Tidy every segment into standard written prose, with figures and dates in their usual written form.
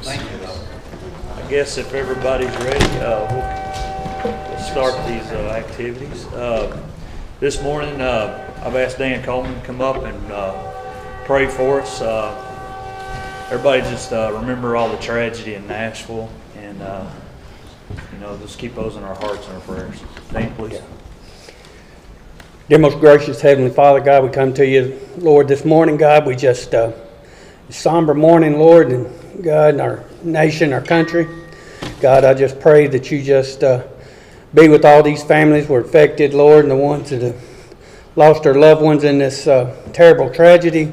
Thank you. I guess if everybody's ready, we'll start these activities. This morning, I've asked Dan Coleman to come up and pray for us. Everybody just remember all the tragedy in Nashville, and just keep those in our hearts and our prayers. Dan, please. Dear most gracious Heavenly Father, God, we come to you, Lord, this morning, God. We just, somber morning, Lord, and God, and our nation, our country. God, I just pray that you just be with all these families who were affected, Lord, and the ones that have lost their loved ones in this terrible tragedy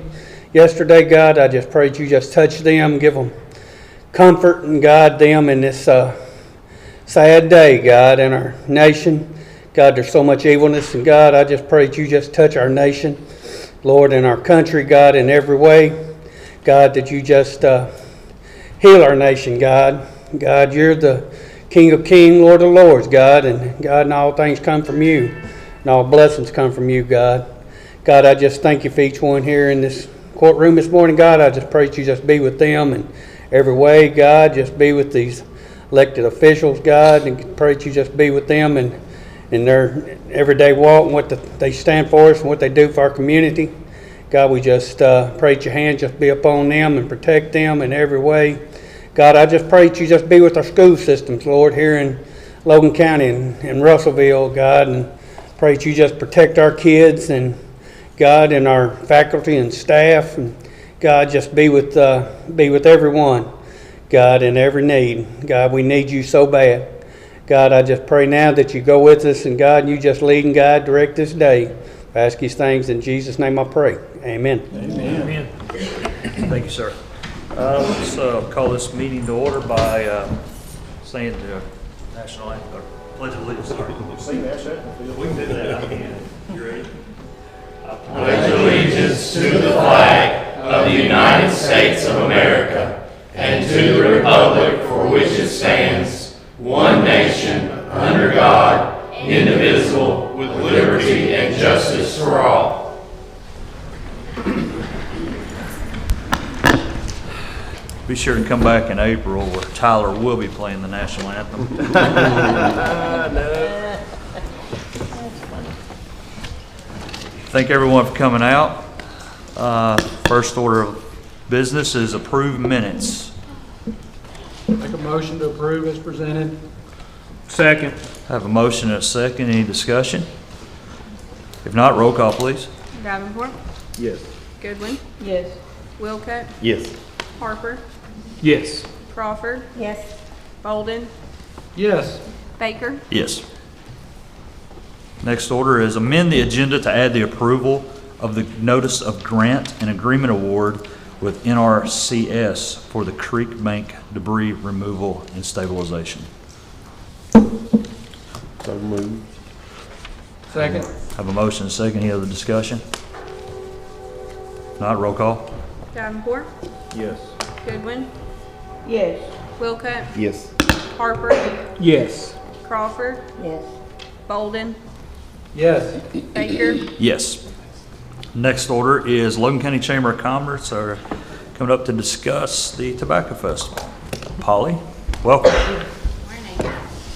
yesterday, God. I just pray that you just touch them, give them comfort, and guide them in this sad day, God, in our nation. God, there's so much evilness, and God, I just pray that you just touch our nation, Lord, and our country, God, in every way. God, that you just heal our nation, God. God, you're the King of Kings, Lord of Lords, God, and God, and all things come from you, and all blessings come from you, God. God, I just thank you for each one here in this courtroom this morning, God. I just pray that you just be with them in every way, God. Just be with these elected officials, God, and pray that you just be with them and in their everyday walk and what they stand for us and what they do for our community. God, we just pray that your hand just be upon them and protect them in every way. God, I just pray that you just be with our school systems, Lord, here in Logan County and Russellville, God, and pray that you just protect our kids and God and our faculty and staff, and God, just be with everyone, God, in every need. God, we need you so bad. God, I just pray now that you go with us, and God, you just lead and guide, direct this day. I ask these things in Jesus' name I pray. Amen. Amen. Thank you, sir. Let's call this meeting to order by saying the national anthem, or Pledge of Allegiance. Sing that, We can do that. I can. You ready? I pledge allegiance to the flag of the United States of America and to the republic for which it stands, one nation, under God, indivisible, with liberty and justice for all. Be sure and come back in April where Tyler will be playing the national anthem. Thank everyone for coming out. First order of business is approve minutes. Make a motion to approve as presented. Second. Have a motion and a second. Any discussion? If not, roll call, please. Davenport, Yes. Goodwin, Yes. Wilcutt, Yes. Harper, Yes. Crawford, Yes. Bolden, Yes. Baker. Yes. Next order is amend the agenda to add the approval of the notice of grant and agreement award with NRCS for the Creek Bank debris removal and stabilization. So moved. Second. Have a motion and a second. Any other discussion? Not roll call. Davenport, Yes. Goodwin, Yes. Wilcutt, Yes. Harper, Yes. Crawford, Yes. Bolden, Yes. Baker. Yes. Next order is Logan County Chamber of Commerce are coming up to discuss the Tobacco Festival. Polly, welcome.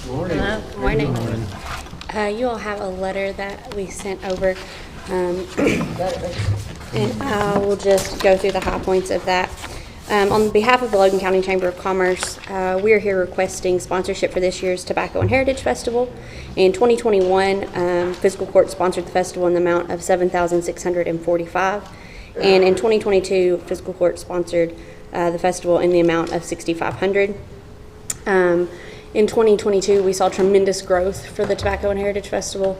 Hello, good morning. You all have a letter that we sent over, and I will just go through the high points of that. On behalf of the Logan County Chamber of Commerce, we are here requesting sponsorship for this year's Tobacco and Heritage Festival. In 2021, Fiscal Court sponsored the festival in the amount of $7,645, and in 2022, Fiscal Court sponsored the festival in the amount of $6,500. In 2022, we saw tremendous growth for the Tobacco and Heritage Festival.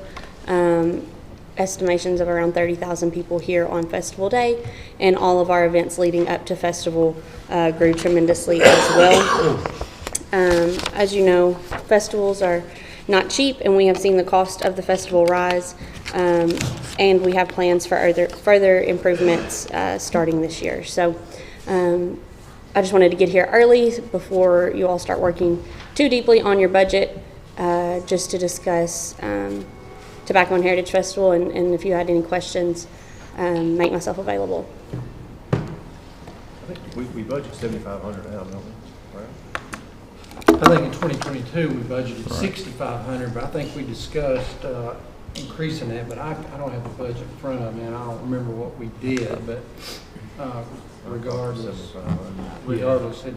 Estimations of around 30,000 people here on Festival Day, and all of our events leading up to Festival grew tremendously as well. As you know, festivals are not cheap, and we have seen the cost of the festival rise, and we have plans for further improvements starting this year. So I just wanted to get here early before you all start working too deeply on your budget, just to discuss Tobacco and Heritage Festival, and if you had any questions, make myself available. We budget 7,500 now, don't we? Right? I think in 2022, we budgeted 6,500, but I think we discussed increasing that, but I don't have the budget in front of me, and I don't remember what we did, but regardless, 7,500.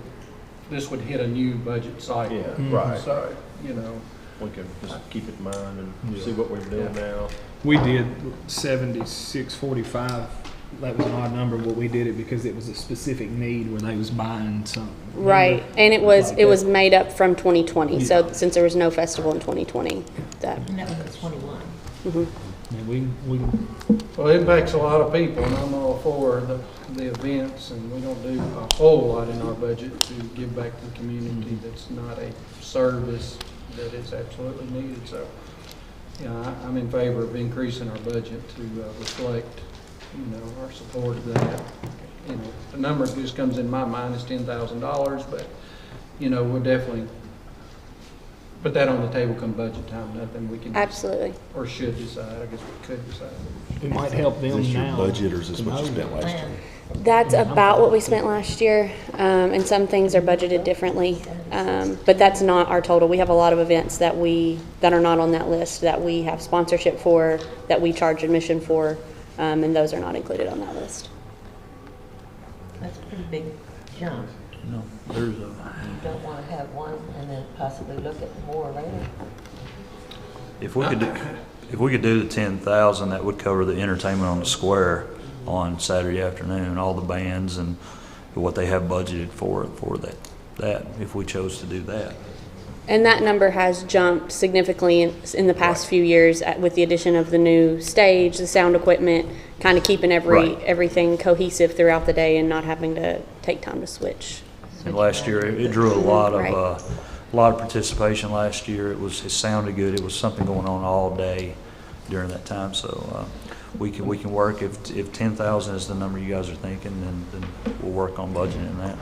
this would hit a new budget cycle. Yeah, right. So, you know, We can just keep it in mind and see what we're doing now. We did 76.45. That was an odd number, but we did it because it was a specific need where they was buying something. Right, and it was Like that. made up from 2020. Yeah. So since there was no festival in 2020, that And that was at 21. And we well, it impacts a lot of people, and I'm all for the events, and we don't do a whole lot in our budget to give back to the community that's not a service that is absolutely needed. So, you know, I'm in favor of increasing our budget to reflect, you know, our support of that. You know, the number that just comes in my mind is $10,000, but, you know, we'll definitely put that on the table come budget time. Nothing we can absolutely. or should decide. I guess we could decide. it might help them Is this your now. budget, or is this to what you know. spent last year? That's about what we spent last year, and some things are budgeted differently, but that's not our total. We have a lot of events that are not on that list, that we have sponsorship for, that we charge admission for, and those are not included on that list. That's a pretty big jump. No, there's a, You don't want to have one and then possibly look at more later. if we could do the 10,000, that would cover the entertainment on the square on Saturday afternoon, all the bands and what they have budgeted for that, if we chose to do that. And that number has jumped significantly in the past few years with the addition of the new stage, the sound equipment, kind of keeping everything cohesive throughout the day and not having to take time to switch. And last year, it drew a lot Right. of participation last year. It sounded good. It was something going on all day during that time. So we can work, if 10,000 is the number you guys are thinking, then we'll work on budgeting that.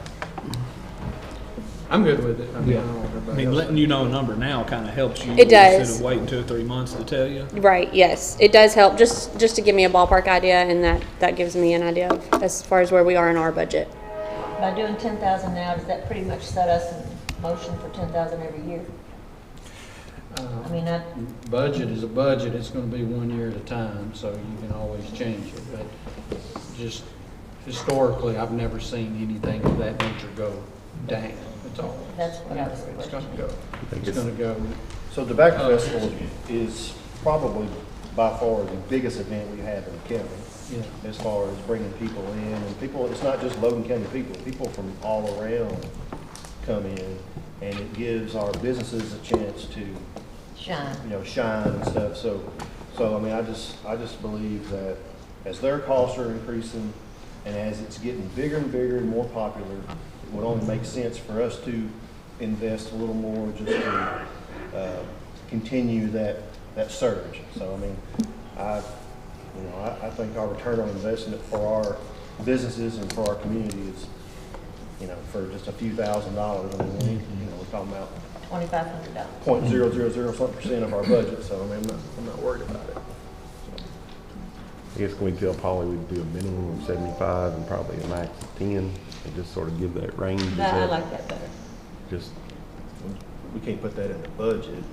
I'm good with it. I mean, I don't know what I everybody mean, else letting you know a number now kind of helps you. It does. Instead of waiting 2 or 3 months to tell you. Right, yes. It does help just to give me a ballpark idea, and that gives me an idea of as far as where we are in our budget. By doing 10,000 now, does that pretty much set us in motion for 10,000 every year? I mean, Budget is a budget. It's going to be 1 year at a time, so you can always change it. But just historically, I've never seen anything of that nature go down. It's all. that's what I was It's going to go. think It's going to go. So the Tobacco Festival is probably by far the biggest event we have in the county. Yeah. As far as bringing people in, and people, it's not just Logan County people from all around come in, and it gives our businesses a chance to, shine. shine and stuff. So I mean, I just believe that as their costs are increasing, and as it's getting bigger and bigger and more popular, it would only make sense for us to invest a little more just to continue that surge. So I mean, I think our return on investment for our businesses and for our community is, for just a few $1,000s. I mean, we're talking about $2,500. 0.000 something % of our budget. So I mean, I'm not worried about it. I guess can we tell Polly we'd do a minimum of 75 and probably a max of 10, and just sort of give that range? Is I that like that better. just, We can't put that in the budget.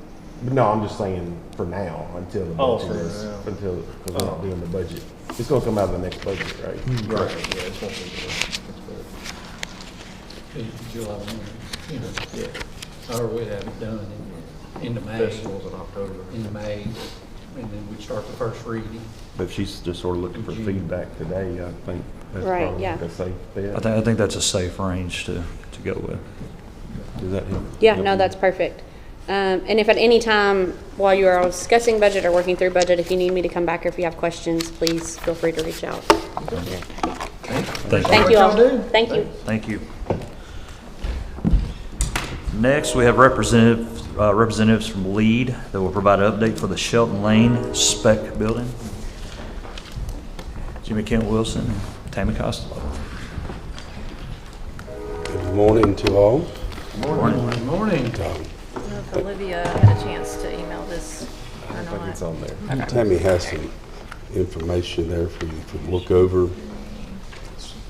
no, I'm just saying for now, until the Oh, budget for is, now. because we're not doing the budget. It's gonna come out of the next budget, right? Right. Yeah, it's not July 1, yeah. or we'd have it done into May, Festivals in October. into May, and then we'd start the first reading. But if she's just sort of looking for feedback today, I think that's Right, probably yeah. like a safe bet. I think that's a safe range to go with. Does that help? Yeah, help no, you? that's perfect. And if at any time while you are discussing budget or working through budget, if you need me to come back or if you have questions, please feel free to reach out. Thank you all. Thank you. Thank you. Next, we have representatives from LEAD that will provide an update for the Shelton Lane spec building. Jimmy Kent Wilson and Tammy Costello. Good morning to all. Good morning. If Olivia had a chance to email this I or don't think not. it's on there. Tammy has some information there for you to look over.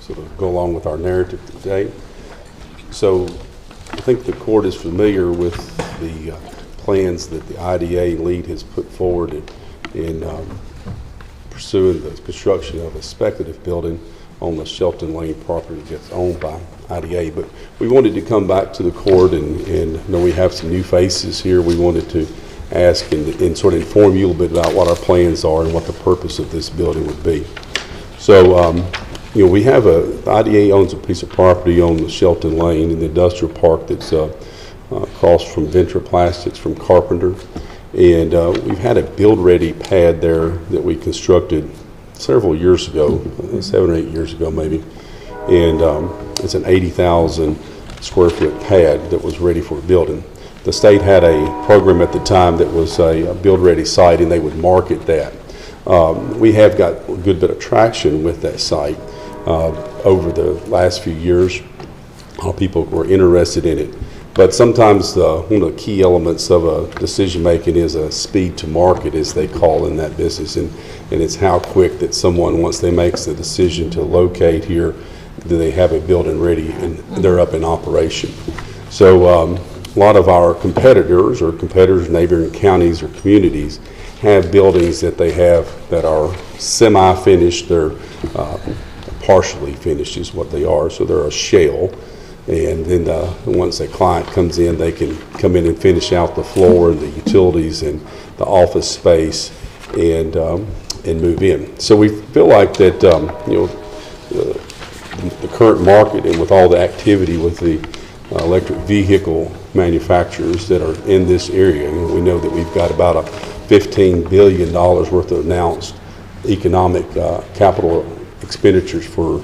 sort of go along with our narrative today. So I think the court is familiar with the plans that the IDA lead has put forward in pursuing the construction of a speculative building on the Shelton Lane property that's owned by IDA. But we wanted to come back to the court and know we have some new faces here. We wanted to ask and sort of inform you a little bit about what our plans are and what the purpose of this building would be. So, we have the IDA owns a piece of property on the Shelton Lane in the industrial park that's across from Venture Plastics from Carpenter. And we've had a build-ready pad there that we constructed several years ago, 7 or 8 years ago maybe. And it's an 80,000 square foot pad that was ready for building. The state had a program at the time that was a build-ready site, and they would market that. We have got a good bit of traction with that site over the last few years. A lot of people were interested in it. But sometimes one of the key elements of a decision making is a speed to market, as they call in that business, and it's how quick that someone, once they makes the decision to locate here, do they have a building ready and they're up in operation. So a lot of our competitors in neighboring counties or communities have buildings that they have that are semi-finished. They're partially finished is what they are, so they're a shell. And then once a client comes in, they can come in and finish out the floor and the utilities and the office space and move in. So we feel like that the current market and with all the activity with the electric vehicle manufacturers that are in this area, we know that we've got about a $15 billion worth of announced economic capital expenditures for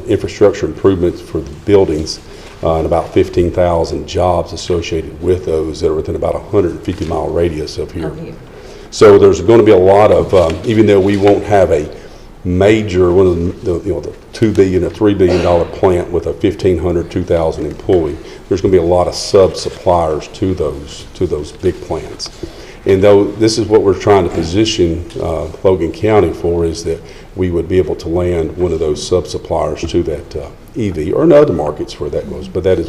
infrastructure improvements for the buildings and about 15,000 jobs associated with those that are within about a 150-mile radius of here. So there's going to be a lot of, even though we won't have a major, one of the $2 billion or $3 billion plant with a 1,500, 2,000 employee, there's going to be a lot of sub-suppliers to those big plants. And though this is what we're trying to position Logan County for, is that we would be able to land one of those sub-suppliers to that EV, or in other markets where that goes, but that is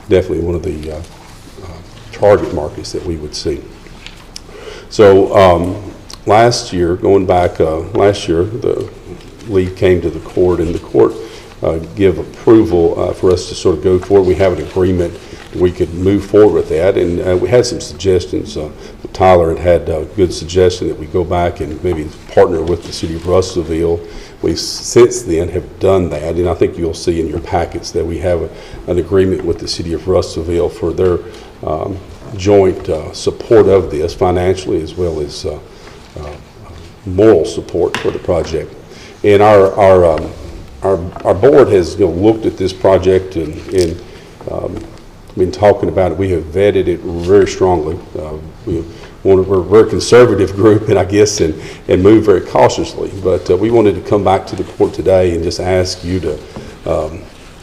definitely one of the target markets that we would see. So last year, the lead came to the court, and the court give approval for us to sort of go forward. We have an agreement. We could move forward with that, and we had some suggestions. Tyler had a good suggestion that we go back and maybe partner with the city of Russellville. We since then have done that, and I think you'll see in your packets that we have an agreement with the city of Russellville for their joint support of this financially, as well as moral support for the project. And our board has looked at this project and been talking about it. We have vetted it very strongly. We're a very conservative group, and I guess, and move very cautiously. But we wanted to come back to the court today and just ask you to,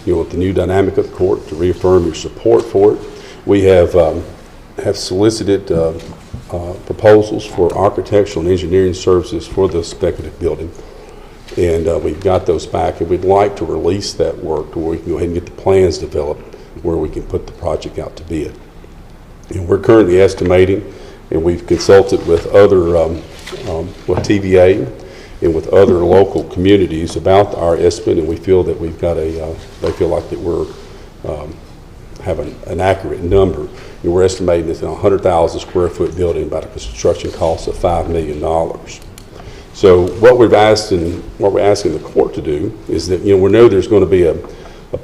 with the new dynamic of the court, to reaffirm your support for it. We have solicited proposals for architectural and engineering services for the speculative building. And we've got those back, and we'd like to release that work to where we can go ahead and get the plans developed where we can put the project out to bid. And we're currently estimating, and we've consulted with other, with TVA and with other local communities about our estimate, and we feel that we've got they feel like that we're have an accurate number. And we're estimating this in a 100,000 square foot building, about a construction cost of $5 million. So what we're asking the court to do is that, we know there's going to be a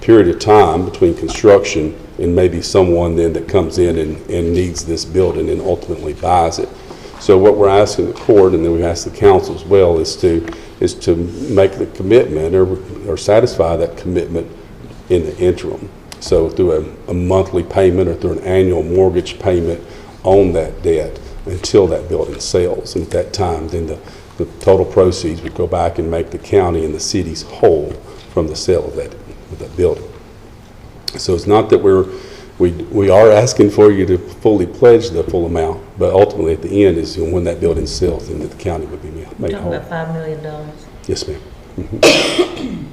period of time between construction and maybe someone then that comes in and needs this building and ultimately buys it. So what we're asking the court, and then we ask the council as well, is to make the commitment or satisfy that commitment in the interim. So through a monthly payment or through an annual mortgage payment on that debt until that building sells. And at that time, then the total proceeds would go back and make the county and the cities whole from the sale of that building. So it's not that we are asking for you to fully pledge the full amount, but ultimately at the end is when that building sells, then the county would be made whole. Talking about $5 million. Yes, ma'am. Mm-hmm.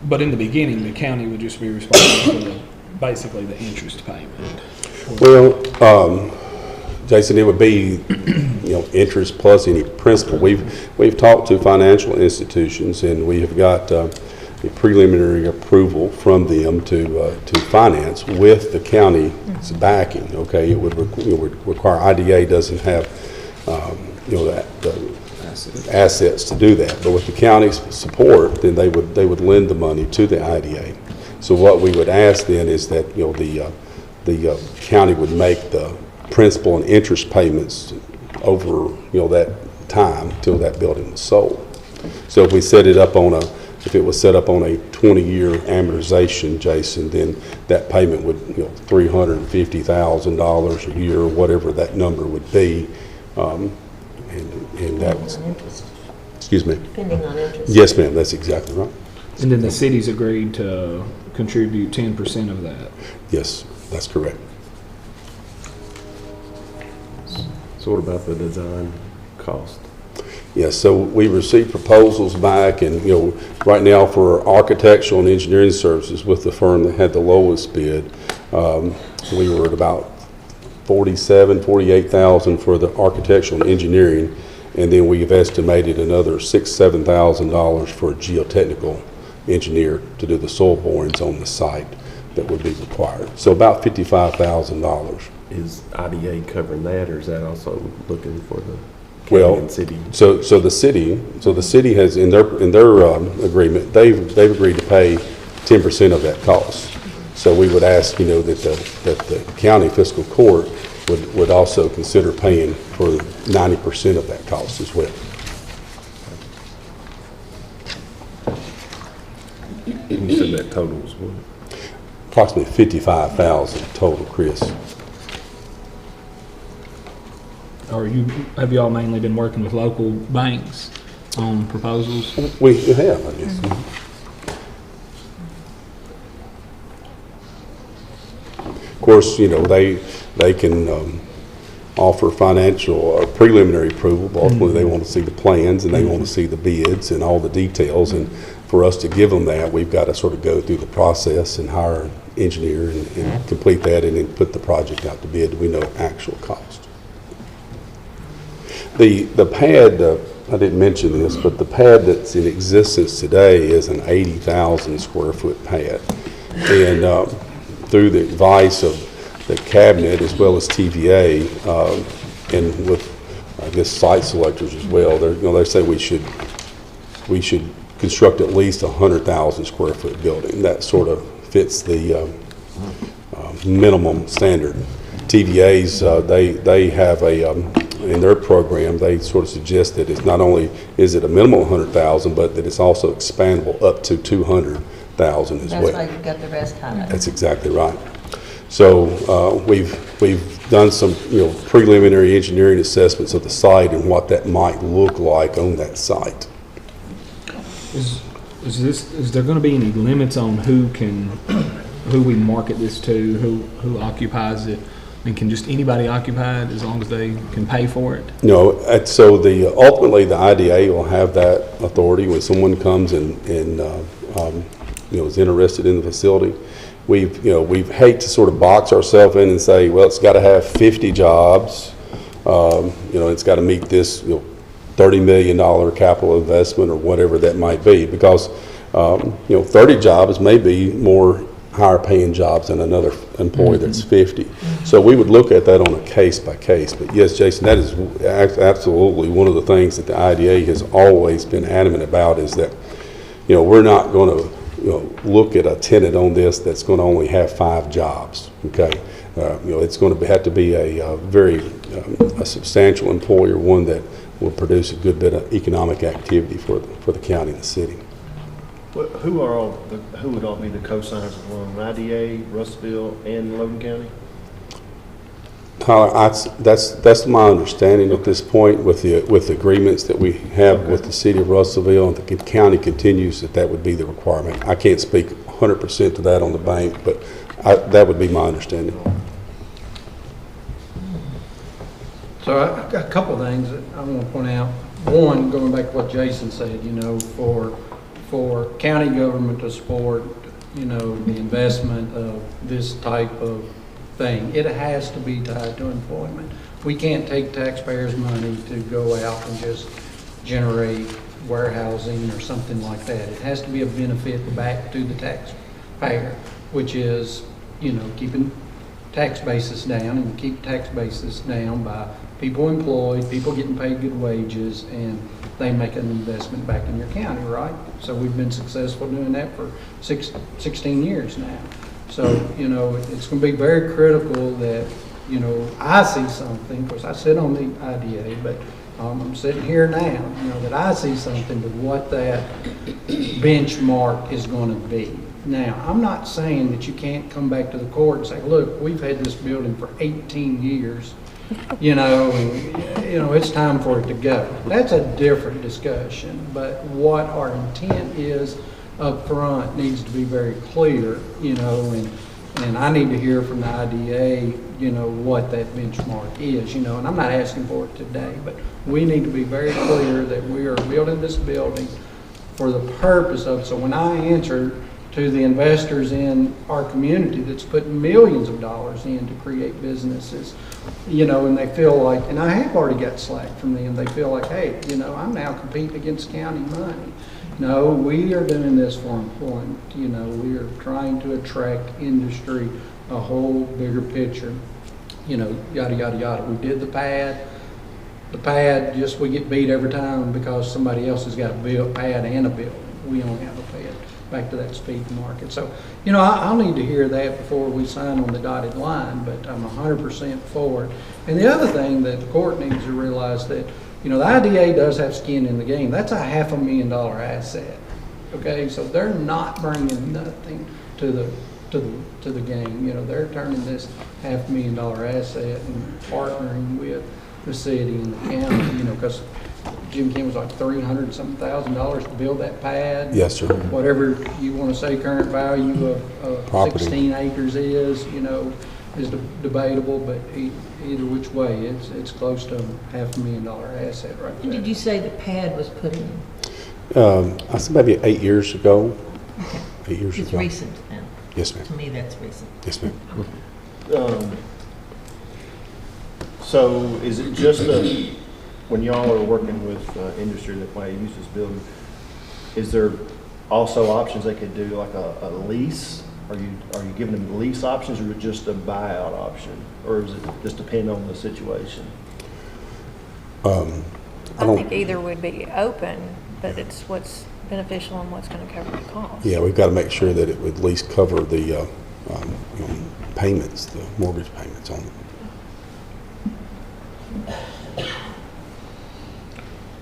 But in the beginning, the county would just be responsible for basically the interest payment. Well, Jason, it would be, interest plus any principal. We've talked to financial institutions, and we have got a preliminary approval from them to finance with the county's backing. Okay, it would require, IDA doesn't have the assets to do that, but with the county's support, then they would lend the money to the IDA. So what we would ask then is that the county would make the principal and interest payments over that time till that building was sold. So if we set it up if it was set up on a 20-year amortization, Jason, then that payment would $350,000 a year, whatever that number would be, and that was. Excuse me. Depending on interest. Yes, ma'am. That's exactly right. And then the city's agreed to contribute 10% of that. Yes, that's correct. So what about the design cost? Yes, so we received proposals back, and right now for architectural and engineering services with the firm that had the lowest bid, we were at about $48,000 for the architectural and engineering, and then we've estimated another $7,000 for a geotechnical engineer to do the soil borings on the site that would be required. So about $55,000. Is IDA covering that, or is that also looking for the county and city? So the city has in their agreement, they've agreed to pay 10% of that cost. So we would ask, that the county fiscal court would also consider paying for 90% of that cost as well. You said that total was what? Approximately $55,000 total, Chris. Have y'all mainly been working with local banks on proposals? We have, I guess. Of course, they can offer financial or preliminary approval, but ultimately they want to see the plans and they want to see the bids and all the details. And for us to give them that, we've got to sort of go through the process and hire an engineer and complete that, and then put the project out to bid. We know actual cost. The pad, I didn't mention this, but the pad that's in existence today is an 80,000 square foot pad. And through the advice of the cabinet as well as TVA, and with, I guess, site selectors as well, they say we should construct at least 100,000 square foot building. That sort of fits the minimum standard. TVA's, they have in their program, they sort of suggest that it's not only is it a minimum 100,000, but that it's also expandable up to 200,000 as well. That's why you've got the rest highlighted. That's exactly right. So we've done some preliminary engineering assessments of the site and what that might look like on that site. Is there going to be any limits on who we market this to, who occupies it? And can just anybody occupy it as long as they can pay for it? No, so ultimately the IDA will have that authority when someone comes and is interested in the facility. We've hate to sort of box ourselves in and say, well, it's got to have 50 jobs. It's got to meet this $30 million capital investment or whatever that might be, because 30 jobs may be more higher paying jobs than another employee that's 50. So we would look at that on a case by case. But yes, Jason, that is absolutely one of the things that the IDA has always been adamant about, is that we're not going to look at a tenant on this that's going to only have 5 jobs. Okay, it's going to have to be a very substantial employer, one that will produce a good bit of economic activity for the county and the city. Who would all be the co-signers of the loan? IDA, Russellville, and Logan County? That's my understanding at this point with the agreements that we have with the city of Russellville, and the county continues that would be the requirement. I can't speak 100% to that on the bank, but that would be my understanding. So I've got a couple of things that I want to point out. One, going back to what Jason said, for for county government to support, you know, the investment of this type of thing, it has to be tied to employment. We can't take taxpayers' money to go out and just generate warehousing or something like that. It has to be a benefit back to the taxpayer, which is, you know, keeping tax basis down, and keep tax basis down by people employed, people getting paid good wages, and they make an investment back in your county, right? So we've been successful doing that for 16 years now. So, you know, it's going to be very critical that, you know, I see something, of course I sit on the IDA, but I'm sitting here now, you know, that I see something to what that benchmark is going to be. Now, I'm not saying that you can't come back to the court and say, look, we've had this building for 18 years, you know, and, you know, it's time for it to go. That's a different discussion, but what our intent is up front needs to be very clear, you know, and I need to hear from the IDA, you know, what that benchmark is, you know, and I'm not asking for it today, but we need to be very clear that we are building this building for the purpose of, so when I answer to the investors in our community that's put millions of dollars in to create businesses, you know, and they feel like, and I have already got slack from them, they feel like, hey, you know, I'm now competing against county money. No, we are doing this for employment. You know, we are trying to attract industry, a whole bigger picture, you know, yada, yada, yada. We did the pad. The pad, just we get beat every time because somebody else has got a pad and a building. We don't have a pad. Back to that speed market. So, you know, I'll need to hear that before we sign on the dotted line, but I'm 100% for it. And the other thing that the court needs to realize that, you know, the IDA does have skin in the game. That's a $500,000 asset. Okay, so they're not bringing nothing to the game. You know, they're turning this $500,000 asset and partnering with the city and the county. You know, because Jim Kim was like $300-something thousand to build that pad. Yes, sir. Whatever you want to say current value of Property. 16 acres is, you know, is debatable, but either which way, it's close to a $500,000 asset right there. And did you say the pad was put in? I said maybe 8 years ago. Okay. 8 years It's ago. recent then. Yes, ma'am. To me, that's recent. Yes, ma'am. So is it just when y'all are working with industry that might use this building, is there also options they could do, like a lease? Are you giving them lease options, or just a buyout option, or does it just depend on the situation? I think either would be open, but it's what's beneficial and what's going to cover the cost. Yeah, we've got to make sure that it would at least cover the you know, payments, the mortgage payments on it.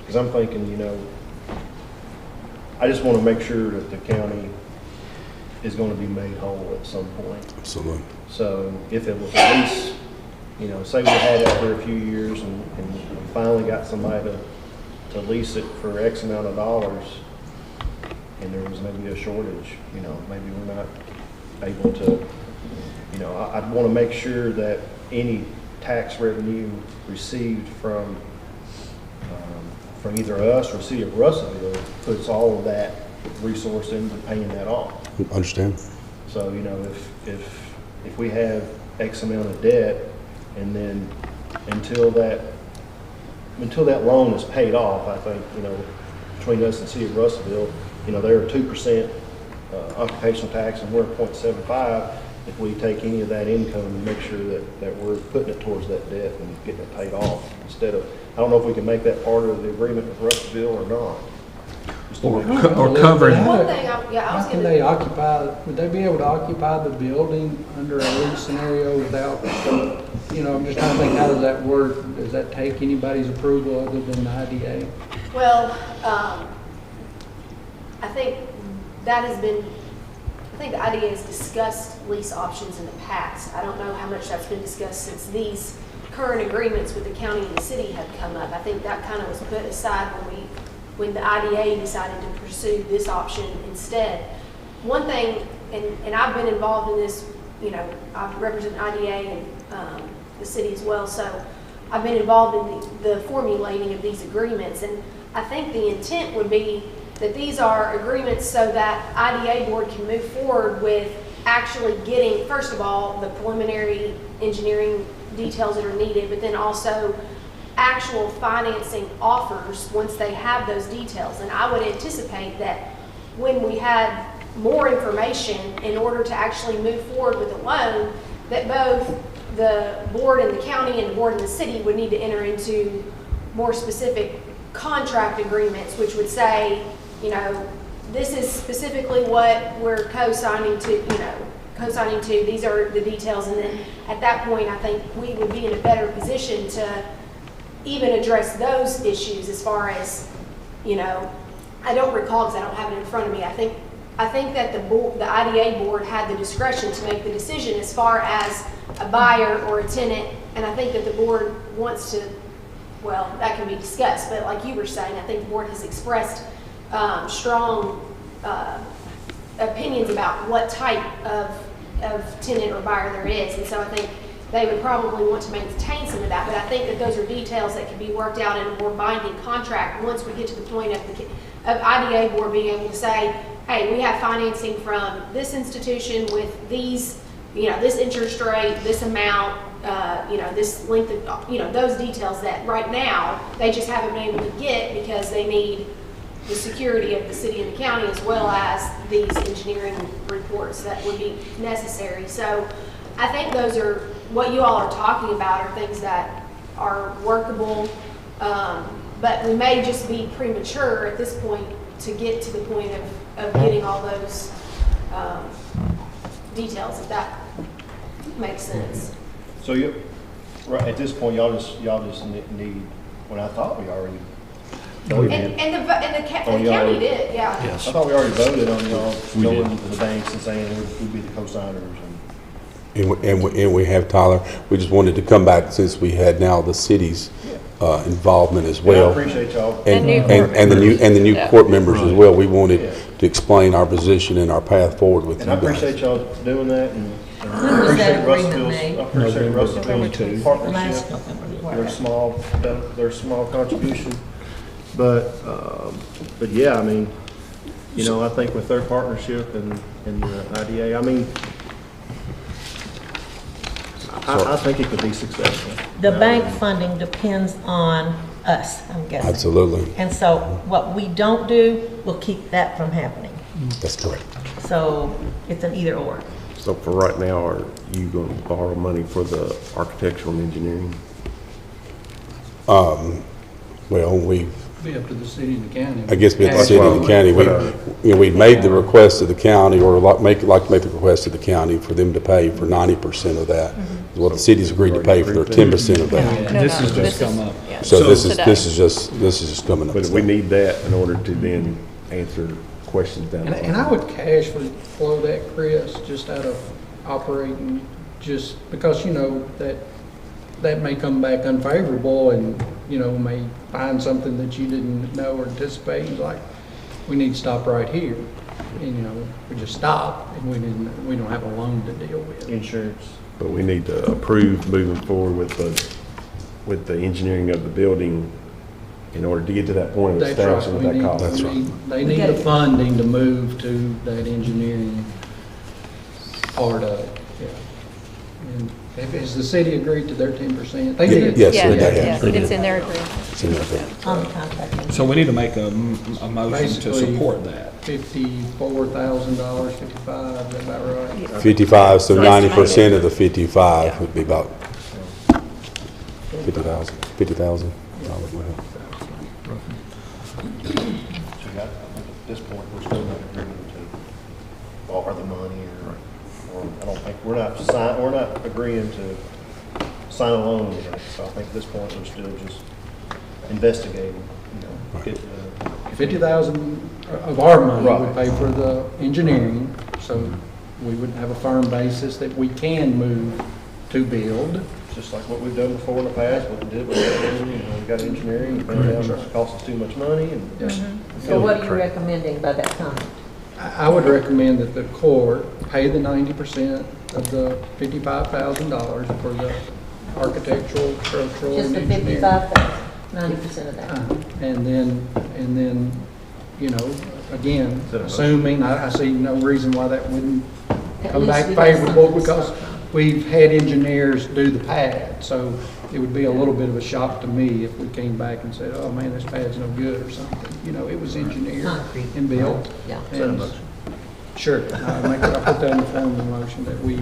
Because I'm thinking, you know, I just want to make sure that the county is going to be made whole at some point. Absolutely. So if it was a lease, you know, say we had it for a few years and we finally got somebody to lease it for X amount of dollars, and there was maybe a shortage, you know, maybe we're not able to, you know, I'd want to make sure that any tax revenue received from either us or City of Russellville puts all of that resource into paying that off. Understand? So, you know, if we have X amount of debt, and then until that loan is paid off, I think, you know, between us and City of Russellville, you know, they're 2% occupational tax and we're 0.75. If we take any of that income and make sure that we're putting it towards that debt and getting it paid off, instead of, I don't know if we can make that part of the agreement with Russellville or not. Or covering. One thing, I was How can gonna, they occupy, would they be able to occupy the building under a lease scenario without, you know, I'm just trying to think, how does that work? Does that take anybody's approval other than the IDA? Well, I think that has been, I think the IDA has discussed lease options in the past. I don't know how much that's been discussed since these current agreements with the county and the city have come up. I think that kind of was put aside when the IDA decided to pursue this option instead. One thing, and I've been involved in this, you know, I represent IDA and the city as well, so I've been involved in the formulating of these agreements, and I think the intent would be that these are agreements so that IDA board can move forward with actually getting, first of all, the preliminary engineering details that are needed, but then also actual financing offers once they have those details. And I would anticipate that when we had more information in order to actually move forward with a loan, that both the board in the county and the board in the city would need to enter into more specific contract agreements, which would say, you know, this is specifically what we're co-signing to, these are the details. And then at that point, I think we would be in a better position to even address those issues as far as, you know, I don't recall because I don't have it in front of me. I think that the IDA board had the discretion to make the decision as far as a buyer or a tenant, and I think that the board wants to, well, that can be discussed, but like you were saying, I think the board has expressed strong opinions about what type of tenant or buyer there is, and so I think they would probably want to maintain some of that, but I think that those are details that can be worked out in a more binding contract once we get to the point of IDA board being able to say, hey, we have financing from this institution with these, you know, this interest rate, this amount, you know, this length of, you know, those details that right now they just haven't been able to get because they need the security of the city and the county as well as these engineering reports that would be necessary. So I think those are, what you all are talking about are things that are workable, but we may just be premature at this point to get to the point of getting all those details, if that makes sense. So right at this point, y'all just need, when I thought we already voted. And the county did, yeah. Yes. I thought we already voted on y'all going to the banks and saying we'd be the co-signers. And we have, Tyler, we just wanted to come back since we had now the city's involvement as well. I appreciate y'all. And the new court members as well. We wanted to explain our position and our path forward with you And I guys. appreciate y'all doing that, and I was that appreciate agreement made? I appreciate November 22. Russellville's Last partnership. November. Their small contribution, but yeah, I mean, you know, I think with their partnership and the IDA, I mean, I think it could be successful. The bank funding depends on us, I'm guessing. Absolutely. And so what we don't do will keep that from happening. That's correct. So it's an either or. So for right now, are you going to borrow money for the architectural and engineering? Well, Be up to the city and the county. I guess with the city and the county, we made the request to the county, or like to make the request to the county for them to pay for 90% of that. Well, the city's agreed to pay for their 10% of that. And this has just come up. Yeah. So this is Today. just coming up. But we need that in order to then answer questions down the line. And I would cash flow that, Chris, just out of operating, just because, you know, that may come back unfavorable and, you know, may find something that you didn't know or anticipate. Like, we need to stop right here. And, you know, we just stop and we don't have a loan to deal with. Insurance. But we need to approve moving forward with the engineering of the building in order to get to that point of That's right. establishing what that cost. That's right. They need the funding to move to that engineering part of it, yeah. And has the city agreed to their 10%? They did. Yes, Yeah, they have. yes, it's in their agreement. It's in there. On the contract. So we need to make a motion to Basically, support that. $54,000, 55, is that about right? 55, so So 90% of the 55 would be about 50,000. So I think at this point, we're still not agreeing to borrow the money or I don't think, we're not agreeing to sign a loan yet. So I think at this point, we're still just investigating, you know, get, 50,000 of our money would Right. pay for the engineering, so we would have a firm basis that we can move to build. just like what we've done before in the past, what we did with, you know, we got engineering, found out it cost us too much money and. Yes. So what are you recommending by that time? I would recommend that the court pay the 90% of the $55,000 for the architectural, structural, Just and the engineering. 55,000, 90% of that. And then you know, again, assuming, I see no reason why that wouldn't At come least back we have favorable, something to because start from. we've had engineers do the pad, so it would be a little bit of a shock to me if we came back and said, oh man, this pad's no good or something. You know, it was engineered Concrete. and built. Yeah. And- Sure, I put that in the form of the motion, that we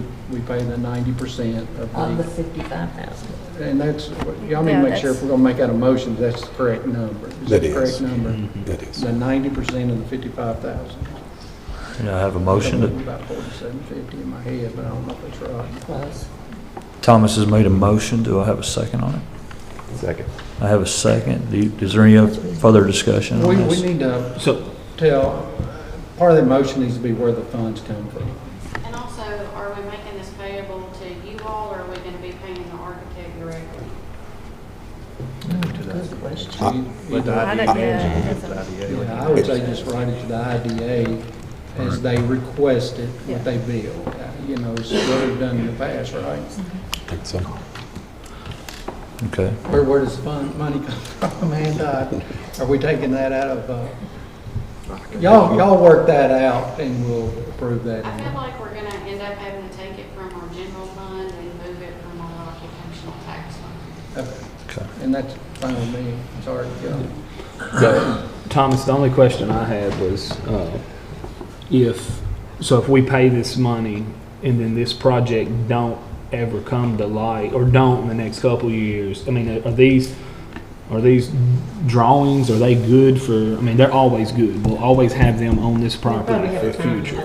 pay the 90% On the of 55,000. the, and that's, y'all need to Yeah, make sure if that's- we're gonna make that a motion, that's the correct number. Is that That the correct is. number? That is. The 90% of the 55,000. You know, I have a motion to, About 4750 in my head, but I don't know if it's right. Close. Thomas has made a motion. Do I have a second on it? Second. I have a second. Is there any further discussion on We this? need to So, tell, part of the motion needs to be where the funds come from. And also, are we making this payable to you all, or are we gonna be paying the architect directly? Good question. Let the I IDA don't- manage yeah, it, let the IDA. Yeah, I would say just write it to the IDA as they request it, what they bill. You know, it's what we've done in the past, right? I think so. Okay. Where does the money come from, and are we taking that out of, y'all work that out and we'll approve that. I feel like we're gonna end up having to take it from our general fund and move it from our occupational tax fund. Okay. And that's fine with me, sorry to go. Thomas, the only question I had was, if we pay this money and then this project don't ever come to light, or don't in the next couple of years, I mean, are these drawings, are they good for, I mean, they're always good. We'll always have them on this property for future.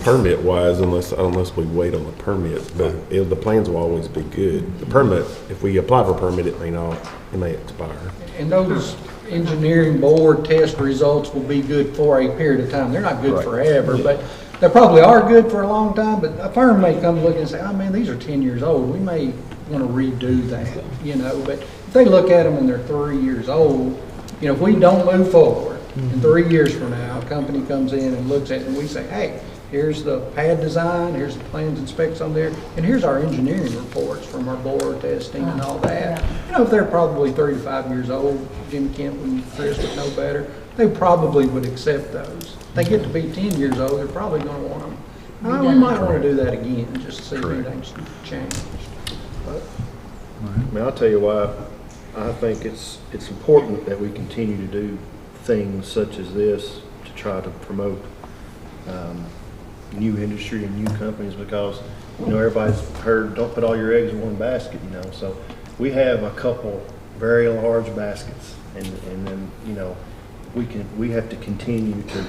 Permit wise, unless we wait on the permit, but the plans will always be good. The permit, if we apply for a permit, it may expire. And those engineering board test results will be good for a period of time. They're not good Right. forever, but they probably are good for a long time, but a firm may come look and say, oh man, these are 10 years old. We may want to redo that, you know, but if they look at them and they're 3 years old, you know, if we don't move forward, and 3 years from now, a company comes in and looks at it and we say, hey, here's the pad design, here's the plans and specs on there, and here's our engineering reports from our board testing and all that. You know, if they're probably 35 years old, Jimmy Kemp and Chris would know better, they probably would accept those. If they get to be 10 years old, they're probably going to want them. We might want to do that again, just to see if anything's changed. I mean, I'll tell you why, I think it's important that we continue to do things such as this to try to promote new industry and new companies, because, you know, everybody's heard, don't put all your eggs in one basket, you know, so we have a couple very large baskets, and then, you know, we have to continue to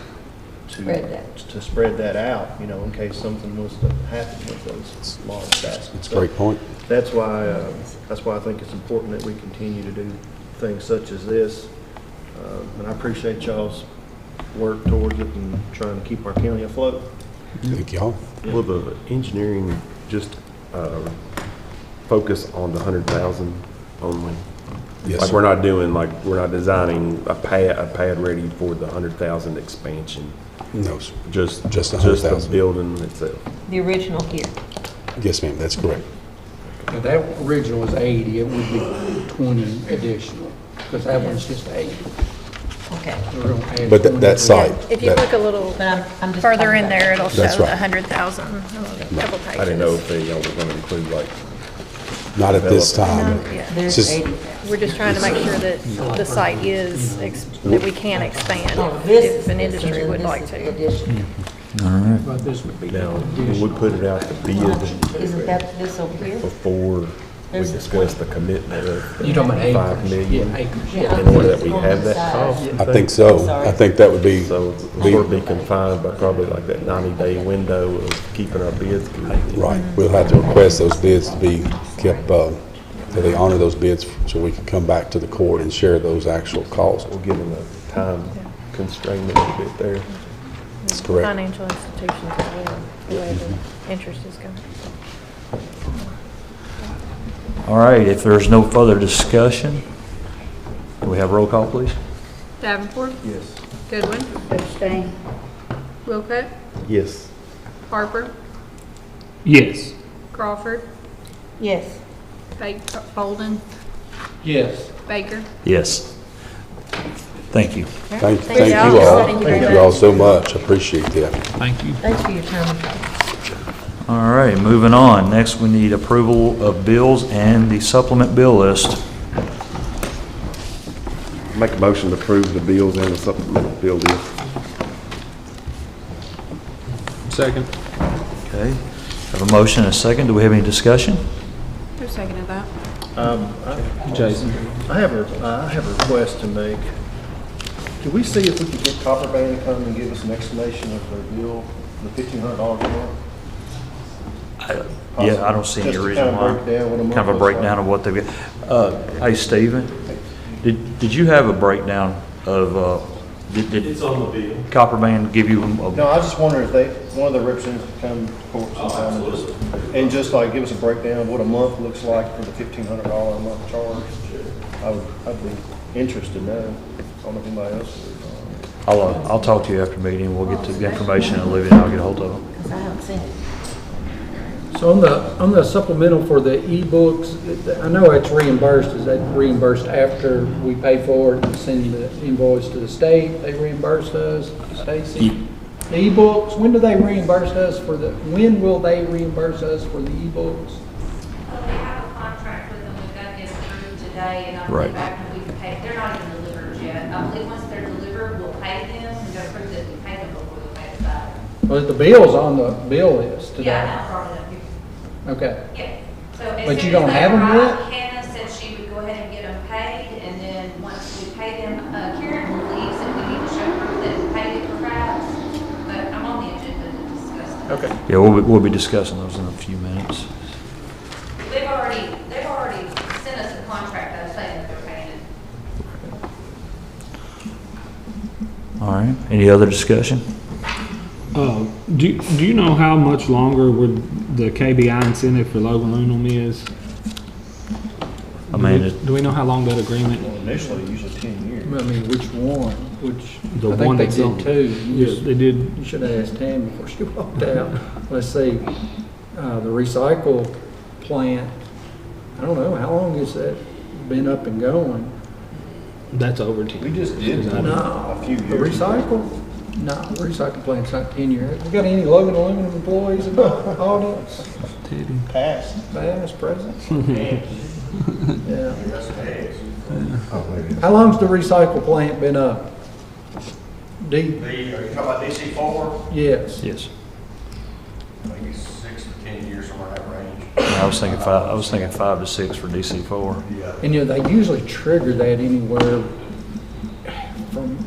spread that out, you know, in case something was to happen with those large baskets. That's a great point. That's why I think it's important that we continue to do things such as this. And I appreciate y'all's work towards it and trying to keep our county afloat. Thank y'all. Will the engineering just focus on the 100,000 only? Yes, Like sir. we're not designing a pad ready for the 100,000 expansion. No, sir. Just the the 100,000. building itself. The original here. Yes, ma'am, that's correct. Now, that original was 80, it would be 20 additional, because that one's just 80. Okay. We're gonna add But 20 that site, If you that- look a little But I'm just. further talking in about- there, it'll show That's the right. 100,000, a couple pages. I didn't know if y'all were going to include like, not at this time. No, yeah. It's There's just- 80,000. We're just trying to make sure that the site is, that we can expand Oh, this if is an this, industry and then would this like is the to. addition. But this would be. now, when we put it out to bid Isn't that this over here? before we discussed the commitment of You're talking about acres? 5 million, Yeah, acres. Yeah. in order that we have that cost? you I think so. Sorry. I think that would be, So we'll be confined by probably like that 90-day window of keeping our bids good. right. We'll have to request those bids to be kept, that they honor those bids so we can come back to the court and share those actual costs. We'll give them a time constraint a little bit there. That's correct. Financial institutions as well, the way the interest is going. All right, if there's no further discussion, can we have roll call, please? Davenport, Yes. Goodwin, Abstain. Wilcox, Yes. Harper, Yes. Crawford, Yes. Bolden, Yes. Baker. Yes. Thank you. Thank Thank you y'all. all. Thank you very Thank you all so much. I appreciate that. Thank you. Thanks for your time. All right, moving on. Next, we need approval of bills and the supplement bill list. Make a motion to approve the bills and the supplemental bill list. Second. Okay, have a motion and a second. Do we have any discussion? Who seconded that? Jason. I have a request to make. Could we see if we could get Copper Band to come and give us an explanation of their bill, the $1,500 a month? Yeah, I don't see any Just to reason kind why. of break down what a month Kind of a looks breakdown like. of what they've got. Hey, Stephen, did you have a breakdown of, did It's on the bill. Copper Band give you No, a, I just wonder if one of the representatives could come to court sometime and just like give us a breakdown of what a month looks like for the $1,500 a month charge. I'd be interested in knowing. I don't know if anybody else would. I'll talk to you after meeting. We'll get the information and Olivia and I'll get a hold of them. Because I haven't seen it. So on the supplemental for the e-books, I know it's reimbursed. Is that reimbursed after we pay for it and send the invoice to the state? They reimburse us, Stacy? The e-books, when will they reimburse us for the e-books? We have a contract with them, we got this approved today, and I Right. believe after we pay, they're not even delivered yet. I believe once they're delivered, we'll pay them, and they'll prove that we pay them before we pay the back. Well, the bill's on the bill list today. Yeah, I brought it up here. Okay. Yeah. So as But you soon don't as they have 'em arrive, yet? Hannah said she would go ahead and get them paid, and then once we pay them, Karen believes that we need to show proof that we paid it perhaps, but I'm on the agenda to discuss that. Okay. Yeah, we'll be discussing those in a few minutes. They've already sent us a contract, though, saying that they're paying it. All right, any other discussion? Do you know how much longer would the KBI incentive for Logan Aluminum is? I mean, Do we know how long that agreement? Well, initially, usually 10 years. I mean, which one? The I think one they that's did on- two. Yes, they did. You should have asked Tammy before she walked out. Let's see, the recycle plant, I don't know, how long has that been up and going? That's over 10. We just did I know. a few The years. recycle? No, the recycle plant's not 10 years. We got any Logan Aluminum employees in the audience? Past. Past, present? Yeah. How long's the recycle plant been up? Are you talking about DC4? Yes. Yes. Maybe 6 to 10 years, somewhere in that range. I was thinking 5 to 6 for DC4. Yeah. And they usually trigger that anywhere from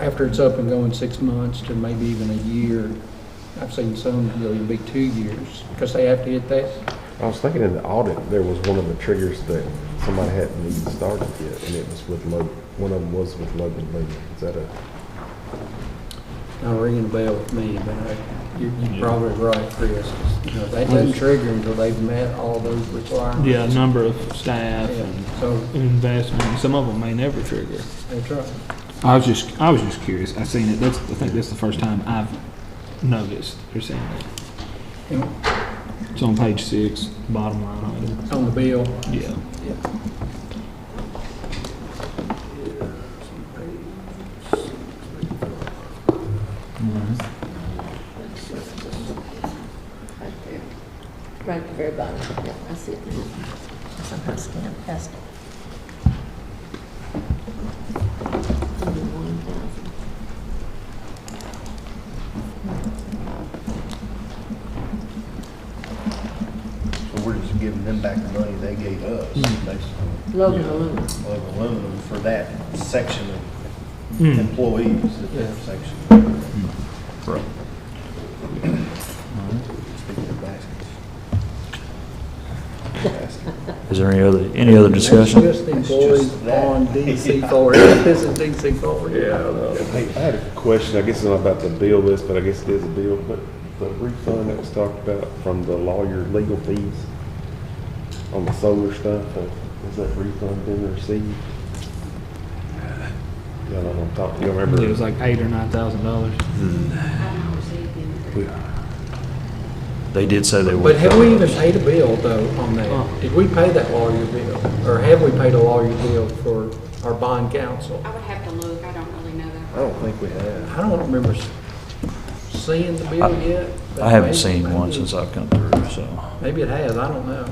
after it's up and going 6 months to maybe even a year. I've seen some go even be 2 years because they have to hit that. I was thinking in the audit, there was one of the triggers that somebody hadn't even started yet, and it was with Logan, one of them was with Logan Lee. Is that a? Not ringing a bell with me, but you're probably right, Chris. That doesn't trigger until they've met all those requirements. Yeah, number of staff Yeah, and so investment. Some of them may never trigger. that's right. I was just curious. I seen it. I think that's the first time I've noticed or seen it. And It's on page 6, bottom line item. on the bill. Yeah. Right at the very bottom. Yeah, I see it now. Somehow scanned past it. 1,000. So we're just giving them back the money they gave us, basically. Logan Aluminum. Logan Aluminum for that section of Hmm. employees, that section. Right. Speaking of baskets. Is there any other discussion? That's just employees on DC4. This is DC4. Yeah. Hey, I had a question, I guess it's not about the bill list, but I guess it is a bill, but the refund that was talked about from the lawyer legal fees on the solar stuff, has that refund been received? Y'all know what I'm talking, you remember? It was like $8,000 or $9,000. They did say they would. But have we even paid a bill though on that? Did we pay that lawyer bill? Or have we paid a lawyer bill for our bond counsel. I would have to look, I don't really know that. I don't think we have. I don't remember seeing the bill yet. but I haven't maybe- seen one maybe- since I've come through, so. Maybe it has, I don't know.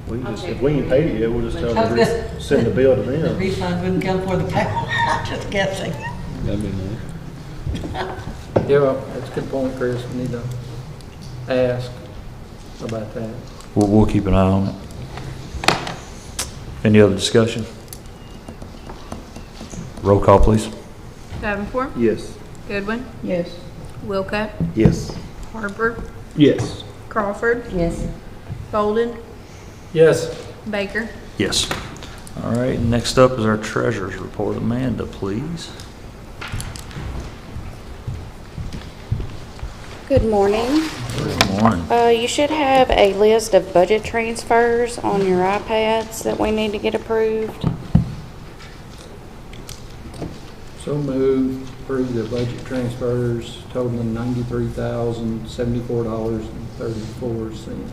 We just, if we ain't paid it yet, we'll just tell them to send the bill to The them. refund wouldn't come for the payroll, I'm just guessing. That'd be nice. Yeah, well, that's a good point, Chris. We need to ask about that. We'll keep an eye on it. Any other discussion? Roll call, please. Davenport, Yes. Goodwin, Yes. Wilcutt, Yes. Harper, Yes. Crawford, Yes. Bolden, Yes, Baker. Yes. All right, next up is our treasurer's report. Amanda, please. Good morning. Good morning. You should have a list of budget transfers on your iPads that we need to get approved. so moved, approve the budget transfers totaling $93,074.34.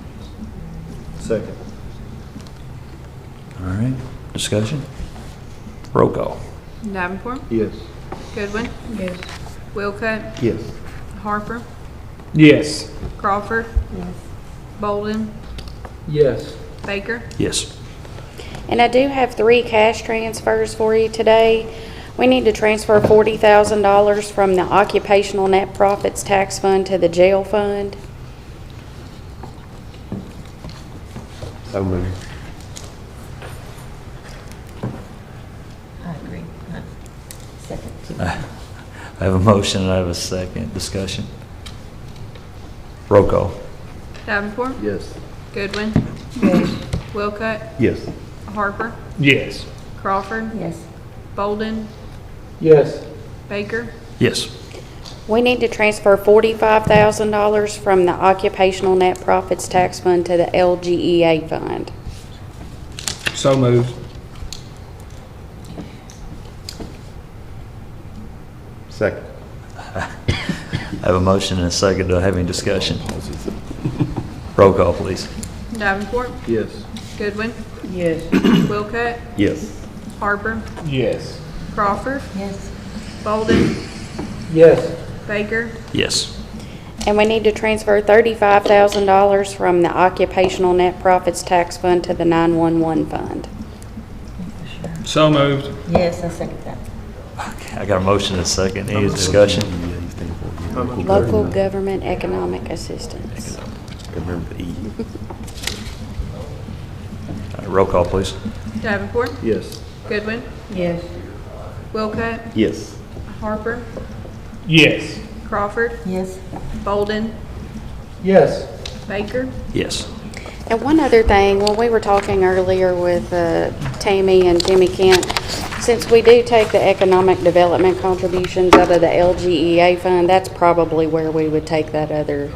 Second. All right, discussion? Roll call. Davenport, Yes. Goodwin, Yes. Wilcutt, Yes. Harper, Yes. Crawford, Yes. Bolden, Yes, Baker. Yes. And I do have 3 cash transfers for you today. We need to transfer $40,000 from the Occupational Net Profits Tax Fund to the jail fund. So moved. I agree. Second. I have a motion and I have a second. Discussion? Roll call. Davenport, Yes. Goodwin, Yes. Wilcutt, Yes. Harper, Yes. Crawford, Yes. Bolden, yes, Baker. Yes. We need to transfer $45,000 from the Occupational Net Profits Tax Fund to the LGEA fund. So moved. Second. I have a motion and a second. Do I have any discussion? Roll call, please. Davenport, Yes. Goodwin, Yes. Wilcutt, Yes. Harper, Yes. Crawford, Yes. Bolden, yes, Baker. Yes. And we need to transfer $35,000 from the Occupational Net Profits Tax Fund to the 911 fund. So moved. Yes, I second that. Okay, I got a motion and a second. Any discussion? Local Government Economic Assistance. I remember the E. All right, roll call, please. Davenport, Yes. Goodwin, Yes. Wilcutt, Yes. Harper, Yes. Crawford, Yes. Bolden, yes. Baker. Yes. And one other thing, when we were talking earlier with Tammy and Jimmy Kent, since we do take the economic development contributions out of the LGEA fund, that's probably where we would take that other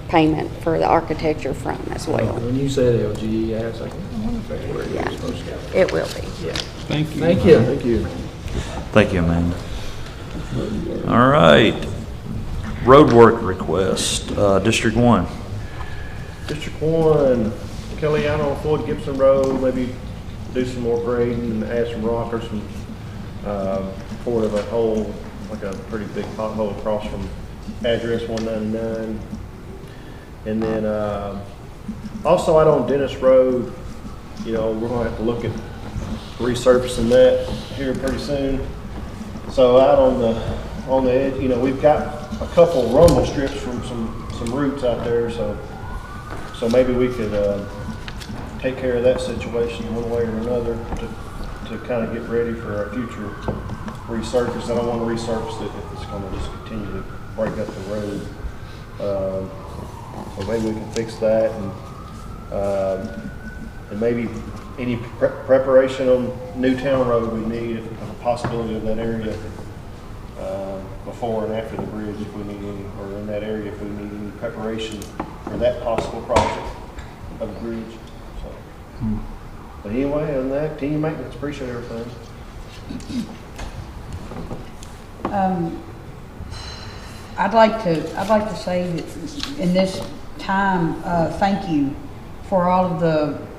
payment for the architecture from as well. When you said LGE, I was like, I wonder if that's where it was supposed to go. It will be. Yeah. Thank you. Thank you. Thank you. Thank you, Amanda. All right. Roadwork request, District 1. District 1, Kellyano, Floyd Gibson Road, maybe do some more grading and add some rock or some, part of a hole, like a pretty big pothole across from address 199. And then, also out on Dennis Road, you know, we're gonna have to look at resurfacing that here pretty soon. So out on the edge, you know, we've got a couple rumble strips from some roots out there, so maybe we could take care of that situation one way or another to kind of get ready for a future resurface. I don't want to resurface it if it's going to just continue to break up the road. So maybe we can fix that and maybe any preparation on Newtown Road we need, if a possibility of that area before and after the bridge, if we need any, or in that area if we need any preparation for that possible project of the bridge. So, but anyway, other than that, team maintenance, appreciate everything. I'd like to say that in this time, thank you for all of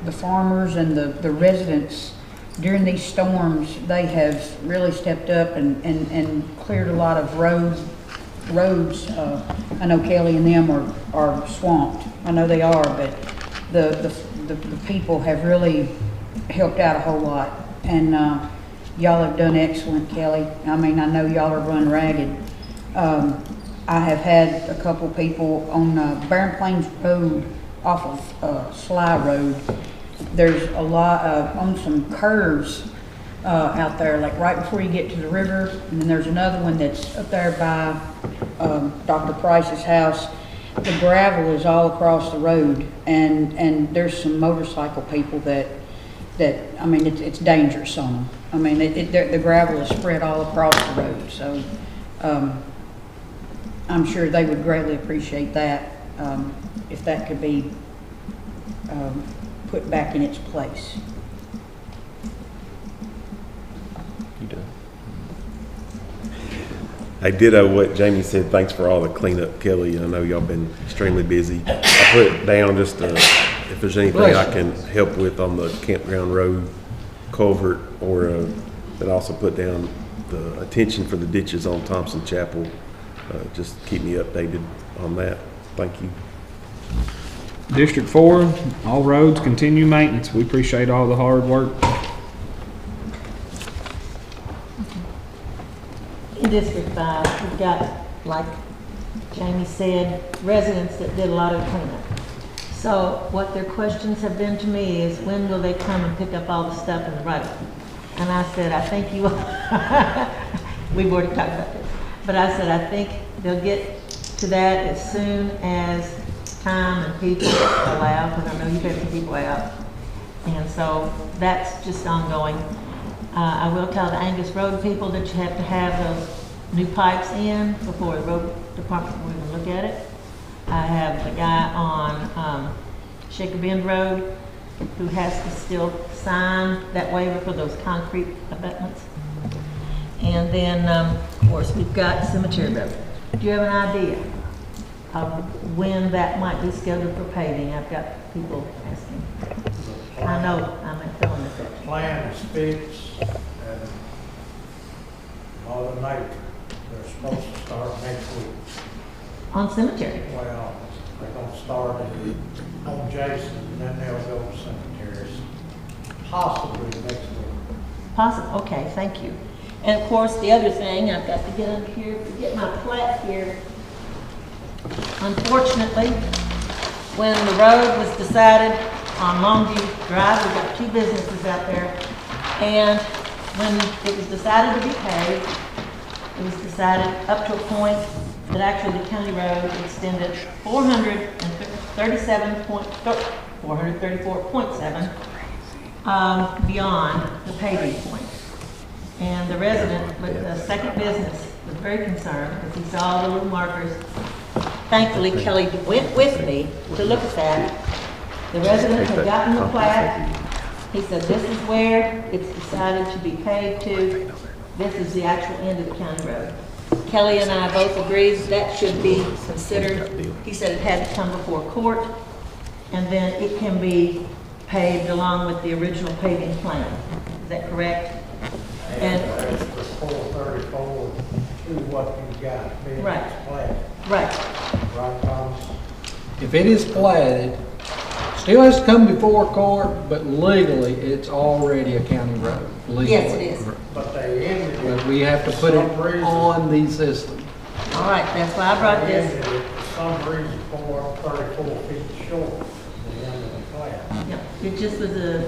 the farmers and the residents during these storms, they have really stepped up and cleared a lot of roads. I know Kelly and them are swamped. I know they are, but the people have really helped out a whole lot. And y'all have done excellent, Kelly. I mean, I know y'all are run ragged. I have had a couple people on Barren Plains Road off of Sly Road. There's a lot on some curves out there, like right before you get to the river, and then there's another one that's up there by Dr. Price's house. The gravel is all across the road, and there's some motorcycle people that I mean, it's dangerous on them. I mean, the gravel is spread all across the road, so I'm sure they would greatly appreciate that if that could be put back in its place. You done? I ditto what Jamie said. Thanks for all the cleanup, Kelly. I know y'all been extremely busy. I put it down just if there's anything I can help with on the Campground Road culvert, or then also put down the attention for the ditches on Thompson Chapel. Just keep me updated on that. Thank you. District 4, all roads continue maintenance. We appreciate all the hard work. In District 5, we've got, like Jamie said, residents that did a lot of cleanup. So what their questions have been to me is, when will they come and pick up all the stuff in the right of way? And I said, I think you will. We've already talked about this. But I said, I think they'll get to that as soon as time and people allow, because I know you've had some people out. And so that's just ongoing. I will tell the Angus Road people that you have to have those new pipes in before the road department will even look at it. I have the guy on Shaker Bend Road who has to still sign that waiver for those concrete abutments. And then, of course, we've got Cemetery Road. Do you have an idea of when that might be scheduled for paving? I've got people asking. I know, I'm filling this up. Plan is fixed, and Mother Nature, they're supposed to start next week. On Cemetery? Well, they're gonna start on Jason, and then they'll go to cemeteries, possibly next week. Possible, okay, thank you. And of course, the other thing, I've got to get under here, get my plat here. Unfortunately, when the road was decided on Longview Drive, we've got 2 businesses out there, and when it was decided to be paved, it was decided up to a point that actually the county road extended 434.7 beyond the paving point. And the resident with the second business was very concerned because he saw the little markers. Thankfully, Kelly went with me to look at that. The resident had gotten the plat. He said, this is where it's decided to be paved to. This is the actual end of the county road. Kelly and I both agreed that should be considered. He said it had to come before court, and then it can be paved along with the original paving plan. Is that correct? And it's the 434 to what you got. Right. Plat. Right. Right, Thomas? If it is platted, still has to come before court, but legally, it's already a county road. Legally. Yes, it is. But they ended it. But we have to put it on the system. All right, that's why I brought They this. ended it for some reason 34 feet short of the end of the plat. Yeah, it just was a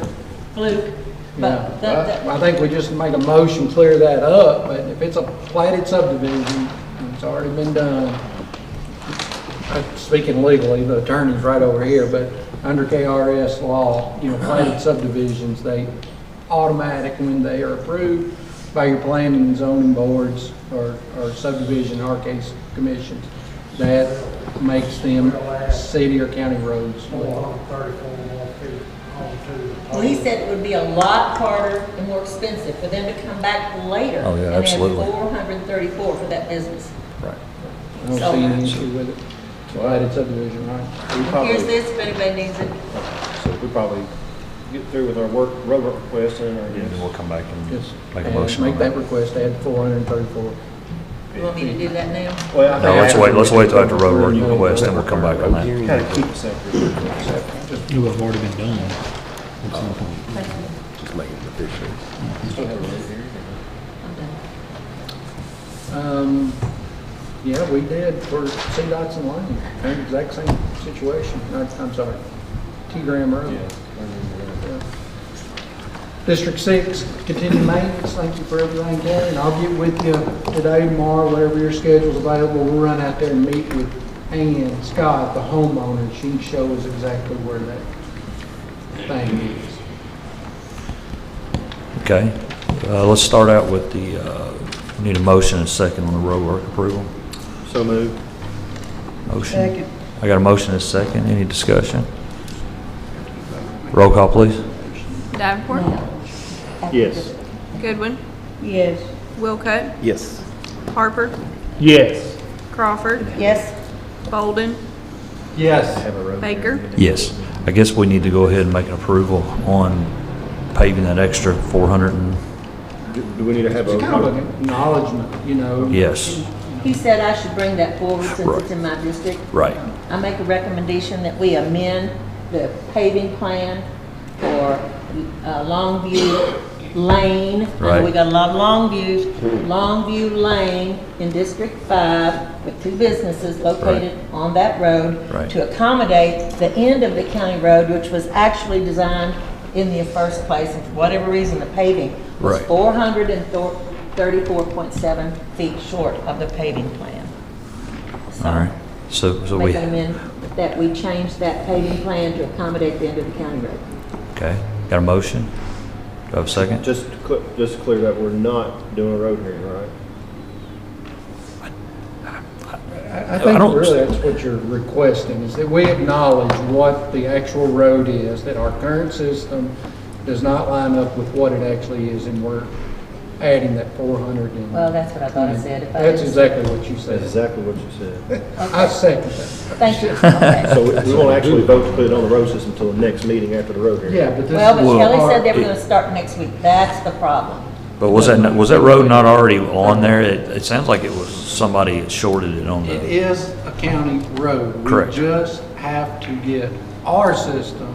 fluke. Yeah, But I think we just make a motion, clear that up, but if it's a platted subdivision, it's already been done. Speaking legally, the attorney's right over here, but under KRS law, platted subdivisions, they automatic when they are approved by your planning and zoning boards or subdivision, in our case, commissions, that makes them city or county roads. 434 more feet onto the well, he said it would be a lot harder and more expensive for them to come back later. Oh, yeah, and absolutely. add 434 for that business. Right. I don't see any issue with it. Platted subdivision, right? Here's this if anybody needs it. So we probably get through with our road work request and our. Yeah, then we'll come back and Just make a motion Make on that that. request, add 434. You want me to do that now? Well, I No, think let's wait till after road work request, and we'll come back on that. kind of keep it separate. It would have already been done at some point. Thank you. Just make it official. Still have a road hearing. I'm done. Yeah, we did for CDOT's and Lane, exact same situation. I'm sorry, T. Graham Road. Yeah. District 6, continuing maintenance, thank you for everything, Karen. I'll get with you today, tomorrow, whatever your schedule's available. We'll run out there and meet with Ann Scott, the homeowner. She can show us exactly where that thing is. Okay, let's start out with the, we need a motion and a second on the road work approval. So moved. Motion. Second. I got a motion and a second. Any discussion? Roll call, please. Davenport, Yes. Goodwin, Yes. Wilcutt, Yes. Harper, Yes. Crawford, Yes. Bolden, Yes. Have a road Baker. hearing. Yes. I guess we need to go ahead and make an approval on paving that extra 400 and, Do we need to have It's kind of a? an acknowledgement, you know. yes, He said I should bring that forward since Right. it's in my district. right. I make a recommendation that we amend the paving plan for Longview Lane. I know Right. we got a lot of Longviews. Longview Lane in District 5 with 2 businesses located on that road Right. to accommodate the end of the county road, which was actually designed in the first place. And for whatever reason, the paving was Right. 434.7 feet short of the paving plan. So, All right. So we, make an amendment that we change that paving plan to accommodate the end of the county road. okay, got a motion? Do I have a second? Just to clear that, we're not doing a road hearing, right? I I think don't- really that's what you're requesting, is that we acknowledge what the actual road is, that our current system does not line up with what it actually is, and we're adding that 400 and. Well, that's what I thought I said. If I That's didn't- exactly what you That's said. exactly what you said. I second that. Thank you. Okay. So we won't actually vote to put it on the road system until the next meeting after the road hearing. Yeah, but this is. Well, but Kelly our- said they were gonna start next week. That's the problem. But was that road not already on there? It sounds like it was somebody that shorted it on It the, is a county road. Correct. We just have to get our system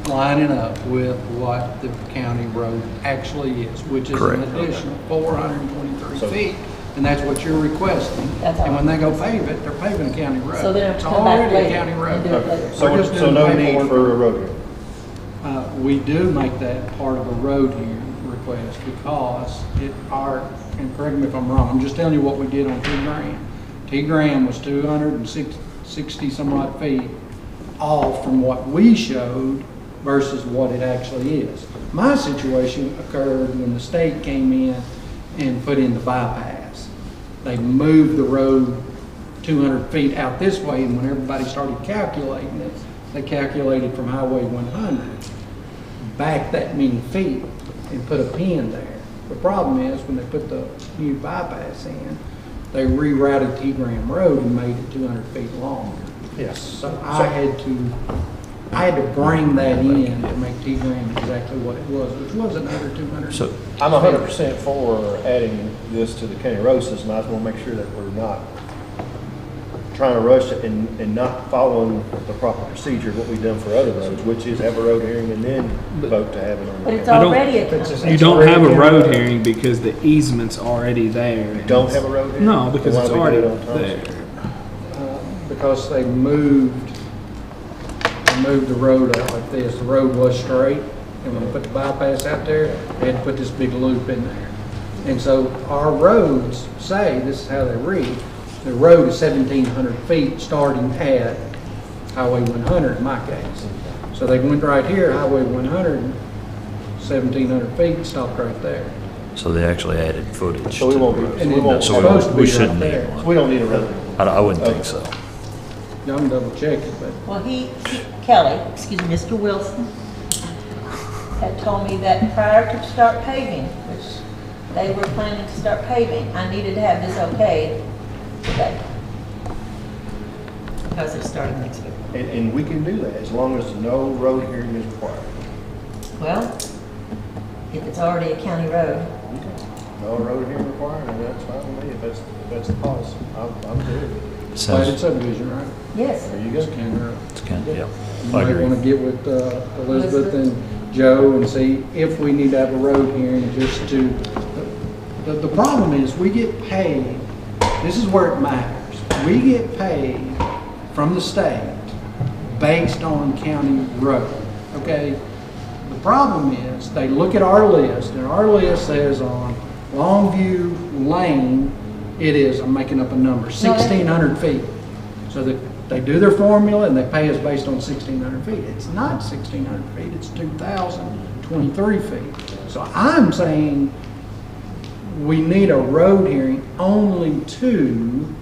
lining up with what the county road actually is, which is an Correct. additional 423 So- feet, and that's what you're requesting. That's all. And when they go pave it, they're paving a county road. So they don't have It's to come back already a later county road. and do it later. So, We're just so doing no need paperwork. for a road hearing? We do make that part of a road hearing request because and correct me if I'm wrong, I'm just telling you what we did on T. Graham. T. Graham was 260 some odd feet off from what we showed versus what it actually is. My situation occurred when the state came in and put in the bypass. They moved the road 200 feet out this way, and when everybody started calculating it, they calculated from Highway 100 back that many feet and put a pin there. The problem is, when they put the new bypass in, they rerouted T. Graham Road and made it 200 feet longer. Yes. So I had to bring that in to make T. Graham exactly what it was, which was another 200. so, I'm 100% for adding this to the county road system. I just want to make sure that we're not trying to rush it and not following the proper procedure, what we've done for other roads, which is have a road hearing and then vote to have it on. But it's the I don't- already a. You don't have a road hearing because the easement's already there. Don't have a road hearing? No, because Then it's why do we already do it on there. Thompson? Because they moved the road out like this. The road was straight, and when they put the bypass out there, they had to put this big loop in there. And so our roads say, this is how they read, the road is 1,700 feet starting at Highway 100 in my case. So they went right here, Highway 100, 1,700 feet, stopped right there. so they actually added footage. So we to the won't road. be, so we won't, So supposed to be we right shouldn't need there. one. we don't need a road hearing. I wouldn't think so. Y'all can double check it, but Well, Kelly, Mr. Wilson, had told me that prior to start paving, which they were planning to start paving, I needed to have this okay today. Because it's starting next week. And we can do that as long as no road hearing is required. Well, if it's already a county road, No road hearing required, and that's fine with me, if that's the policy, I'm good. Platted subdivision, right? yes. There you go. It's county road. It's kind of, yeah. You I might agree. want to get with Elizabeth and Joe and see if we need to have a road hearing just to, the problem is we get paid, this is where it matters. We get paid from the state based on county road, okay? The problem is they look at our list and our list says on Longview Lane, it is, I'm making up a number, 1,600 feet. So they do their formula and they pay us based on 1,600 feet. It's not 1,600 feet, it's 2,023 feet. So I'm saying we need a road hearing only to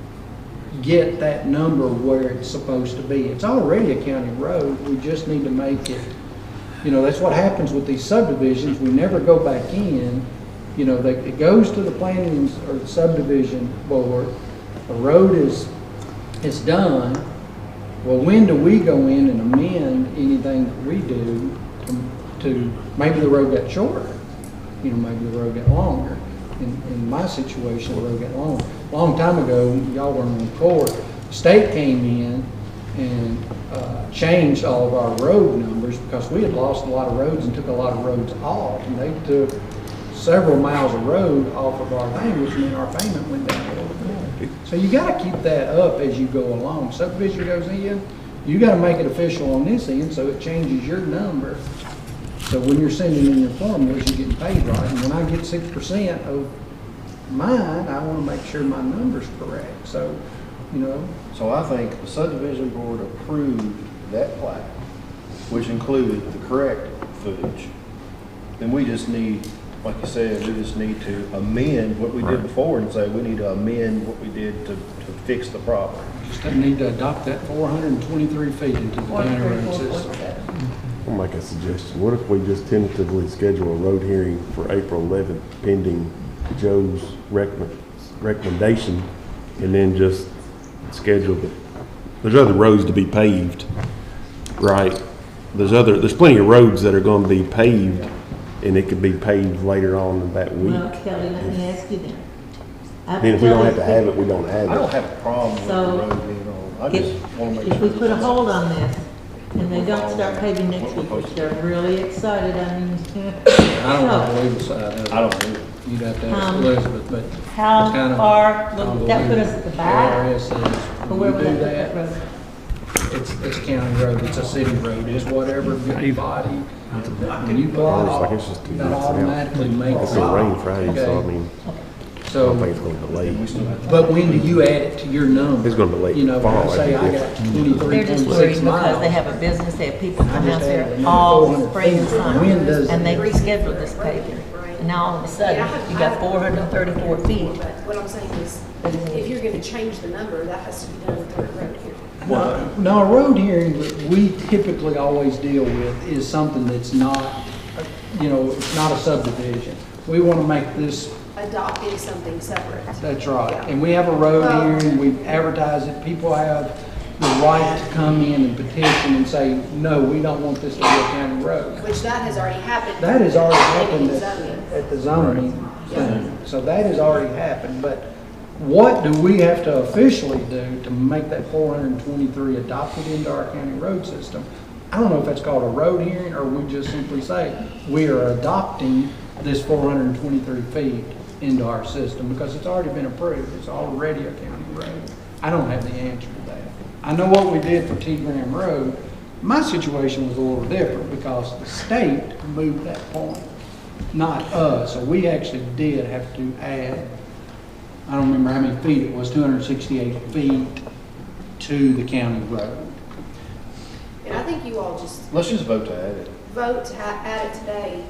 get that number where it's supposed to be. It's already a county road, we just need to make it, you know, that's what happens with these subdivisions, we never go back in. You know, it goes to the planning or the subdivision board, a road is done. Well, when do we go in and amend anything that we do to maybe the road got shorter? You know, maybe the road got longer. In my situation, the road got longer. A long time ago, y'all weren't on court, the state came in and changed all of our road numbers because we had lost a lot of roads and took a lot of roads off. And they took several miles of road off of our thing, which meant our payment went down a little bit. So you gotta keep that up as you go along. Subdivision goes in, you gotta make it official on this end so it changes your number. So when you're sending in your formulas, you're getting paid right. And when I get 6% of mine, I wanna make sure my number's correct. So, you know. So I think the subdivision board approved that plat, which included the correct footage. Then we just need, like you said, we just need to amend what we did before and say we need to amend what we did to fix the problem. Just need to adopt that 423 feet into the county road system. I'll make a suggestion. What if we just tentatively schedule a road hearing for April 11th pending Joe's recommendation, and then just schedule there's other roads to be paved, right? There's plenty of roads that are going to be paved, and it could be paved later on in that week. Well, Kelly, let me ask you then. Then if we don't have to have it, we don't have it. I don't have a problem with the So, road being on. I just want to make If sure. we put a hold on this, and they don't start paving next week, which they're really excited, I mean. I don't know the legal side of it. I don't do it. You'd have to ask Elizabeth, but. How it's kind of far, would that put us at the back? IRS says, Or where when would you do that put that that, road? it's a county road, it's a city road, it's whatever good body. When you plot It's like it, it's just 2 that months out. automatically makes It's it. gonna rain Friday, so I Okay. mean, I So, don't think it's gonna delay. but when do you add it to your number? It's gonna be late You know, fall, when I say I that'd got be 23, They're just 26 worried because miles. they have a business, they have people I come just out there added another all 400 spring and feet. summer, When does and they it- rescheduled this paving. And now all of a sudden, you got 434 feet. But what I'm saying is, if you're gonna change the number, that has to be done with the road here. No, a road hearing that we typically always deal with is something that's not, you know, it's not a subdivision. We want to make this, Adopting something separate. that's right. Yeah. And we have a road Well- hearing, we advertise it, people have the right to come in and petition and say, no, we don't want this to be a county road. Which that has already happened. That has already Planning happened and zoning. at the zoning thing. So that has already happened, but what do we have to officially do to make that 423 adopted into our county road system? I don't know if that's called a road hearing, or we just simply say, we are adopting this 423 feet into our system, because it's already been approved, it's already a county road. I don't have the answer to that. I know what we did for T. Graham Road. My situation was a little different, because the state moved that point, not us. So we actually did have to add, I don't remember how many feet it was, 268 feet to the county road. And I think you all just Let's just vote to add it. vote to add it today.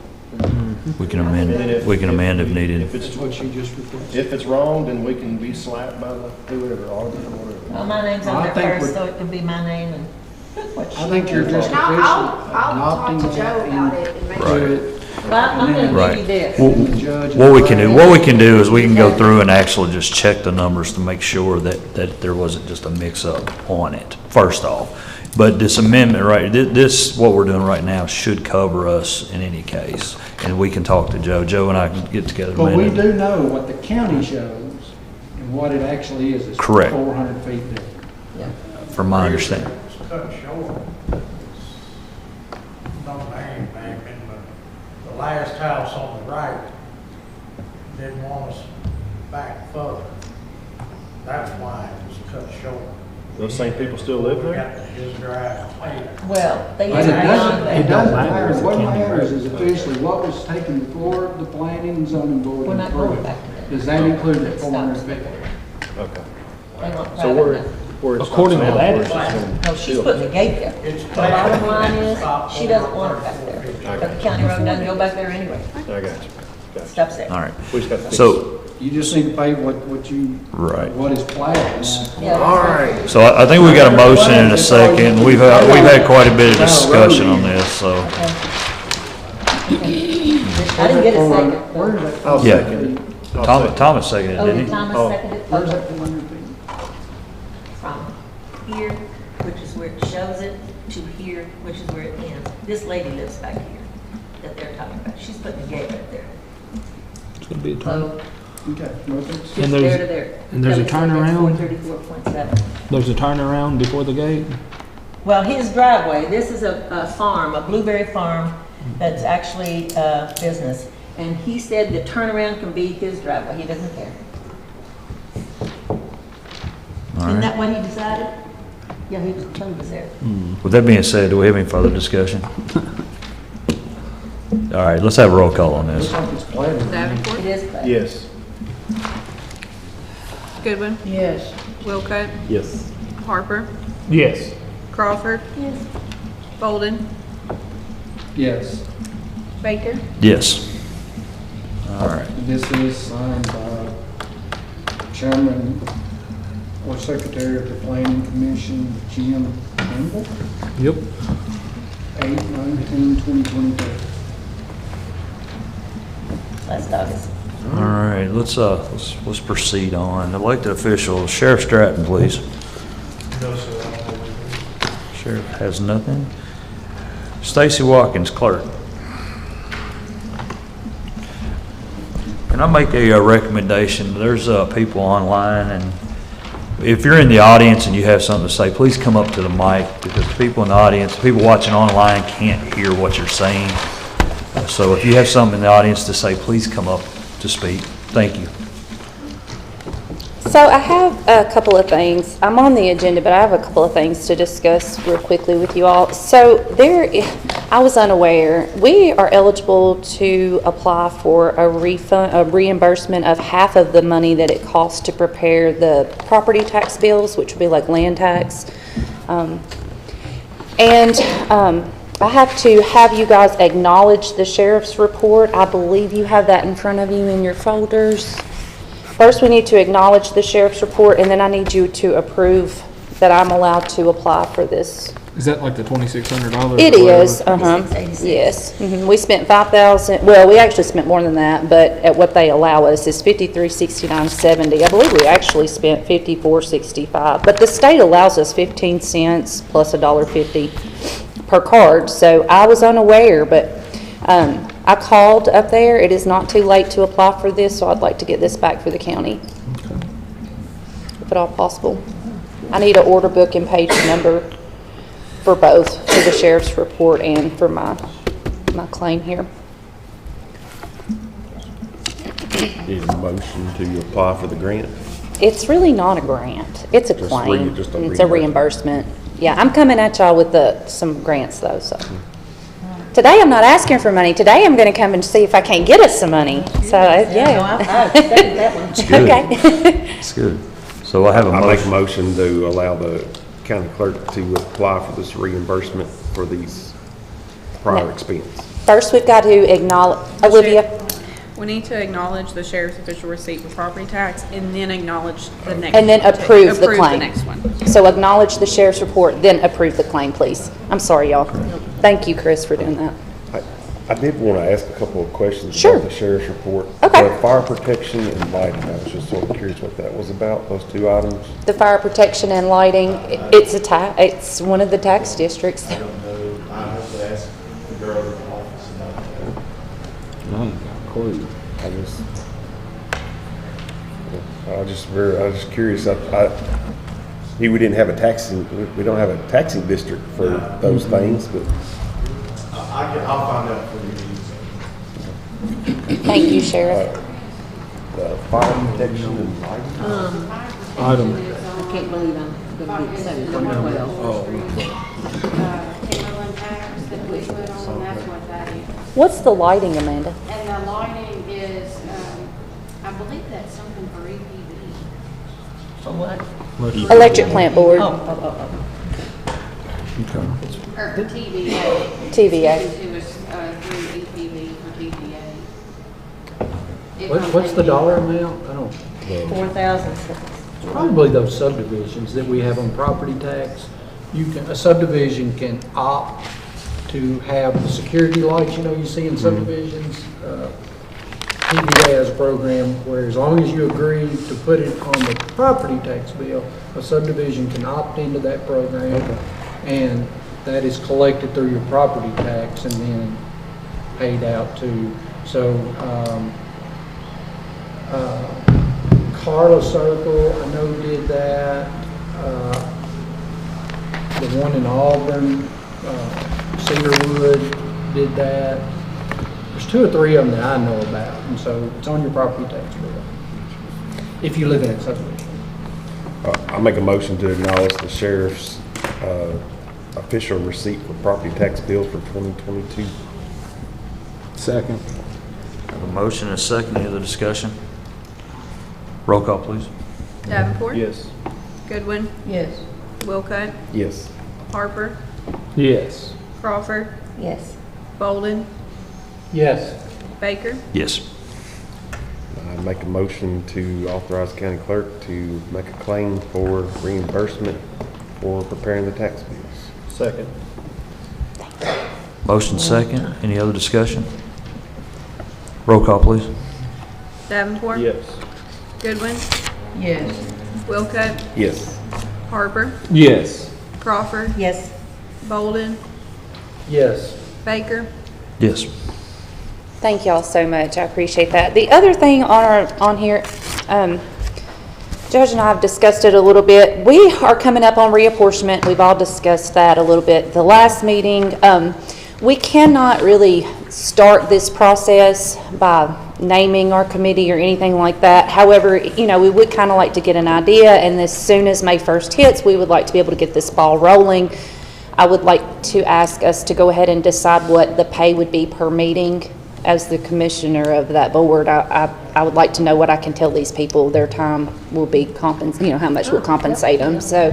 We can amend it, we can amend if needed. If That's it's, what you just requested. if it's wrong, then we can be slapped by the, whoever, auditor or whatever. Well, my name's I on there think first, we're- so it could be my name and. I think you're just And I'll talk officially to Joe adopting about that it and make into sure. it. Well, I'm gonna give Right. you this. What we can do is we can go through and actually just check the numbers to make sure that there wasn't just a mix-up on it, first off. But this amendment, right, this, what we're doing right now should cover us in any case. And we can talk to Joe. Joe and I can get together in a But we minute. do know what the county shows and what it actually is. It's Correct. 400 feet different. From my understanding. It's cut short. No name, but the last house on the right didn't want us back further. That's why it was cut short. Those same people still live We there? got his drive clear. Well, they But it doesn't matter matter. if the What county matters road. is officially what was taken before the planning and zoning board. We're not going approved. back to that. Does that include that It 400 stops feet? there. Okay. They want So private where, now. where it stops According to now, that, where it's just gonna No, she's still- putting a gate there. It's The bottom line is, Stop she doesn't want it back 34 there. feet. But the county road doesn't go back there anyway. I got you. It stops there. All right. We just got to fix it. So, You just need to pay what you, right. what is planned. Yeah. All right. So I think we got a motion in a second. We've had quite a bit of discussion on this, so. I didn't get a second. Where is that? I'll Yeah. second it. I'll second it. Thomas seconded it, Oh, didn't did he? Thomas Oh. second it? Where's that 400 feet? From here, which is where it shows it, to here, which is where it ends. This lady lives back here that they're talking about. She's putting a gate right there. It's gonna be a turn. So, Okay, well, it's- just And there there's- to there. and there's a turnaround? 434.7. There's a turnaround before the gate? Well, his driveway, this is a farm, a blueberry farm that's actually a business. And he said the turnaround can be his driveway. He doesn't care. All Isn't right. that what he decided? Yeah, he was there. With that being said, do we have any further discussion? All right, let's have a roll call on looks this. like it's planned. Davenport, It is. Clay. Yes. Goodwin, Yes. Wilcott, Yes. Harper, Yes. Crawford, Yes. Bolden, Yes. Baker. Yes. All right. This is signed by Chairman or Secretary of the Planning Commission, Jim Campbell, Yep. 8/19/2022. Last August. All right, let's proceed on. Elected officials, Sheriff Stratton, please. Sheriff has nothing. Stacy Watkins, clerk. Can I make a recommendation? There's people online, and if you're in the audience and you have something to say, please come up to the mic, because the people in the audience, people watching online can't hear what you're saying. So if you have something in the audience to say, please come up to speak. Thank you. So I have a couple of things. I'm on the agenda, but I have a couple of things to discuss real quickly with you all. So I was unaware, we are eligible to apply for a refund, a reimbursement of half of the money that it costs to prepare the property tax bills, which would be like land tax. I have to have you guys acknowledge the sheriff's report. I believe you have that in front of you in your folders. First, we need to acknowledge the sheriff's report, and then I need you to approve that I'm allowed to apply for this. Is that like the $2,600? It is, uh-huh, 26.86. yes. We spent 5,000, well, we actually spent more than that, but at what they allow us is 5369.70. I believe we actually spent 54.65, but the state allows us 15 cents plus $1.50 per card, so I was unaware, but I called up there. It is not too late to apply for this, so I'd like to get this back for the county, if at all possible. I need an order book and page number for both, for the sheriff's report and for my claim here. Need a motion to apply for the grant? It's really not a grant. It's a Just claim. just a It's a reimbursement. Yeah, I'm coming at y'all with some grants though, so. Today, I'm not asking for money. Today, I'm gonna come and see if I can't get us some money. So, yeah. I second that one. It's good. Okay. It's good. So I have a I make a motion. motion to allow the county clerk to apply for this reimbursement for these prior No. expense. First, we've got to acknowledge, Olivia, We need to acknowledge the sheriff's official receipt for property tax and then acknowledge the next. and then one, too. approve the claim. the next one. So acknowledge the sheriff's report, then approve the claim, please. I'm sorry, y'all. Thank you, Chris, for doing that. I did want to ask a couple of questions Sure. about the sheriff's report. Okay. The fire protection and lighting, I was just sort of curious what that was about, those two items. The fire protection and lighting, it's one of the tax districts. I don't know, I have to ask the girl in the office about that. I ain't got a clue. I was just curious. We didn't have a taxing, we don't have a taxing district for those things, but I'll find out for you. Thank you, Sheriff. the fire protection and lighting. Item. I can't believe I'm gonna get 712. Timberland tax that we put on, that's what that is. What's the lighting, Amanda? And the lighting is, I believe that's something for EPB. For what? Electric plant board. Okay. Or for TVA. TVA. It was through EPB for TVA. What's the dollar amount? I don't. 4,000. Probably those subdivisions that we have on property tax. A subdivision can opt to have the security lights, you see in subdivisions. TVA has a program where as long as you agree to put it on the property tax bill, a subdivision can opt into that program. And that is collected through your property tax and then paid out to, Carla Circle, I know did that. The one in Auburn, Cedarwood did that. There's 2 or 3 of them that I know about, and so it's on your property tax bill if you live in that subdivision. I make a motion to acknowledge the sheriff's official receipt for property tax bills for 2022. Second. Have a motion and a second. Any other discussion? Roll call, please. Davenport? Yes. Goodwin? Yes. Wilcott? Yes. Harper? Yes. Crawford? Yes. Bolden? Yes. Baker? Yes. I make a motion to authorize county clerk to make a claim for reimbursement for preparing the tax bills. Second. Motion second. Any other discussion? Roll call, please. Davenport? Yes. Goodwin? Yes. Wilcott? Yes. Harper? Yes. Crawford? Yes. Bolden? Yes. Baker? Yes. Thank y'all so much. I appreciate that. The other thing on here, Judge and I have discussed it a little bit. We are coming up on reapportionment. We've all discussed that a little bit. The last meeting, we cannot really start this process by naming our committee or anything like that. However, we would kind of like to get an idea, and as soon as May 1st hits, we would like to be able to get this ball rolling. I would like to ask us to go ahead and decide what the pay would be per meeting. As the commissioner of that board, I would like to know what I can tell these people their time will be how much we'll compensate them. So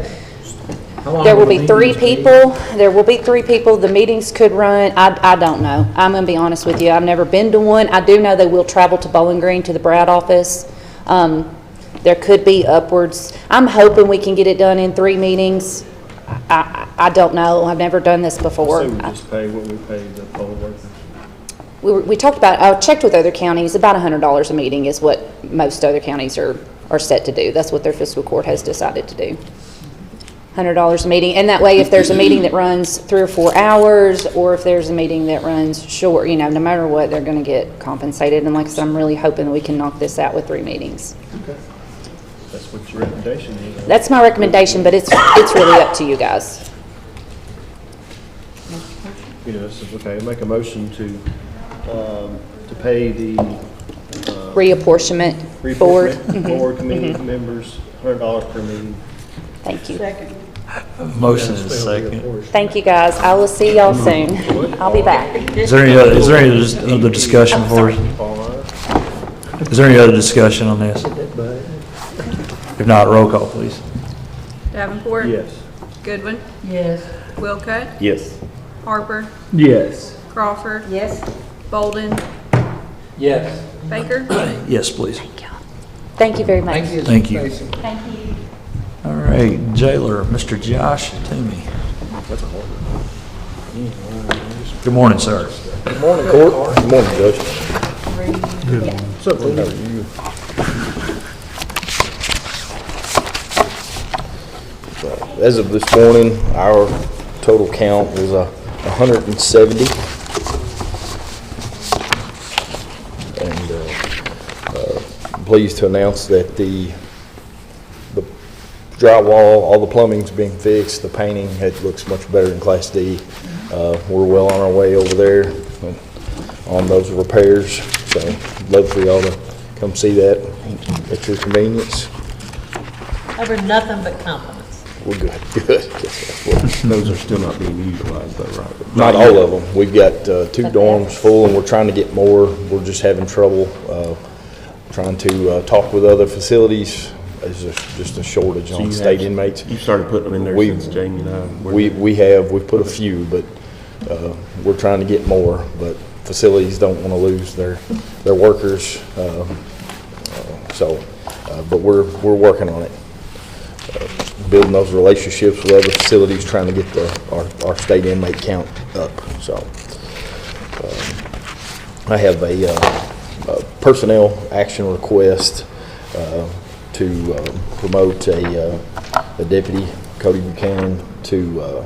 there will be 3 people. There will be 3 people. The meetings could run, I don't know. I'm going to be honest with you. I've never been to one. I do know they will travel to Bowling Green to the Brad office. There could be upwards. I'm hoping we can get it done in 3 meetings. I don't know. I've never done this before. So we just pay what we pay the poll workers? We talked about, I checked with other counties, about $100 a meeting is what most other counties are set to do. That's what their fiscal court has decided to do. $100 a meeting, and that way if there's a meeting that runs 3 or 4 hours, or if there's a meeting that runs short, no matter what, they're gonna get compensated. And like I said, I'm really hoping that we can knock this out with 3 meetings. Okay. That's what your recommendation is. That's my recommendation, but it's really up to you guys. Yes, okay, make a motion to pay the Reapportionment board. board committee members $100 per meeting. Thank you. Second. Motion and second. Thank you, guys. I will see y'all soon. I'll be back. Is there any other discussion for us? Is there any other discussion on this? If not, roll call, please. Davenport? Yes. Goodwin? Yes. Wilcott? Yes. Harper? Yes. Crawford? Yes. Bolden? Yes. Baker? Yes, please. Thank you very much. Thank you. Thank you. All right, jailer, Mr. Josh Toomey. That's a hard one. Good morning, sir. Good morning, Court. Good morning, Judge. What's up, Logan? How are you? As of this morning, our total count was 170. And I'm pleased to announce that the drywall, all the plumbing's being fixed, the painting, it looks much better than Class D. We're well on our way over there on those repairs, so love for y'all to come see that at your convenience. I've heard nothing but compliments. We're good. Those are still not being utilized though, right? Not all of them. We've got 2 dorms full and we're trying to get more. We're just having trouble trying to talk with other facilities. There's just a shortage on state inmates. You started putting them in there since Jamie and I were there. We've put a few, but we're trying to get more. But facilities don't want to lose their workers, but we're working on it. Building those relationships with other facilities, trying to get our state inmate count up. So I have a personnel action request to promote a deputy, Cody Buchanan, to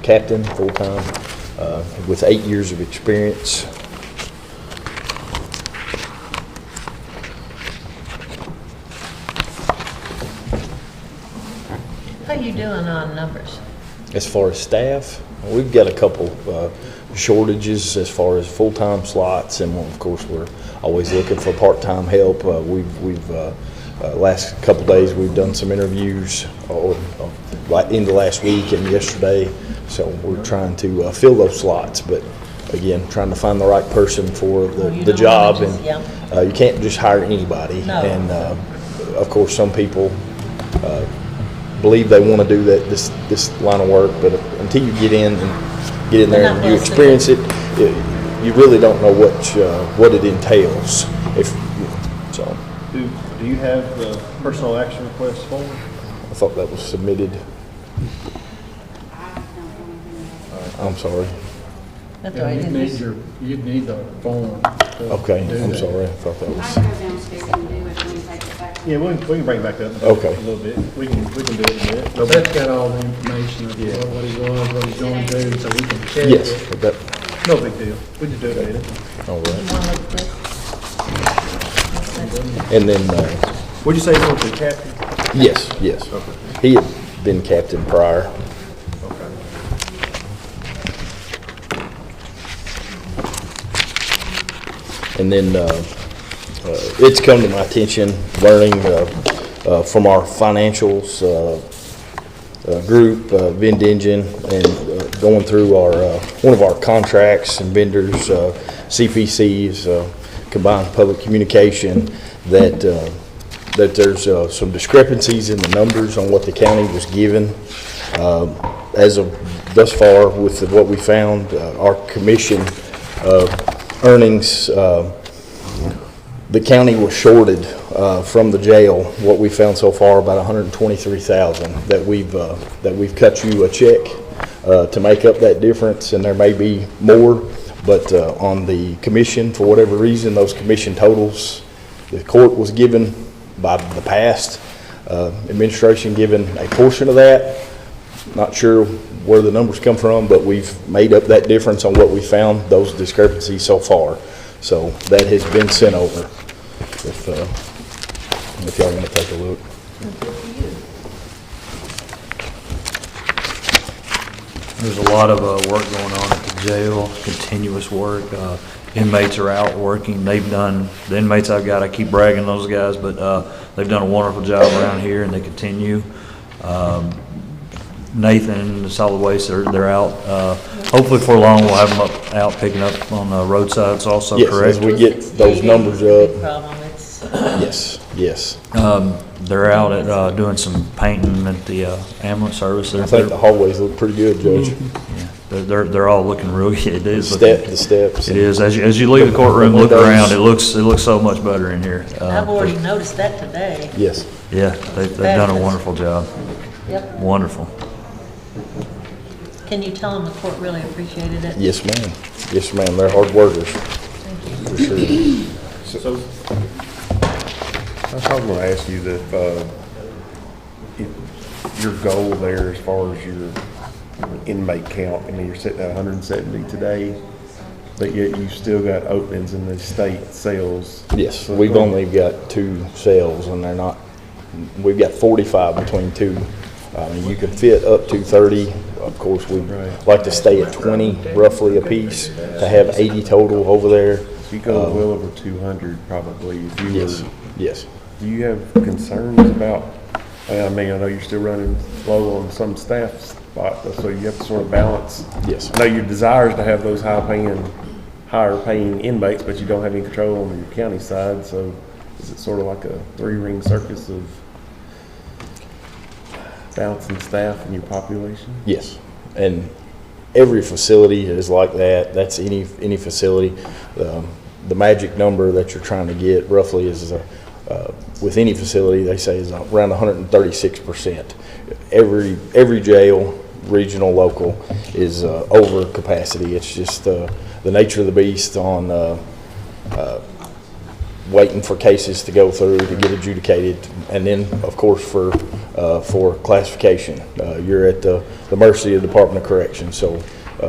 captain full-time with 8 years of experience. How you doing on numbers? As far as staff, we've got a couple shortages as far as full-time slots, and of course we're always looking for part-time help. We've last couple days we've done some interviews in the last week and yesterday, so we're trying to fill those slots, but again, trying to find the right person for the job, and you can't just hire anybody. No. And of course some people believe they want to do this line of work, but until you get in there and you experience it, you really don't know what it entails. Do you have the personal action request form? I thought that was submitted. I'm sorry. That's all right. You'd need the form. Okay, I'm sorry. I thought that was. I can go downstairs and do it when you take it back. Yeah, we can bring it back up Okay. a little bit. We can do it in a minute. But that's got all the information of what he was, what he's going to do, so we can check it. Yes. No big deal. We just do it in a minute. All right. And then. What'd you say you want to be captain? Yes. Okay. He had been captain prior. Okay. And then it's come to my attention, learning from our financials group, VendEngine, and going through one of our contracts and vendors, CPCs, Combined Public Communication, that there's some discrepancies in the numbers on what the county was given. As of thus far, with what we found, our commission earnings, the county was shorted from the jail. What we found so far, about $123,000. That we've cut you a check to make up that difference, and there may be more. But on the commission, for whatever reason, those commission totals, the court was given by the past administration given a portion of that. Not sure where the numbers come from, but we've made up that difference on what we found, those discrepancies so far. So that has been sent over, if y'all want to take a look. There's a lot of work going on at the jail, continuous work. Inmates are out working. The inmates I've got, I keep bragging those guys, but they've done a wonderful job around here, and they continue. Nathan, the solid waste, they're out. Hopefully for long, we'll have them out picking up on the roadsides also, yes, correct? As we get those numbers up. Yes. They're out at doing some painting at the ambulance service. I think the hallways look pretty good, Judge. Yeah, they're all looking real good. It is the steps. It is. As you leave the courtroom, look around. It looks so much better in here. I've already noticed that today. Yes. Yeah, they've done a wonderful job. Yep. Wonderful. Can you tell them the court really appreciated it? Yes, ma'am. Yes, ma'am. They're hard workers. For sure. So, I was going to ask you that, if your goal there as far as your inmate count, I mean, you're sitting at 170 today, but yet you've still got openings in the state cells. Yes, So we've only got 2 cells, and they're not, we've got 45 between 2. You can fit up to 30. Of course, we like to stay at 20 roughly apiece to have 80 total over there. So you go well over 200 probably. If you Yes, were, yes. do you have concerns about, I mean, I know you're still running low on some staff spot, so you have to sort of balance. Yes. I know your desire is to have those higher paying inmates, but you don't have any control on your county side, so is it sort of like a 3-ring circus of balancing staff and your population? Yes, and every facility is like that. That's any facility. The magic number that you're trying to get roughly is with any facility, they say is around 136%. Every jail, regional, local, is over capacity. It's just the nature of the beast on waiting for cases to go through to get adjudicated, and then of course for classification, you're at the mercy of the Department of Corrections. So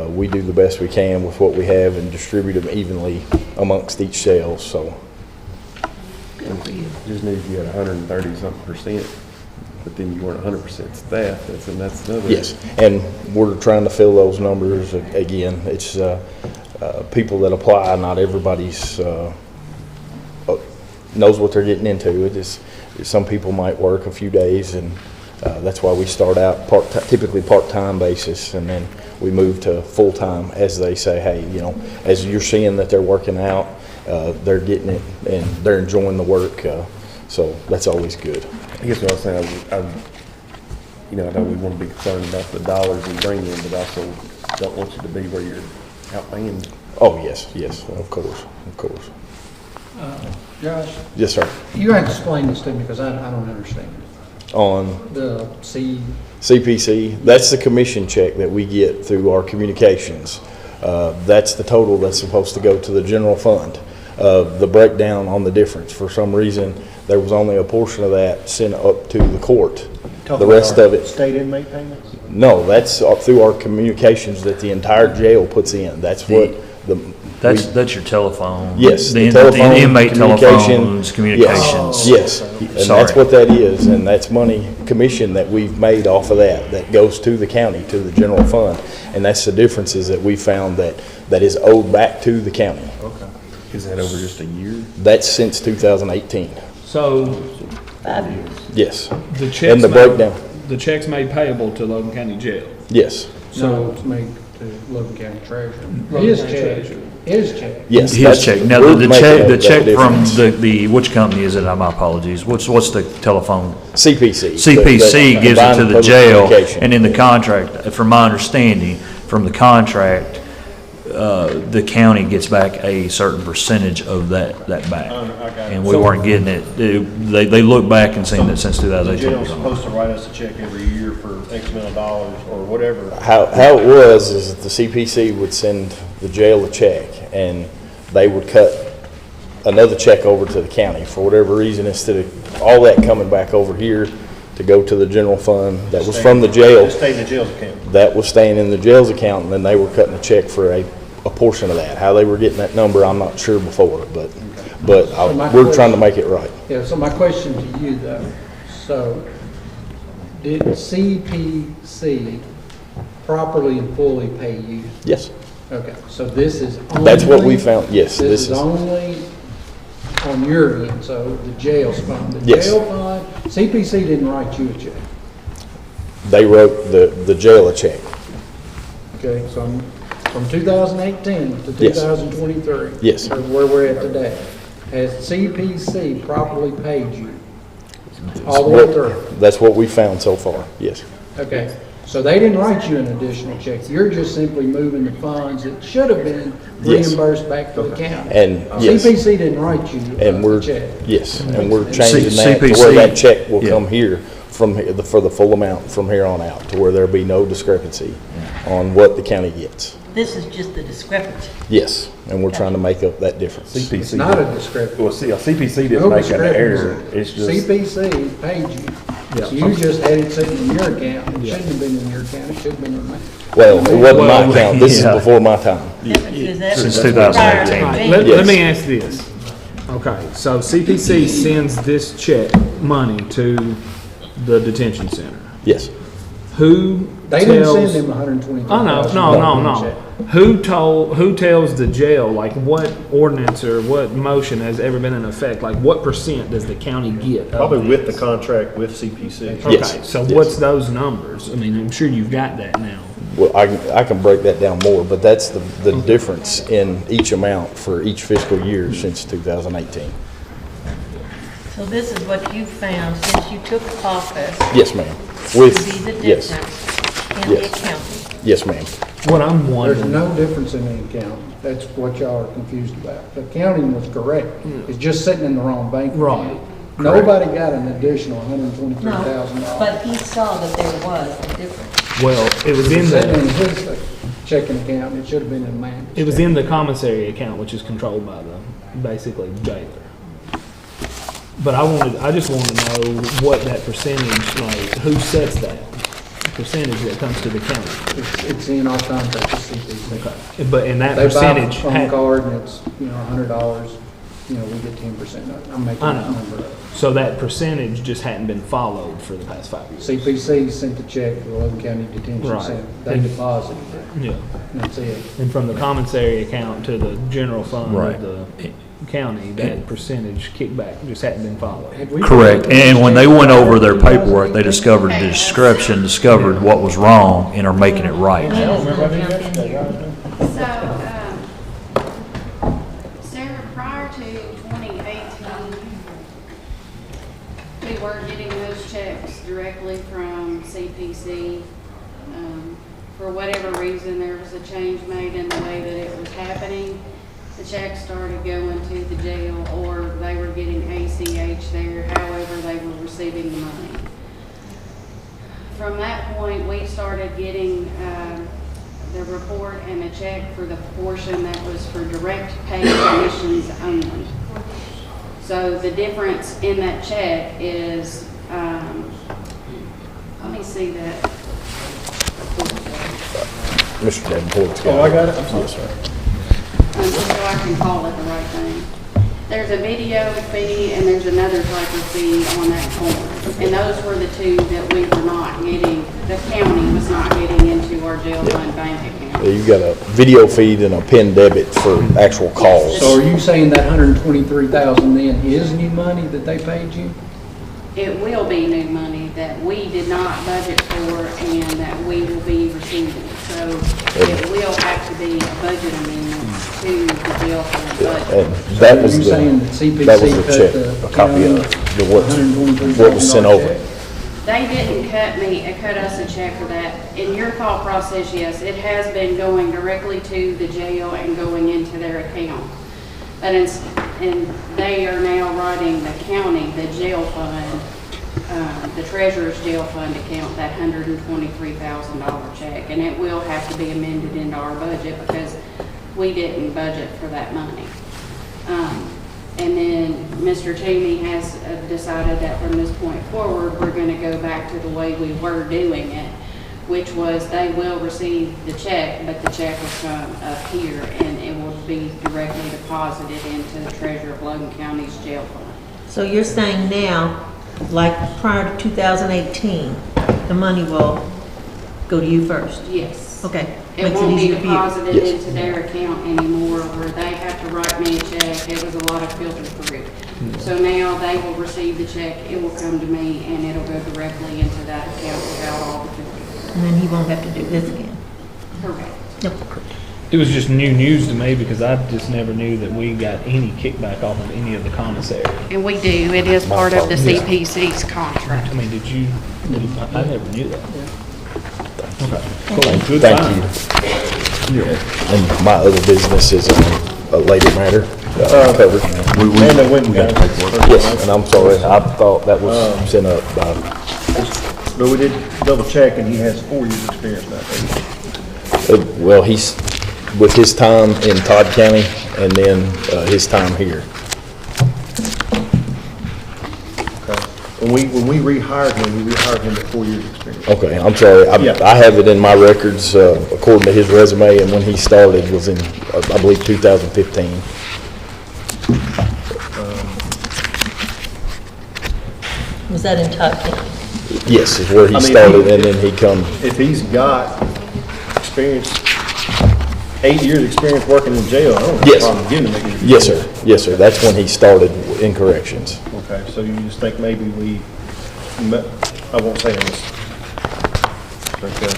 we do the best we can with what we have and distribute them evenly amongst each cell. So Just need you at 130-something%, but then you weren't 100% staff. That's another. yes, and we're trying to fill those numbers again. It's people that apply. Not everybody's knows what they're getting into. It is, some people might work a few days, and that's why we start out typically part-time basis, and then we move to full-time as they say, hey, you know, as you're seeing that they're working out, they're getting it and they're enjoying the work, so that's always good. I guess what I was saying, I know we want to be concerned about the dollars we bring in, but also don't want you to be where you're outpaying. Oh, yes, of course. Josh? Yes, sir. You have to explain this to me because I don't understand. On The CPC, that's the commission check that we get through our communications. That's the total that's supposed to go to the general fund. The breakdown on the difference, for some reason, there was only a portion of that sent up to the court. The rest of it. State inmate payments? No, that's through our communications that the entire jail puts in. That's what That's your telephone. Yes, The telephone, inmate communication. telephones, communications. Yes, and Sorry. that's what that is, and that's money, commission that we've made off of that goes to the county, to the general fund. And that's the differences that we found that is owed back to the county. Okay. Is that over just a year? That's since 2018. So 5 years. Yes. the checks And the breakdown. The checks made payable to Logan County Jail. Yes. So it's made to Logan County Treasurer. Logan His County check. Treasurer. His check. Yes. His check. Now, we're the making check that from difference. which company is it? My apologies. What's the telephone? CPC. CPC The gives it to Combined the Public jail, Communication. and in the contract, from my understanding, from the contract, the county gets back a certain percentage of that back. And we weren't getting it. They look back and seen that since The 2018. jail's supposed to write us a check every year for X amount of dollars or whatever. How it was is that the CPC would send the jail a check, and they would cut another check over to the county for whatever reason, instead of all that coming back over here to go to the general fund that was from the jail. It stayed in the jail's account. That was staying in the jail's account, and then they were cutting a check for a portion of that. How they were getting that number, I'm not sure before, but we're trying to make it right. Yeah, so my question to you though, so did CPC properly and fully pay you? Yes. Okay, so this is only. That's what we found, yes. This is only on your end, so the jail's fund. The Yes. jail fund, CPC didn't write you a check. They wrote the jail a check. Okay, so from 2018 to Yes. 2023. Yes. Or where we're at today. Has CPC properly paid you? All the way through? That's what we found so far, yes. Okay, so they didn't write you an additional check. You're just simply moving the funds that should have been Yes. reimbursed back to the county. And, yes. CPC didn't write you And we're, a check. yes, and we're changing that to where that check will come here for the full amount from here on out, to where there'll be no discrepancy. on what the county gets. This is just the discrepancy. Yes, and we're trying to make up that difference. It's not a discrepancy. Well, see, a CPC didn't No make an error. discrepancy. It's just, CPC paid you. Yeah. So you just had it sitting in your account. It shouldn't have been in your account. It should have been in mine. Well, it wasn't my Well, account. This yeah. is before my time. Is that Since prior to 2018. Right, me? let Yes. me ask this. Okay, so CPC sends this check money to the detention center. Yes. Who They didn't tells? send him $123,000. Oh, no. Who tells the jail, like what ordinance or what motion has ever been in effect? Like what percent does the county get? of Probably with the this? contract with CPC. Okay, Yes. so Yes. what's those numbers? I mean, I'm sure you've got that now. Well, I can break that down more, but that's the difference in each amount for each fiscal year since 2018. So this is what you found since you took office. Yes, ma'am. To With, be the yes, difference in the Yes. accounting. yes, ma'am. What I'm There's wondering, no difference in the accounting. That's what y'all are confused about. The accounting was correct. It's just sitting in the wrong bank Right. account. Nobody got an additional $123,000. No, but he saw that there was a difference. well, it was in It's sitting in the, his checking account. It should have been in mine. it was in the commissary account, which is controlled by the, basically, jailer. But I just want to know what that percentage, like, who sets that percentage that comes to the county? It's in our contract with CPC. Okay. But, and that They buy percentage, a phone had- card and it's, $100, we get 10% of it. I'm making I that know. number up. so that percentage just hadn't been followed for the past 5 years. CPC sent the check to the Logan County Detention Right. Center. They And- deposited it. Yeah. And that's it. And from the commissary account to the general fund Right. of the county, that percentage kickback just hadn't been followed. Had we- Correct. And when they went over their paperwork, they discovered the discrepancy, discovered what was wrong, and are making it right. So, Sarah, prior to 2018, we were getting those checks directly from CPC. For whatever reason, there was a change made in the way that it was happening. The checks started going to the jail, or they were getting ACH there, however they were receiving the money. From that point, we started getting the report and a check for the portion that was for direct pay commissions only. So the difference in that check is, let me see that. Mr. Davenport's got it. Oh, I got it? Yes, sir. Just so I can call it the right thing. There's a video fee and there's another type of fee on that form. And those were the two that we were not getting, the county was not getting into our jail fund bank account. Yeah, you've got a video feed and a PIN debit for actual calls. So are you saying that $123,000 then is new money that they paid you? It will be new money that we did not budget for and that we will be receiving. So it will have to be a budget amendment to the jail fund budget. And that was You're saying that CPC that was cut the check, the a copy county of what was sent $123,000 over. check? They didn't cut us a check for that. In your thought process, yes, it has been going directly to the jail and going into their account. But and they are now writing the county, the jail fund, the treasurer's jail fund account, that $123,000 check. And it will have to be amended into our budget because we didn't budget for that money. And then Mr. Toomey has decided that from this point forward, we're going to go back to the way we were doing it, which was they will receive the check, but the check will come up here and it will be directly deposited into the treasurer of Logan County's jail fund. So you're saying now, like prior to 2018, the money will go to you first? Yes. Okay. It Makes won't be easier for you. deposited Yes. into their account anymore where they have to write me a check. It was a lot of filter through. So now they will receive the check, it will come to me, and it'll go directly into that account without all the filter. And then he won't have to do this again? Correct. Yep. It was just new news to me because I just never knew that we got any kickback off of any of the commissary. And we do, it is part of the Yeah. CPC's contract. I mean, I never knew that. Okay. Thank Good thank find. you. And my other business is a later matter, covered. And they went and got it. Yes, and I'm sorry, I thought that was sent up by, But we did double check and he has 4 years experience now. Well, he's, with his time in Todd County and then his time here. When we rehired him, we rehired him with 4 years' experience. Okay, I'm sorry. Yeah. I have it in my records, according to his resume, and when he started was in, I believe, 2015. Was that in Todd County? Yes, is where he I mean, started, and then he come. If he's got experience, 8 years' experience working in jail, I don't have a Yes. problem giving him 8 years. Yes, sir. Yes, sir. That's when he started in corrections. Okay, so you just think maybe I won't say this. Okay.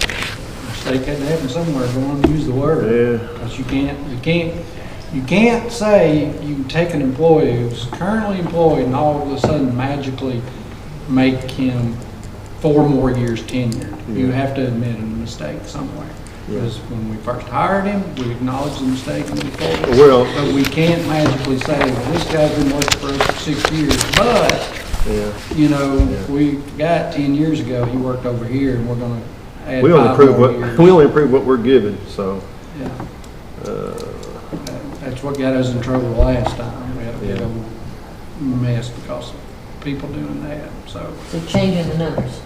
Mistake had to happen somewhere, go on and use the word. Yeah. Because you can't say you can take an employee who's currently employed and all of a sudden magically make him 4 more years tenured. You have to admit a mistake somewhere. Because when we first hired him, we acknowledged the mistake and moved forward. Well, but we can't magically say, well, this guy's been working for us for 6 years, but, you know, we got 10 years ago, he worked over here, and we're gonna add We only 5 approve more what, years. we only approve what we're given, so. Yeah. That's what got us in trouble last time. We had a big old mess because of people doing that, so. So changing the numbers.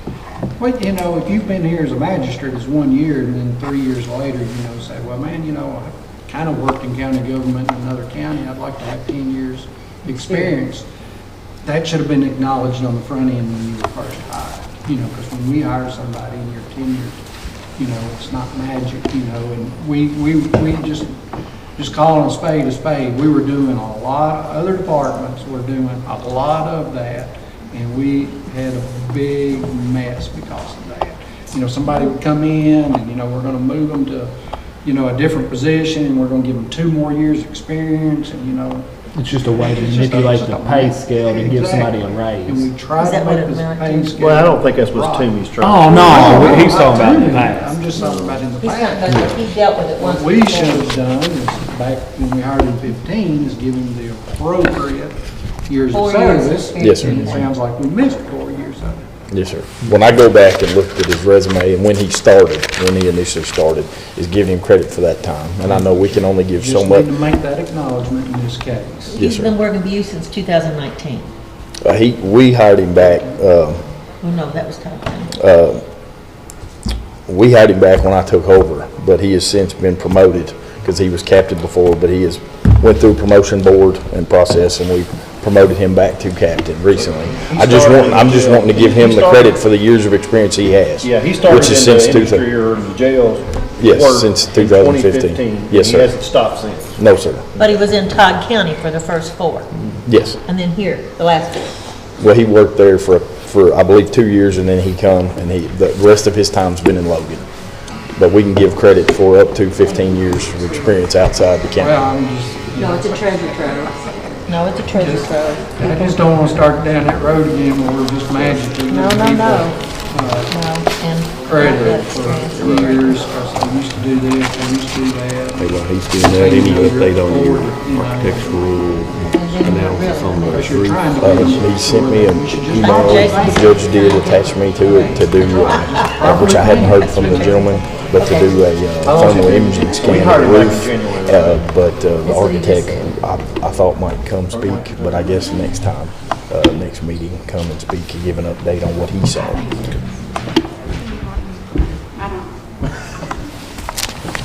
Well, you know, if you've been here as a magistrate, it's 1 year, and then 3 years later, you know, say, well, man, you know, I kind of worked in county government in another county, I'd like to have 10 years experience. That should have been acknowledged on the front end when you were first hired, you know, because when we hire somebody and you're tenured, you know, it's not magic, you know, and we just calling a spade, we were doing a lot, other departments were doing a lot of that, and we had a big mess because of that. You know, somebody would come in and, you know, we're gonna move them to, you know, a different position, and we're gonna give them 2 more years experience, and, you know. It's just a way to manipulate the pay scale to give somebody a raise. And we try Is to that what make it this amounted pay to? scale. Well, I don't think that's what Toomey's trying Oh, to do. no, he's talking about in the past. I'm just talking about in the He's past. not, but he dealt with it once What we before. should have done is, back when we hired in 15, is give him the appropriate years of 4 years service. Yes, sir. And it sounds like we missed 4 years of it. Yes, sir. When I go back and look at his resume and when he started, when he initially started, is giving him credit for that time. And I know we can only give so Just much. need to make that acknowledgement in this case. Yes, He's sir. been working for you since 2019. We hired him back, Oh, no, that was Todd County. we hired him back when I took over, but he has since been promoted because he was captain before, but he has went through promotion board and process, and we promoted him back to captain recently. I'm just wanting to give him the credit for the years of experience he has. Yeah, he started which is in the since industry or in the jail. Yes, work since in 2015. Yes, He sir. hasn't stopped since. No, sir. But he was in Todd County for the first 4, Yes. and then here, the last 4. Well, he worked there for I believe 2 years, and then he come, and the rest of his time's been in Logan. But we can give credit for up to 15 years of experience outside the Well, county. I'm just, No, it's a treasure trove. No, it's a treasure trove. I just don't want to start down that road again where we're just magically No, giving no, people, no. No, and credit that for experience. years, because they used to do this, they used to do that. Hey, well, he's doing that, any update on your architectural analysis on the Because you're roof? trying to. He sent me an You should just- email, the judge did attach me to it to do, which I hadn't heard from the gentleman, but to do a thermal imaging scan of the roof. But the architect, I thought might come speak, but I guess next time, next meeting, come and speak and give an update on what he saw.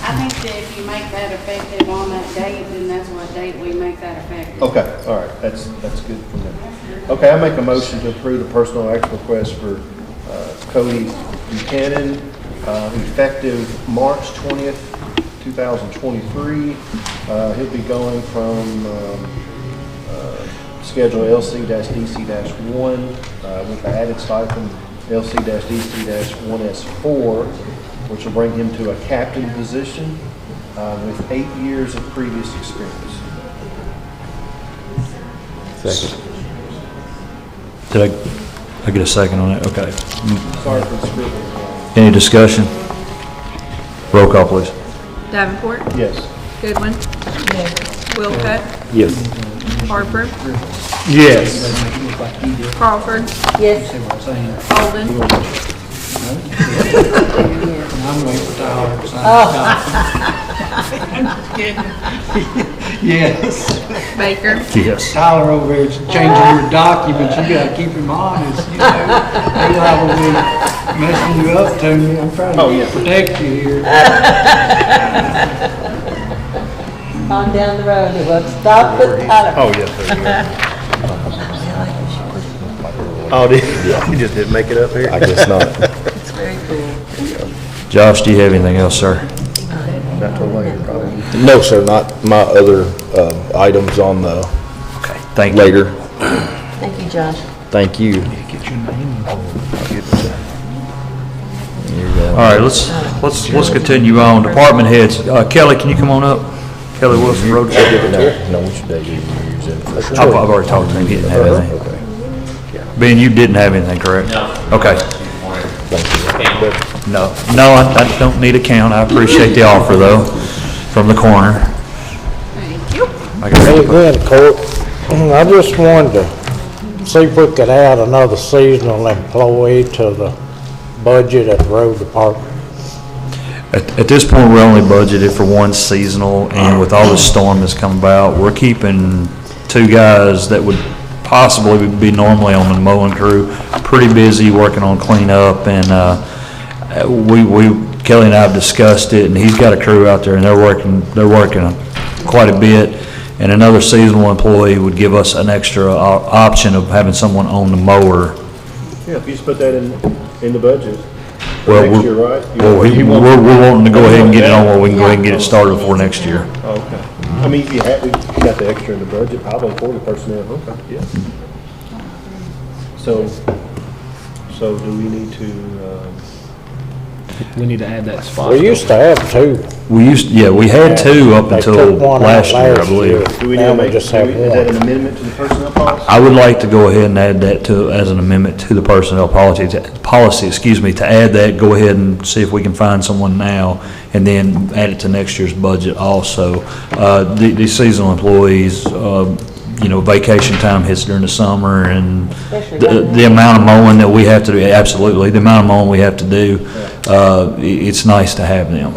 I think that if you make that effective on that date, then that's what date we make that effective. Okay, all right, that's good for me. Okay, I make a motion to approve the personal act request for Cody Buchanan, effective March 20th, 2023. He'll be going from schedule LC-DC-1 with the added stipend LC-DC-1S4, which will bring him to a captain position with 8 years of previous experience. Second. Did I get a second on that? Okay. Sorry for the scribble. Any discussion? Roll call, please. Davenport, Yes. Goodwin, Wilcutt, Yes. Harper, Yes. Crawford, Yes. Alden, I'm waiting for Tyler to sign Yes. Baker? Yes. Tyler over here is changing your documents, you gotta keep him honest, you know. They liable to be messing you up, Tony, I'm trying to protect you here. On down the road, it will stop with Tyler. Oh, yes, there you go. Oh, did you just didn't make it up here? I guess not. It's very cool. Josh, do you have anything else, sir? Not till later, probably. No, sir, not my other items on the Okay, thank you. later. Thank you, Josh. Thank you. Get your name. All right, let's continue on. Department heads. Kelly, can you come on up? Kelly Wilson, Road Department. No, which day do you use it for? I've already talked to him. He didn't have anything. Okay. Ben, you didn't have anything, correct? No. Okay. Thank you. No, I don't need a count. I appreciate the offer, though, from the coroner. Thank you. Hey again, Court, I just wanted to see if we could add another seasonal employee to the budget at the road department. At this point, we're only budgeted for one seasonal, and with all this storm that's come about, we're keeping two guys that would possibly be normally on the mowing crew, pretty busy working on cleanup, and Kelly and I have discussed it, and he's got a crew out there, and they're working quite a bit, and another seasonal employee would give us an extra option of having someone on the mower. Yeah, if you just put that in the budget. Well, Next year, right? we're wanting to go ahead and get it on where we can go ahead and get it started before next year. Oh, okay. I mean, if you got the extra in the budget, probably for the personnel, okay, yeah. So do we need to, We need to add that spot. We used to have two. We had two up They until took one out last year, I last believe. year. do we need Now to we make, just is have that one. an amendment to the personnel policy? I would like to go ahead and add that as an amendment to the personnel policy, to add that, go ahead and see if we can find someone now, and then add it to next year's budget also. These seasonal employees, vacation time hits during the summer, and the amount of mowing that we have to do, absolutely, the amount of mowing we have to do, it's nice to have them.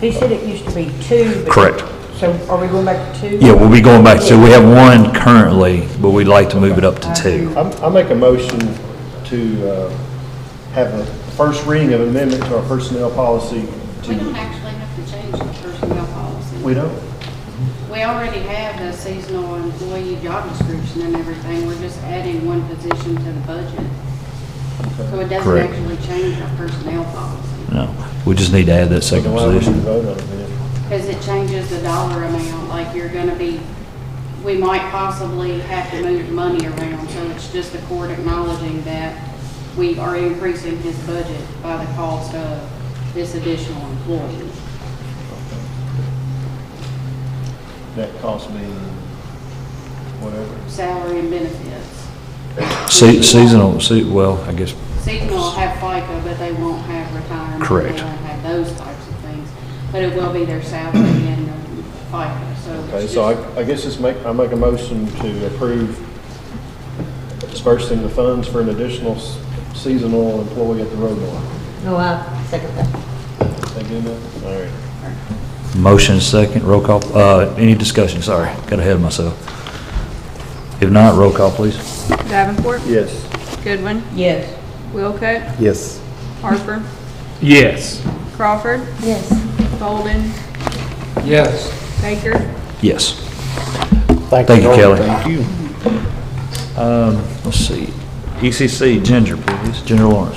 He said it used to be two. but- Correct. So are we going back to two? Yeah, we'll be going back to, we have one currently, but we'd like to move it up to two. I make a motion to have a first reading of amendment to our personnel policy We don't actually have to change the personnel policy. We don't? We already have the seasonal employee job description and everything. We're just adding one position to the budget. So it doesn't Correct. actually change our personnel policy. No, we just need to add that second Why would we position. vote on it then? Because it changes the dollar amount, like you're gonna be, we might possibly have to move money around. So it's just the court acknowledging that we are increasing his budget by the cost of this additional employee. That cost me whatever. Salary and benefits. Seasonal, well, I guess, Seasonal will have FICA, but they won't have retirement. Correct. They won't have those types of things. But it will be their salary and FICA, so. Okay, it's so just- I guess I make a motion to approve dispersing the funds for an additional seasonal employee at the road line. No, I second that. They do that? All right. motion is second, roll call. Any discussion? Sorry, got ahead of myself. If not, roll call, please. Davenport, Yes. Goodwin, Yes. Wilcox, Yes. Harper, Yes. Crawford, Yes. Bolden, Yes. Baker. Yes. Thank Thank you, Lord. Kelly. Thank you. Let's see. ECC, Ginger, please. Ginger Lawrence.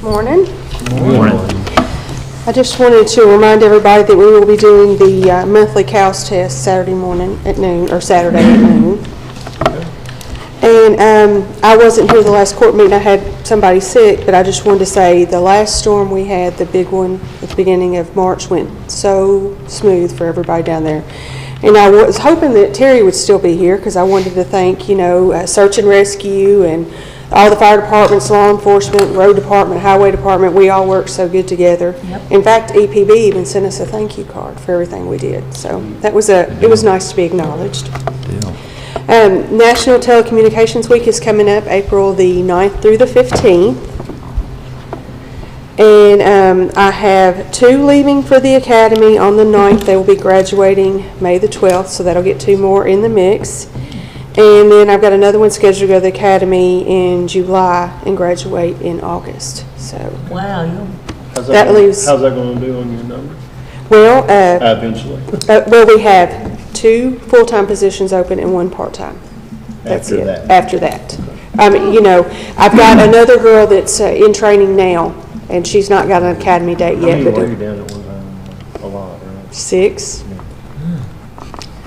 Morning. Morning. I just wanted to remind everybody that we will be doing the monthly cows test Saturday morning at noon, or Saturday at noon. And I wasn't here the last court meeting, I had somebody sick, but I just wanted to say the last storm we had, the big one at the beginning of March, went so smooth for everybody down there. And I was hoping that Terry would still be here, because I wanted to thank, Search and Rescue and all the fire departments, law enforcement, road department, highway department. We all worked so good together. Yep. In fact, EPB even sent us a thank you card for everything we did. So it was nice to be acknowledged. Deal. National Telecommunications Week is coming up April the 9th through the 15th. And I have 2 leaving for the academy on the 9th. They will be graduating May the 12th, so that'll get 2 more in the mix. And then I've got another one scheduled to go to the academy in July and graduate in August. So Wow, How's that leaves. How's that going to do on your number? Well, Eventually. well, we have 2 full-time positions open and 1 part-time. That's After it. that. After that. You know, I've got another girl that's in training now, and she's not got an academy date How yet. many But were you down at one time? A lot, right? 6.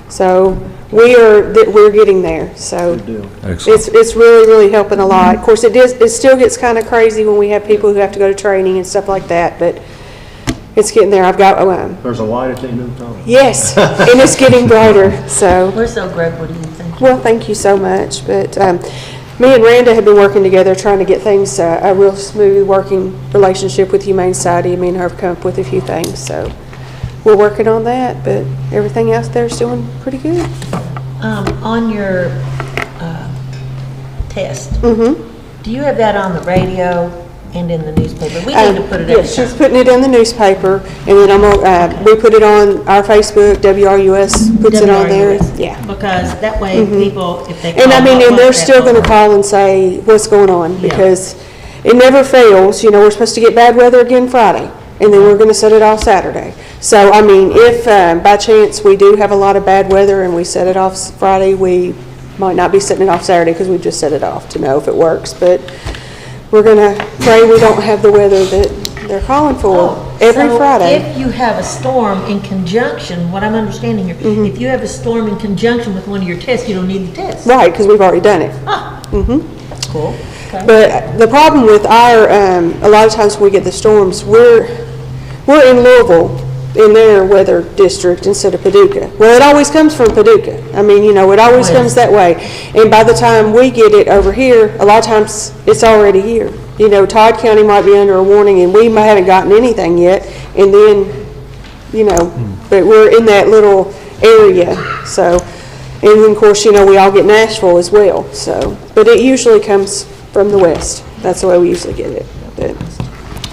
So we're getting there. So Good deal. it's really helping a lot. Of course, it still gets kind of crazy when we have people who have to go to training and stuff like that, but it's getting there. I've got There's a light at the end of the tunnel. yes, and it's getting brighter. So we're so grateful to you. Thank you. well, thank you so much. But me and Randa have been working together trying to get things a real smooth working relationship with Humane Society. Me and her have come up with a few things, so we're working on that. But everything else there is doing pretty good. On your test, Mm-hmm. do you have that on the radio and in the newspaper? We need to put it Yes, she's putting it in the newspaper, and then we put it on our Facebook. WRUS puts it on there. Yeah. Because that way people, if they call. And I mean, and they're what's still that going to call and say what's going on, Yeah. because it never fails. You know, we're supposed to get bad weather again Friday, and then we're going to set it off Saturday. So, I mean, if by chance we do have a lot of bad weather and we set it off Friday, we might not be setting it off Saturday because we just set it off to know if it works. But we're going to pray we don't have the weather that they're calling for every Friday. If you have a storm in conjunction, what I'm understanding here, if you have a storm in conjunction with one of your tests, you don't need the test. Right, because we've already done it. That's cool. Okay. But the problem with our, a lot of times when we get the storms, we're in Louisville, in their weather district instead of Paducah. Well, it always comes from Paducah. I mean, you know, it always comes that way. And by the time we get it over here, a lot of times it's already here. You know, Todd County might be under a warning and we haven't gotten anything yet. And then, you know, but we're in that little area. So, and then of course, you know, we all get Nashville as well. So, but it usually comes from the west. That's the way we usually get it. But,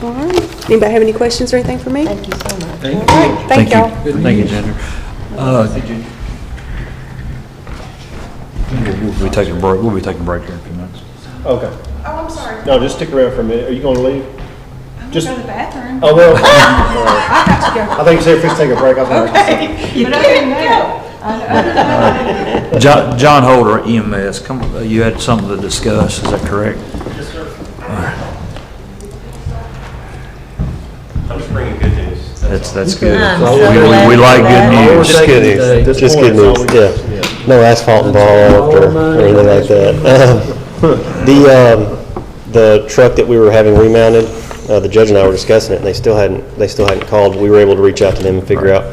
all right. Anybody have any questions or anything for me? Thank you so much. All right. Thank y'all. Thank you, Ginger. We'll be taking a break. We'll be taking a break here in a few minutes. Okay. Oh, I'm sorry. No, just stick around for a minute. Are you going to leave? I'm going to go to the bathroom. Oh, well. I got to go. I think you said if we take a break, I was going to Okay. But I didn't know. John Holder, EMS, you had something to discuss, is that correct? Yes, sir. I'm just bringing good news. That's good. I'm so glad We like for that. good news. Just good news. Just good news, yeah. No asphalt involved or anything like that. The truck that we were having remounted, the judge and I were discussing it, and they still hadn't called. We were able to reach out to them and figure out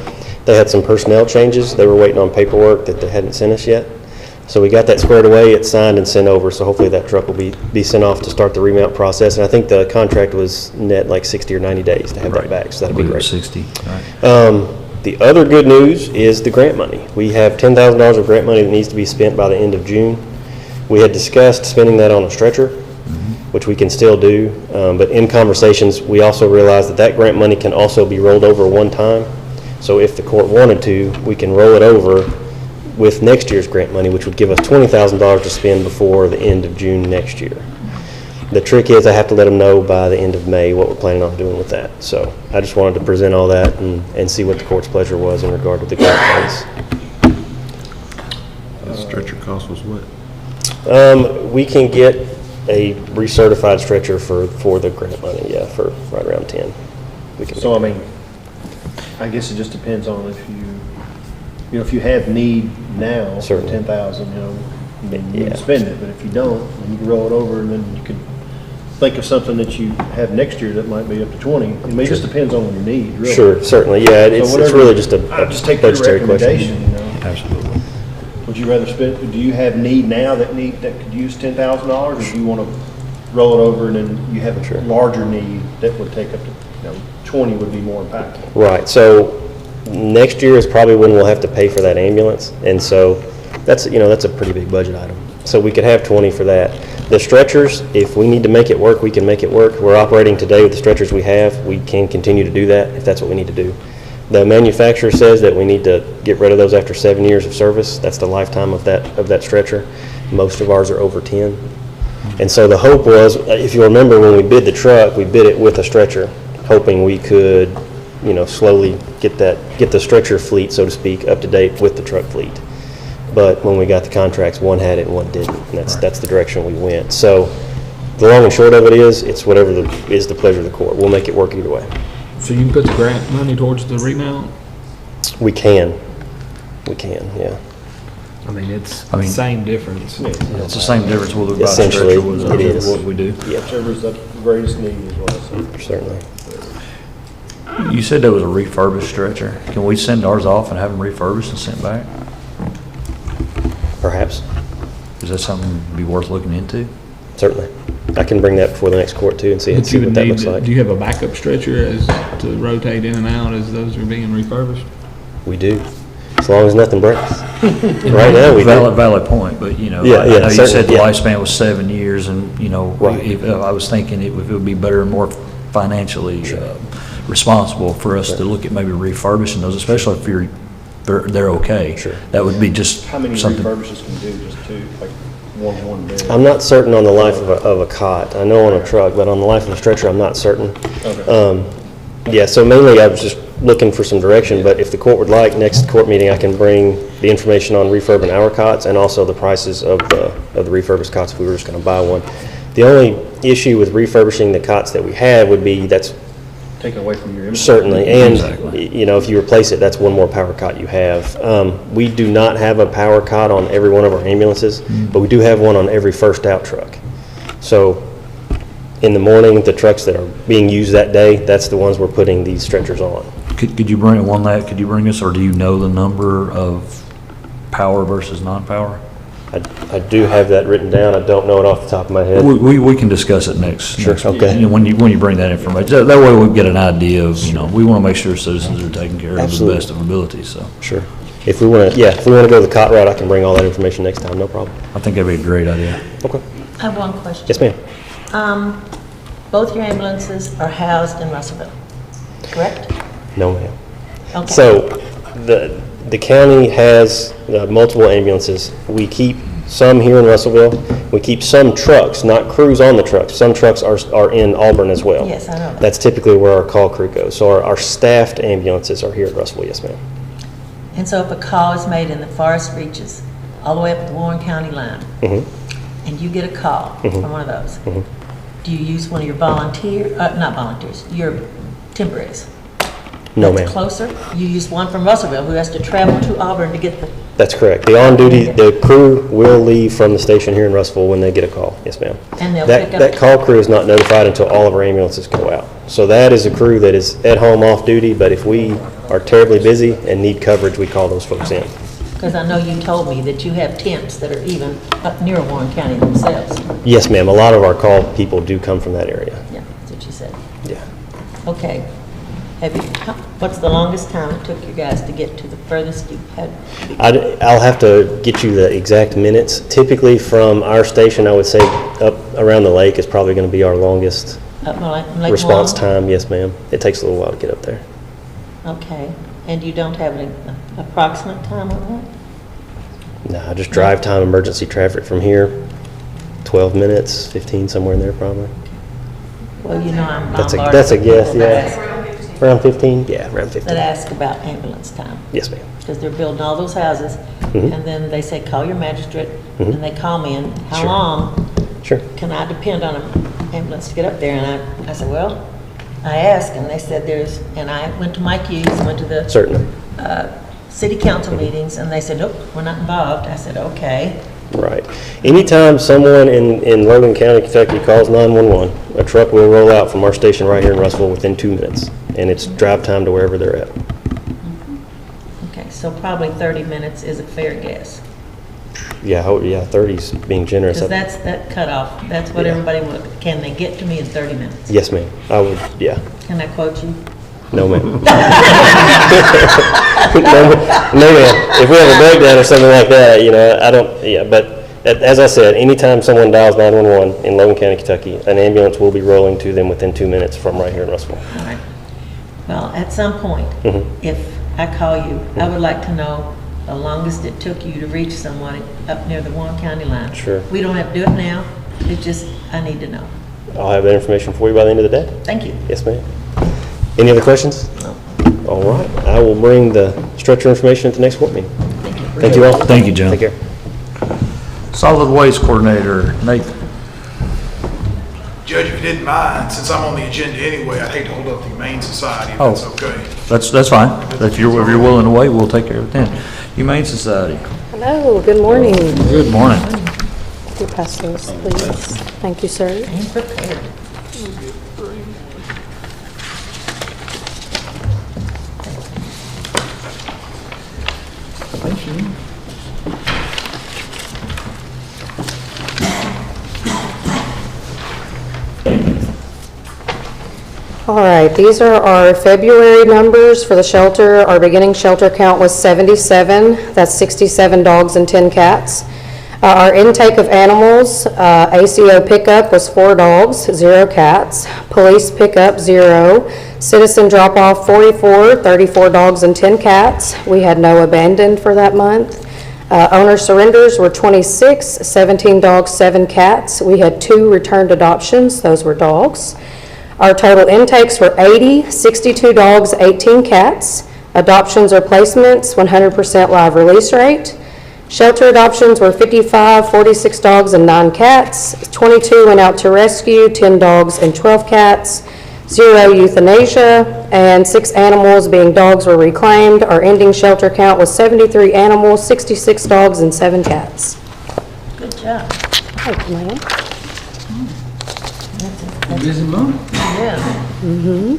they had some personnel changes. They were waiting on paperwork that they hadn't sent us yet. So we got that squared away, it's signed and sent over, so hopefully that truck will be sent off to start the remount process. And I think the contract was net like 60 or 90 days to have that back, so that'd be great. 60, right. The other good news is the grant money. We have $10,000 of grant money that needs to be spent by the end of June. We had discussed spending that on a stretcher, which we can still do, but in conversations, we also realized that that grant money can also be rolled over one time. So if the court wanted to, we can roll it over with next year's grant money, which would give us $20,000 to spend before the end of June next year. The trick is I have to let them know by the end of May what we're planning on doing with that. So I just wanted to present all that and see what the court's pleasure was in regard to the grant funds. The stretcher cost was what? We can get a recertified stretcher for the grant money, yeah, for right around 10. So, I mean, I guess it just depends on if if you have need now for Certainly. 10,000, you can spend it, but if you don't, then you can roll it over and then you can think of something that you have next year that might be up to 20. I mean, it just depends on your need, really. Sure, certainly, yeah, it's really just a just take your budgetary recommendation, question. Absolutely. Would you rather spend, do you have need now that could use $10,000, or do you want to roll it over and then you have a larger need that would take up to, 20 would be more impactful? Right, so next year is probably when we'll have to pay for that ambulance, and so That's, that's a pretty big budget item. So we could have 20 for that. The stretchers, if we need to make it work, we can make it work. We're operating today with the stretchers we have. We can continue to do that if that's what we need to do. The manufacturer says that we need to get rid of those after 7 years of service. That's the lifetime of that stretcher. Most of ours are over 10. And so the hope was, if you remember when we bid the truck, we bid it with a stretcher, hoping we could, slowly get the stretcher fleet, so to speak, up to date with the truck fleet. But when we got the contracts, one had it and one didn't, and that's the direction we went. So the long and short of it is, it's whatever is the pleasure of the court. We'll make it work either way. So you can put the grant money towards the remount? We can, yeah. I mean, it's the same difference. It's the same difference whether we buy a Essentially, stretcher or it is. what we do. Yeah. Whichever's the greatest need is what I say. Certainly. You said there was a refurbished stretcher. Can we send ours off and have them refurbished and sent back? Perhaps. Is that something that'd be worth looking into? Certainly. I can bring that before the next court too and see But you what would that need looks like. do you have a backup stretcher to rotate in and out as those are being refurbished? We do, as long as nothing breaks. Right now, we do. Valid point, but I know you said the lifespan was 7 years, and Right. I was thinking it would be better and more financially responsible for us to look at maybe refurbishing those, especially if they're okay. Sure. That would be just How many something. refurbishes can you do? Just two, like one bed? I'm not certain on the life of a cot. I know on a truck, but on the life of a stretcher, I'm not certain. Okay. Yeah, so mainly I was just looking for some direction, but if the court would like, next court meeting, I can bring the information on refurbing our cots and also the prices of the refurbished cots if we were just going to buy one. The only issue with refurbishing the cots that we have would be that's Taken away from your inventory. certainly, and if you replace it, that's one more power cot you have. We do not have a power cot on every one of our ambulances, but we do have one on every first out truck. So in the morning, the trucks that are being used that day, that's the ones we're putting these stretchers on. Could you bring could you bring us, or do you know the number of power versus non-power? I do have that written down. I don't know it off the top of my head. We can discuss it next. Sure, okay. When you bring that information, that way we get an idea of, we want to make sure citizens are taken care of to the best of ability, so. Sure. If we want to go the cot route, I can bring all that information next time, no problem. I think that'd be a great idea. Okay. I have one question. Yes, ma'am. Both your ambulances are housed in Russellville, correct? No, ma'am. Okay. So the county has multiple ambulances. We keep some here in Russellville. We keep some trucks, not crews on the trucks. Some trucks are in Auburn as well. Yes, I know that. That's typically where our call crew goes. So our staffed ambulances are here at Russellville, yes, ma'am. And so if a call is made in the forest reaches, all the way up the Warren County line, and you get a call from one of those, do you use one of your your temporaries? No, That's ma'am. closer? You use one from Russellville who has to travel to Auburn to get the, That's correct. The crew will leave from the station here in Russellville when they get a call. Yes, ma'am. and they'll That pick up. that call crew is not notified until all of our ambulances go out. So that is a crew that is at home off duty, but if we are terribly busy and need coverage, we call those folks in. Because I know you told me that you have tents that are even up near Warren County themselves. Yes, ma'am. A lot of our call people do come from that area. Yeah, that's what you said. Yeah. Okay. What's the longest time it took you guys to get to the furthest you had? I'll have to get you the exact minutes. Typically from our station, I would say up around the lake is probably going to be our longest Lake response Malone? time. Yes, ma'am. It takes a little while to get up there. Okay. And you don't have an approximate time on that? No, just drive time, emergency traffic from here, 12 minutes, 15, somewhere in there probably. Well, I'm That's a bombarded guess, with yeah. Around 15? Yeah, around 15. that ask about ambulance time. Yes, ma'am. Because they're building all those houses, and then they say, call your magistrate, and they call me, and how Sure. long Sure. can I depend on an ambulance to get up there? And I said, well, I asked, and they said and I went to Mike Hughes, went to the Certainly. City council meetings, and they said, nope, we're not involved. I said, okay. Right. Anytime someone in Logan County, Kentucky calls 911, a truck will roll out from our station right here in Russellville within 2 minutes, and it's drive time to wherever they're at. Okay, so probably 30 minutes is a fair guess. Yeah, 30's being generous. Because that's that cutoff. That's what Yeah. everybody wants. Can they get to me in 30 minutes? Yes, ma'am. I would, yeah. Can I quote you? No, ma'am. No, ma'am. If we have a breakdown or something like that, I don't, but as I said, anytime someone dials 911 in Logan County, Kentucky, an ambulance will be rolling to them within 2 minutes from right here in Russellville. All right. Well, at some point, if I call you, I would like to know the longest it took you to reach someone up near the Warren County line. Sure. We don't have to do it now. It just, I need to know. I'll have that information for you by the end of the day. Thank you. Yes, ma'am. Any other questions? No. All right. I will bring the stretcher information at the next court meeting. Thank you. Thank you all. Thank you, John. Take care. Solid Waste Coordinator, Nathan. Judge, if you didn't mind, since I'm on the agenda anyway, I'd hate to hold up the Humane Society, if Oh. that's okay. That's fine. If you're willing to wait, we'll take care of it then. Humane Society. Hello, good morning. Good morning. Your pass those, please. Thank you, sir. I'm prepared. All right, these are our February numbers for the shelter. Our beginning shelter count was 77. That's 67 dogs and 10 cats. Our intake of animals, ACO pickup was 4 dogs, 0 cats. Police pickup, 0. Citizen drop-off, 44, 34 dogs and 10 cats. We had no abandoned for that month. Owner surrenders were 26, 17 dogs, 7 cats. We had 2 returned adoptions. Those were dogs. Our total intakes were 80, 62 dogs, 18 cats. Adoptions or placements, 100% live release rate. Shelter adoptions were 55, 46 dogs and 9 cats. 22 went out to rescue, 10 dogs and 12 cats. 0 euthanasia, and 6 animals, being dogs, were reclaimed. Our ending shelter count was 73 animals, 66 dogs and 7 cats. Good job. Thank you, ma'am. Busy month. Yeah.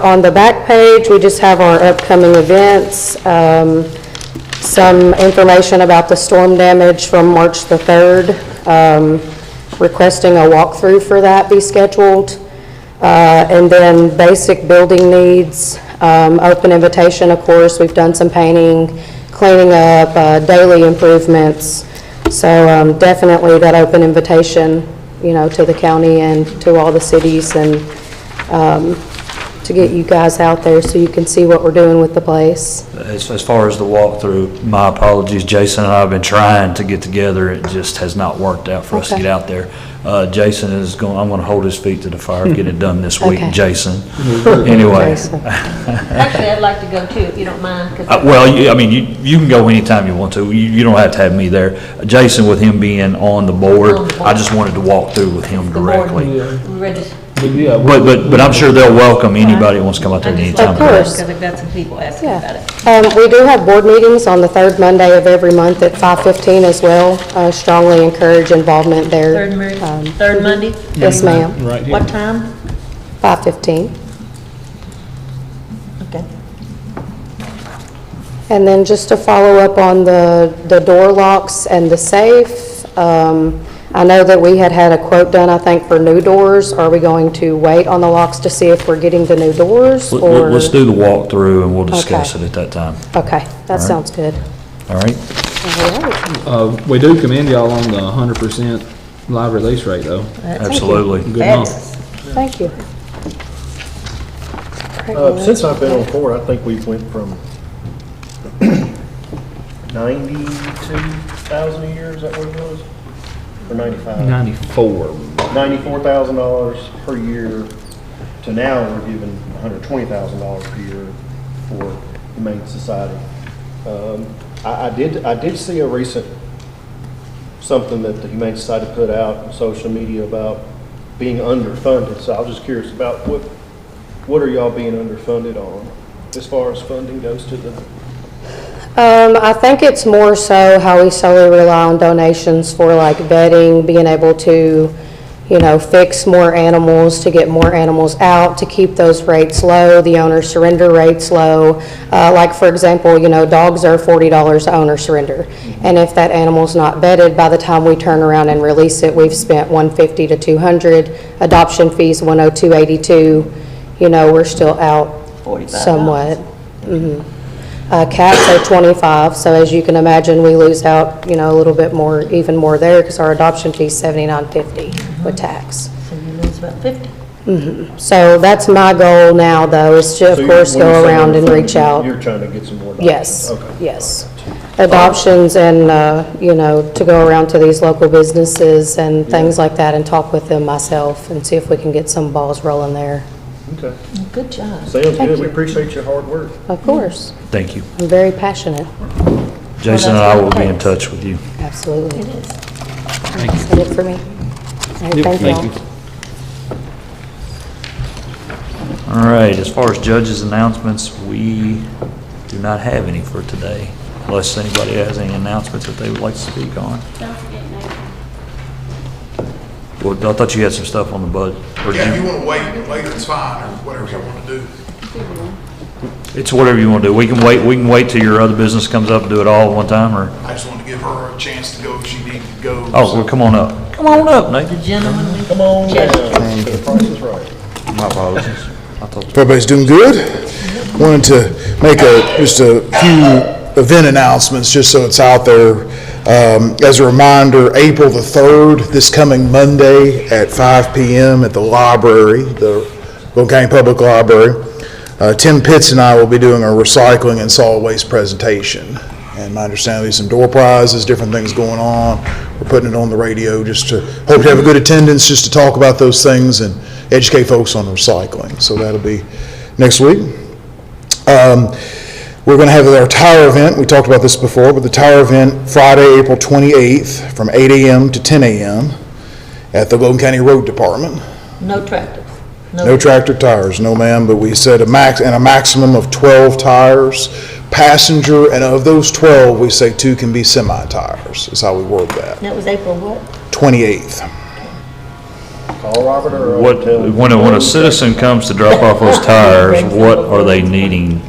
On the back page, we just have our upcoming events, some information about the storm damage from March the 3rd, requesting a walkthrough for that be scheduled, and then basic building needs, open invitation, of course. We've done some painting, cleaning up, daily improvements. So definitely that open invitation, to the county and to all the cities, and to get you guys out there so you can see what we're doing with the place. As far as the walkthrough, my apologies. Jason and I have been trying to get together. It just has not worked out for us to Okay. get out there. Jason is going, I'm going to hold his feet to the fire, get it done this week, Okay. Jason. Anyway. Actually, I'd like to go too, if you don't mind. 'Cause Well, you can go anytime you want to. You don't have to have me there. Jason, with him being on the board, I just wanted to walk through with him directly. But I'm sure they'll welcome anybody who wants to come out there anytime. Of course. Because I've got some people asking Yeah. about it. We do have board meetings on the 3rd Monday of every month at 5:15 as well. Strongly encourage involvement there. Third Monday? Yes, ma'am. Right here. What time? 5:15. Okay. And then just to follow up on the door locks and the safe, I know that we had a quote done, I think, for new doors. Are we going to wait on the locks to see if we're getting the new doors? Or Let's do the walkthrough and we'll discuss it at that time. Okay, that All right. sounds good. All right? All right. We do commend y'all on the 100% live release rate, though. Absolutely. Good month. Thank you. Since I've been on court, I think we went from 92,000 a year, is that what it was? Or 95? 94. $94,000 per year to now we're giving $120,000 per year for Humane Society. I did see a recent, something that the Humane Society put out on social media about being underfunded. So I was just curious about what are y'all being underfunded on as far as funding goes to the... I think it's more so how we solely rely on donations for like vetting, being able to, fix more animals, to get more animals out, to keep those rates low, the owner surrender rates low. Like for example, dogs are $40 owner surrender. And if that animal's not vetted, by the time we turn around and release it, we've spent $150 to $200, adoption fees $102.82. We're still out $45. somewhat. Mhm. Cats are 25, so as you can imagine, we lose out, a little bit more, even more there, because our adoption fee is $79.50 with tax. So you lose about 50. So that's my goal now, though, is to, of course, go around and reach out. You're trying to get some more adoptions? Yes, Okay. yes. Adoptions and, to go around to these local businesses and things like that and talk with them myself and see if we can get some balls rolling there. Okay. Good job. Sounds Thank good. We you. appreciate your hard work. Of course. Thank you. I'm very passionate. Jason and I will be in touch with you. Absolutely. It is. That's it for me. All right, thank you all. All right, as far as judges' announcements, we do not have any for today, unless anybody has any announcements that they would like to speak on. Don't forget Nathan. Well, I thought you had some stuff on the budget. Or Yeah, if you- you wanna wait, later it's fine, or whatever you wanna do. It's whatever you want to do. We can wait till your other business comes up and do it all at one time, or? I just wanted to give her a chance to go if she needed to go. Oh, well, come on up. Come on up, Nathan. The gentleman with Come on down. gesture. The price is right. My apologies. I thought. Everybody's doing good. Wanted to make just a few event announcements, just so it's out there. As a reminder, April the 3rd, this coming Monday at 5 p.m. at the library, the Logan County Public Library, Tim Pitts and I will be doing a recycling and solid waste presentation. And my understanding is some door prizes, different things going on. We're putting it on the radio just to, hope to have a good attendance, just to talk about those things and educate folks on recycling. So that'll be next week. We're going to have our tire event. We talked about this before, but the tire event Friday, April 28th from 8 a.m. to 10 a.m. at the Logan County Road Department. No tractors. No tractor tires, no ma'am, but we said a maximum of 12 tires, passenger, and of those 12, we say 2 can be semi-tires, is how we word that. That was April what? 28th. Call Robert or What, when a citizen comes to drop off those tires, what are they needing?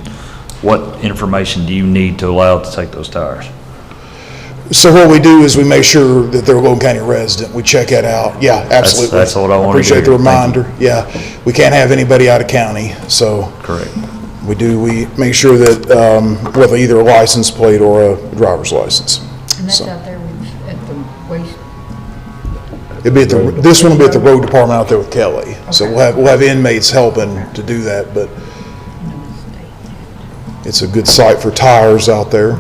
What information do you need to allow to take those tires? So what we do is we make sure that they're a Logan County resident. We check that out. Yeah, absolutely. That's what I wanted to Appreciate the hear. Thank you. reminder. Yeah, we can't have anybody out of county, so. Correct. We make sure that, whether either a license plate or a driver's license. And that's So, out there at the waste. it'd be this one will be at the road department out there with Kelly. So we'll have inmates helping to do that, but it's a good site for tires out there.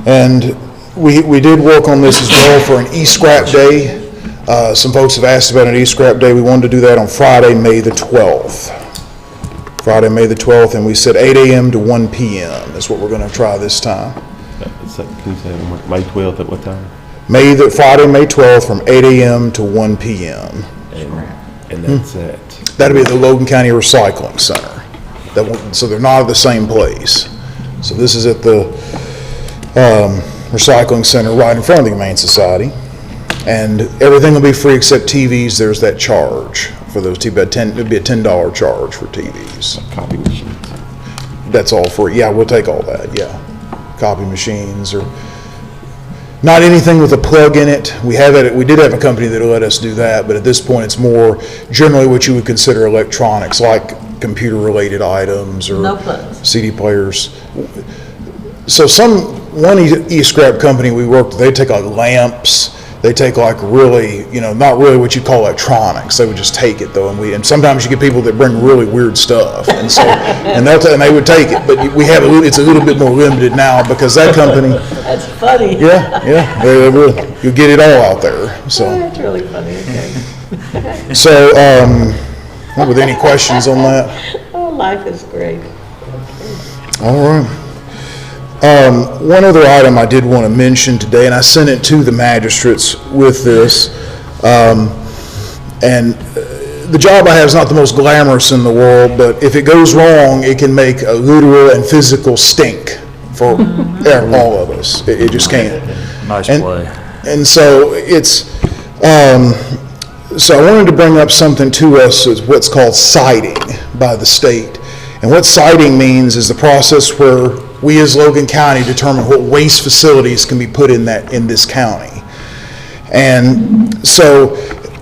And we did work on this as well for an e-scrap day. Some folks have asked about an e-scrap day. We wanted to do that on Friday, May the 12th. Friday, May the 12th, and we said 8 a.m. to 1 p.m. is what we're going to try this time. Can you say it one more? May 12th at what time? Friday, May 12th from 8 a.m. to 1 p.m. And that's at? That'll be at the Logan County Recycling Center. So they're not at the same place. So this is at the Recycling Center right in front of the Humane Society. And everything will be free except TVs. There's that charge for those TVs. It'd be a $10 charge for TVs. Copy machines. That's all free. Yeah, we'll take all that, yeah. Copy machines or not anything with a plug in it. We did have a company that let us do that, but at this point it's more generally what you would consider electronics, like computer-related items or No plugs. CD players. So one e-scrap company we worked with, they take like lamps, they take like really, not really what you'd call electronics. They would just take it though, and sometimes you get people that bring really weird stuff, and so and they would take it. But it's a little bit more limited now because that company. That's funny. Yeah, they will. You'll get it all out there. So. That's really funny, okay. So, with any questions on that? Oh, life is great. All right. One other item I did want to mention today, and I sent it to the magistrates with this, and the job I have is not the most glamorous in the world, but if it goes wrong, it can make a literal and physical stink for all of us. It just can't. Nice play. And so so I wanted to bring up something to us, is what's called citing by the state. And what citing means is the process where we as Logan County determine what waste facilities can be put in this county. And so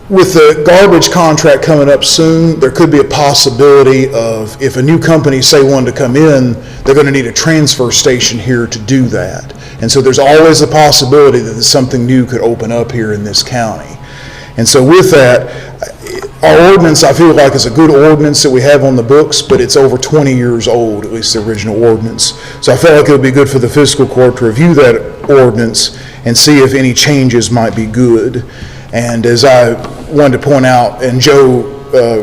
with the garbage contract coming up soon, there could be a possibility of, if a new company, say, wanted to come in, they're going to need a transfer station here to do that. And so there's always a possibility that something new could open up here in this county. And so with that, our ordinance, I feel like, is a good ordinance that we have on the books, but it's over 20 years old, at least the original ordinance. So I felt like it would be good for the fiscal court to review that ordinance and see if any changes might be good. And as I wanted to point out, and Joe,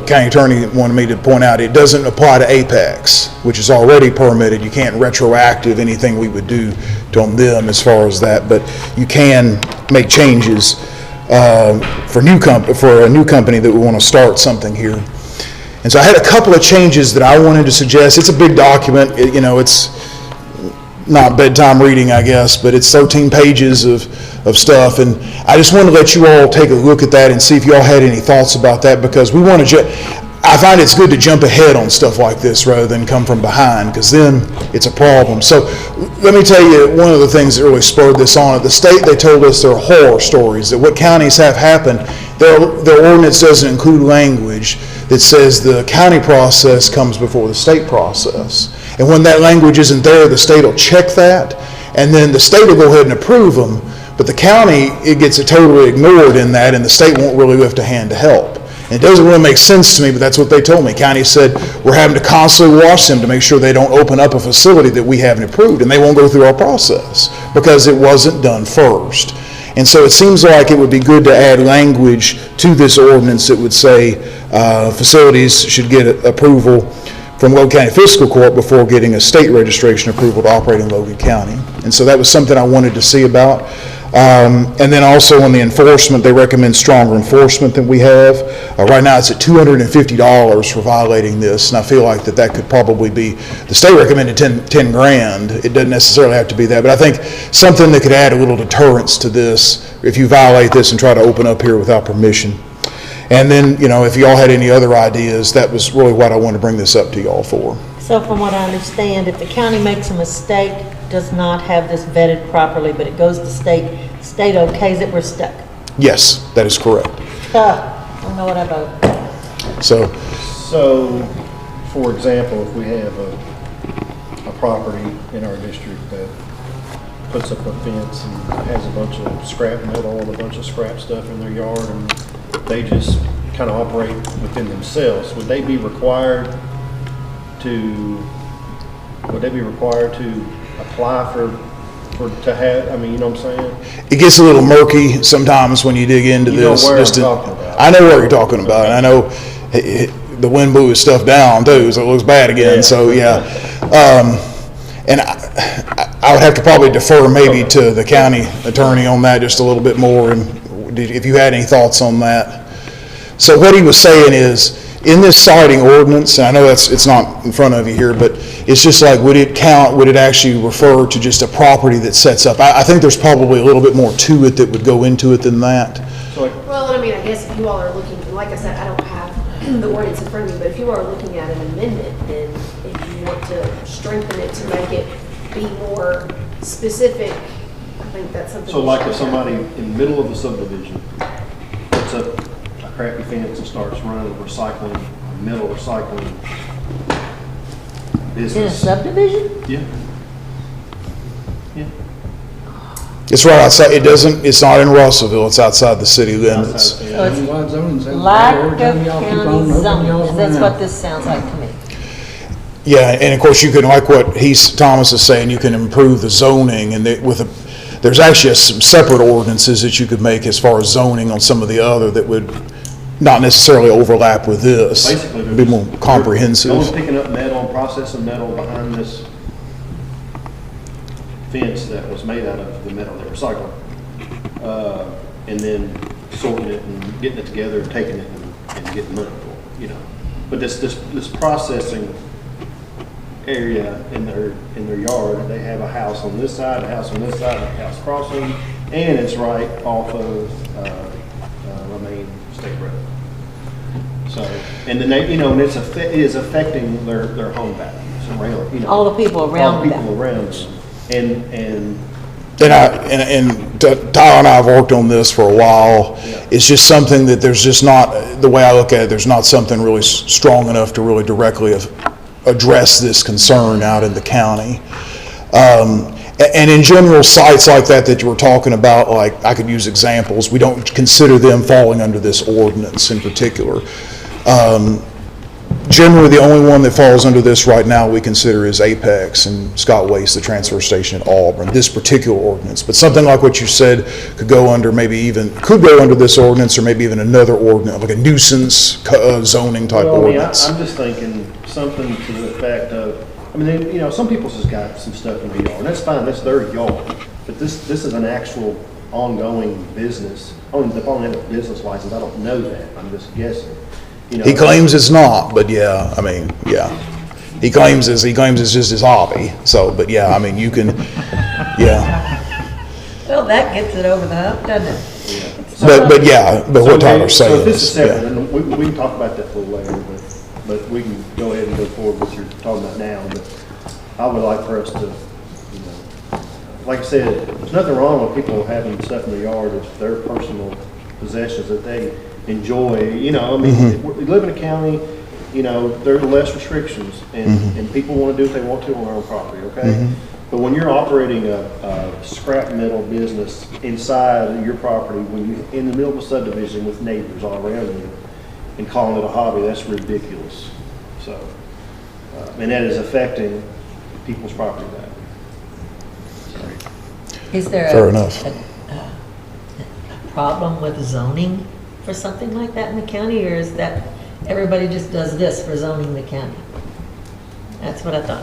county attorney, wanted me to point out, it doesn't apply to Apex, which is already permitted. You can't retroactive anything we would do on them as far as that, but you can make changes for a new company that we want to start something here. And so I had a couple of changes that I wanted to suggest. It's a big document. It's not bedtime reading, I guess, but it's 13 pages of stuff, and I just wanted to let you all take a look at that and see if you all had any thoughts about that, because we want to I find it's good to jump ahead on stuff like this rather than come from behind, because then it's a problem. So let me tell you one of the things that really spurred this on. At the state, they told us there are horror stories, that what counties have happened, their ordinance doesn't include language that says the county process comes before the state process. And when that language isn't there, the state will check that, and then the state will go ahead and approve them, but the county, it gets totally ignored in that, and the state won't really lift a hand to help. And it doesn't really make sense to me, but that's what they told me. County said, we're having to constantly watch them to make sure they don't open up a facility that we haven't approved, and they won't go through our process because it wasn't done first. And so it seems like it would be good to add language to this ordinance that would say facilities should get approval from Logan County Fiscal Court before getting a state registration approval to operate in Logan County. And so that was something I wanted to see about. And then also on the enforcement, they recommend stronger enforcement than we have. Right now it's at $250 for violating this, and I feel like that could probably be, the state recommended 10 grand. It doesn't necessarily have to be that, but I think something that could add a little deterrence to this if you violate this and try to open up here without permission. And then, if y'all had any other ideas, that was really what I wanted to bring this up to y'all for. So from what I understand, if the county makes a mistake, does not have this vetted properly, but it goes to state okays it, we're stuck. Yes, that is correct. I don't know what I vote. So, for example, if we have a property in our district that puts up a fence and has a bunch of scrap metal and a bunch of scrap stuff in their yard, and they just kind of operate within themselves, would they be required to apply to have, you know what I'm saying? It gets a little murky sometimes when you dig into this. I know where you're talking about. And I know the wind blew his stuff down too, so it looks bad again. Yeah. So yeah. And I would have to probably defer maybe to the county attorney on that just a little bit more, and if you had any thoughts on that. So what he was saying is, in this citing ordinance, and I know it's not in front of you here, but it's just like, would it actually refer to just a property that sets up? I think there's probably a little bit more to it that would go into it than that. Well, I guess if you all are looking, like I said, I don't have the ordinance in front of me, but if you are looking at an amendment, then if you want to strengthen it to make it be more specific, I think that's something. So like if somebody in the middle of the subdivision puts up a crappy fence and starts running a metal recycling business. In a subdivision? Yeah. Yeah. It's right outside, it's not in Russellville, it's outside the city limits. So it's lack of county zoning, that's what this sounds like to me. Yeah, and of course you can, like what Thomas is saying, you can improve the zoning, and there's actually some separate ordinances that you could make as far as zoning on some of the other that would not necessarily overlap with this. Basically, be more comprehensive. Only picking up metal and processing metal behind this fence that was made out of the metal they recycled, and then sorting it and getting it together and taking it and getting money for it, But this processing area in their yard, they have a house on this side, a house on this side, a house across them, and it's right off of the main state road. So, and then and it is affecting their home values around, all the people around all the people around them. And Tyler and I have worked on this for a while. It's just something that there's just not, the way I look at it, there's not something really strong enough to really directly address this concern out in the county. And in general, sites like that you were talking about, like, I could use examples, we don't consider them falling under this ordinance in particular. Generally, the only one that falls under this right now we consider is Apex and Scott Waste, the transfer station at Auburn, this particular ordinance. But something like what you said could go under could go under this ordinance, or maybe even another ordinance, like a nuisance zoning type ordinance. I'm just thinking something to the effect of, I mean, some people's just got some stuff in their yard, and that's fine, that's their yard. But this is an actual ongoing business. I don't have a business license, I don't know that, I'm just guessing. He claims it's not, but yeah, I mean, yeah. He claims it's just his hobby, so, but yeah, I mean, you can, yeah. Well, that gets it over the hump, doesn't it? But yeah, but what Tyler's saying So if this is is, separate, yeah. and we can talk about that a little later, but we can go ahead and go forward with what you're talking about now. But I would like for us to, like I said, there's nothing wrong with people having stuff in their yard. It's their personal possessions that they enjoy. I mean, we live in a county, there are less restrictions, and people want to do what they want to on their own property, okay? But when you're operating a scrap metal business inside your property, when you're in the middle of a subdivision with neighbors all around you, and calling it a hobby, that's ridiculous. So, and that is affecting people's property value. Is there Fair enough. a problem with zoning for something like that in the county, or is that everybody just does this for zoning the county? That's what I thought.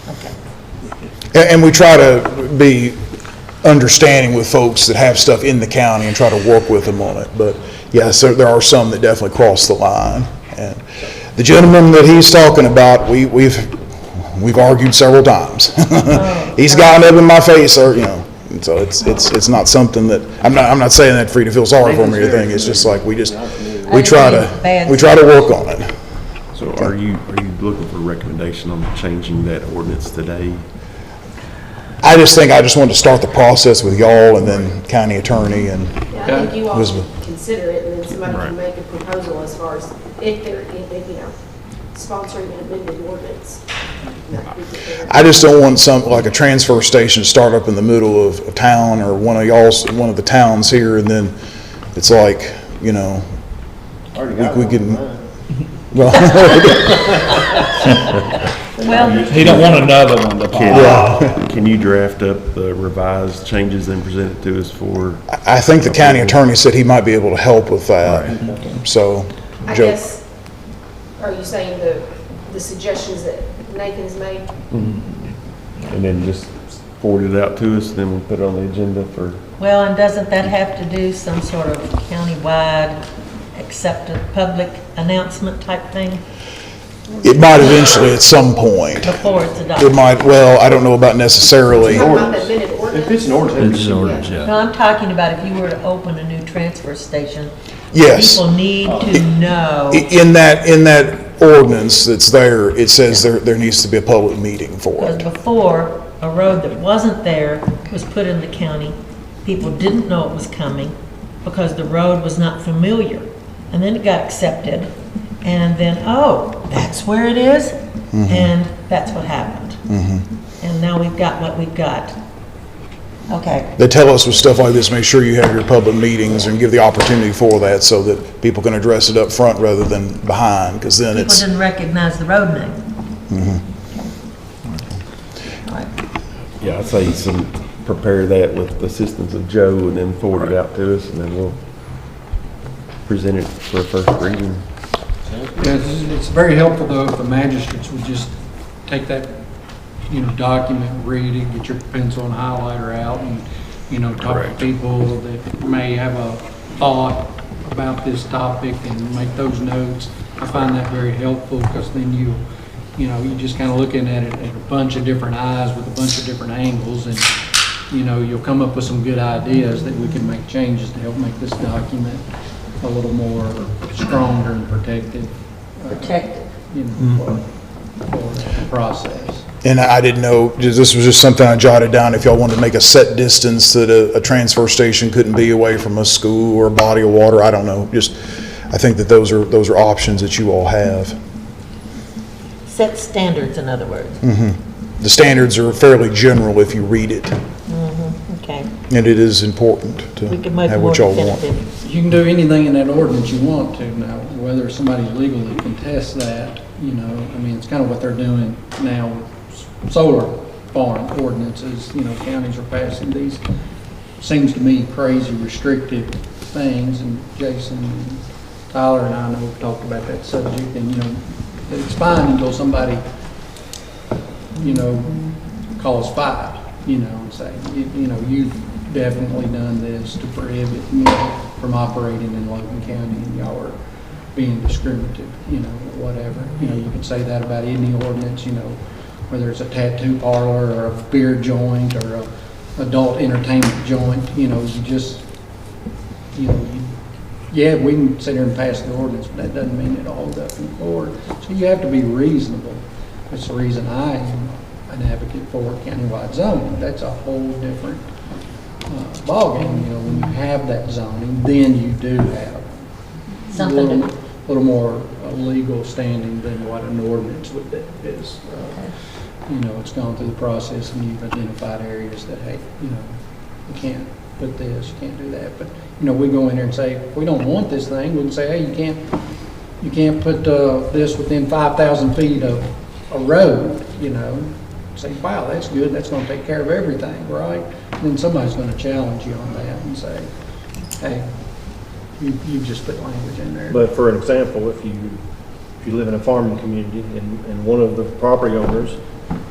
Okay. And we try to be understanding with folks that have stuff in the county and try to work with them on it. But yes, there are some that definitely cross the line. And the gentleman that he's talking about, we've argued several times. He's gotten up in my face, or so it's not something that I'm not saying that for you to feel sorry for me or anything. It's just like we try to work on it. So are you looking for a recommendation on changing that ordinance today? I just wanted to start the process with y'all and then county attorney and Yeah, I think you all should Elizabeth. consider it, and then somebody can make a proposal as far as if they're, sponsoring an amended ordinance. I just don't want like a transfer station to start up in the middle of a town or one of the towns here, and then it's like, we can, well. He don't want another one to pop. Can you draft up the revised changes and present it to us for? I think the county attorney said he might be able to help with that. Right. So, I Joe. guess, are you saying the suggestions that Nathan has made? And then just forward it out to us, then we'll put it on the agenda for. Well, and doesn't that have to do some sort of countywide accepted public announcement type thing? It might eventually at some point. Before it's adopted? It might, well, I don't know about necessarily. If it's an ordinance. It's an ordinance, yeah. No, I'm talking about if you were to open a new transfer station. Yes. People need to know. In that ordinance that's there, it says there needs to be a public meeting for Because it. before, a road that wasn't there was put in the county. People didn't know it was coming because the road was not familiar. And then it got accepted. And then, oh, that's where it is? And that's what happened. And now we've got what we've got. Okay. They tell us with stuff like this, make sure you have your public meetings and give the opportunity for that so that people can address it up front rather than behind, because then People it's. didn't recognize the road name. Yeah, I'd say prepare that with the assistance of Joe and then forward it out to us, and then we'll present it for a first reading. Yeah, it's very helpful though if the magistrates would just take that, document, read it, get your pencil and highlighter out and, talk to people that may have a thought about this topic and make those notes. I find that very helpful because then you're just kind of looking at it at a bunch of different eyes with a bunch of different angles, and, you'll come up with some good ideas that we can make changes to help make this document a little more stronger and protected. Protected. For the process. And I didn't know, this was just something I jotted down, if y'all wanted to make a set distance that a transfer station couldn't be away from a school or a body of water, I don't know, just, I think that those are options that you all have. Set standards, in other words. The standards are fairly general if you read it, Okay. and it is important to We can make have more what y'all want. definitive. You can do anything in that ordinance you want to now, whether somebody legally contests that, you know, I mean, it's kind of what they're doing now with solar farm ordinances, you know, counties are passing these, seems to me, crazy restrictive things, and Jason and Tyler and I know we've talked about that subject, and, you know, it's fine until somebody, you know, calls 5, you know, and say, you know, you've definitely done this to prohibit me from operating in Logan County, and y'all are being discriminative, you know, whatever. You know, you can say that about any ordinance, you know, whether it's a tattoo parlor or a beer joint or a adult entertainment joint, you know, you just, you know, yeah, we can sit here and pass the ordinance, but that doesn't mean it'll hold up in court. So you have to be reasonable. That's the reason I am an advocate for countywide zoning. That's a whole different ballgame. You know, when you have that zoning, then you do have a little more legal standing than what an ordinance would do. Is you know, it's gone through the process, and you've identified areas that, hey, you know, you can't put this, you can't do that. But you know, we go in there and say, if we don't want this thing, we can say, hey, you can't put this within 5,000 feet of a road. You know, say, wow, that's good, that's going to take care of everything, right? And then somebody's going to challenge you on that and say, hey, you just put language in there. But for an example, if you live in a farming community and one of the property owners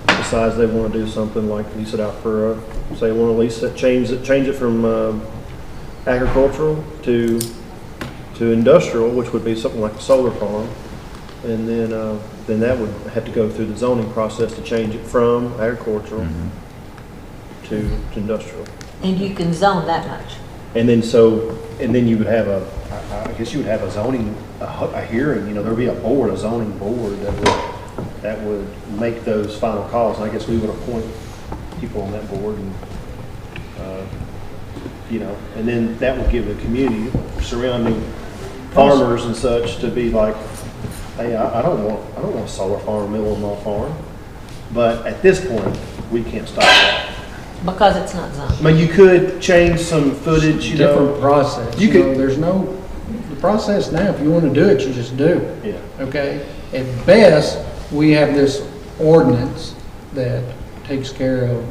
decides they want to do something like lease it out for say they want to lease it, change it from agricultural to industrial, which would be something like a solar farm, and then that would have to go through the zoning process to change it from agricultural to industrial. And you can zone that much. And then you would have I guess you would have a zoning, a hearing, you know, there'd be a zoning board that would make those final calls. And I guess we would appoint people on that board and, you know, and then that would give the community surrounding farmers and such to be like, hey, I don't want a solar farm in the middle of my farm. But at this point, we can't stop that. Because it's not zoned. I mean, you could change some footage, you know. Different process. You know, there's the process now, if you want to do it, you just do it. Yeah. Okay? At best, we have this ordinance that takes care of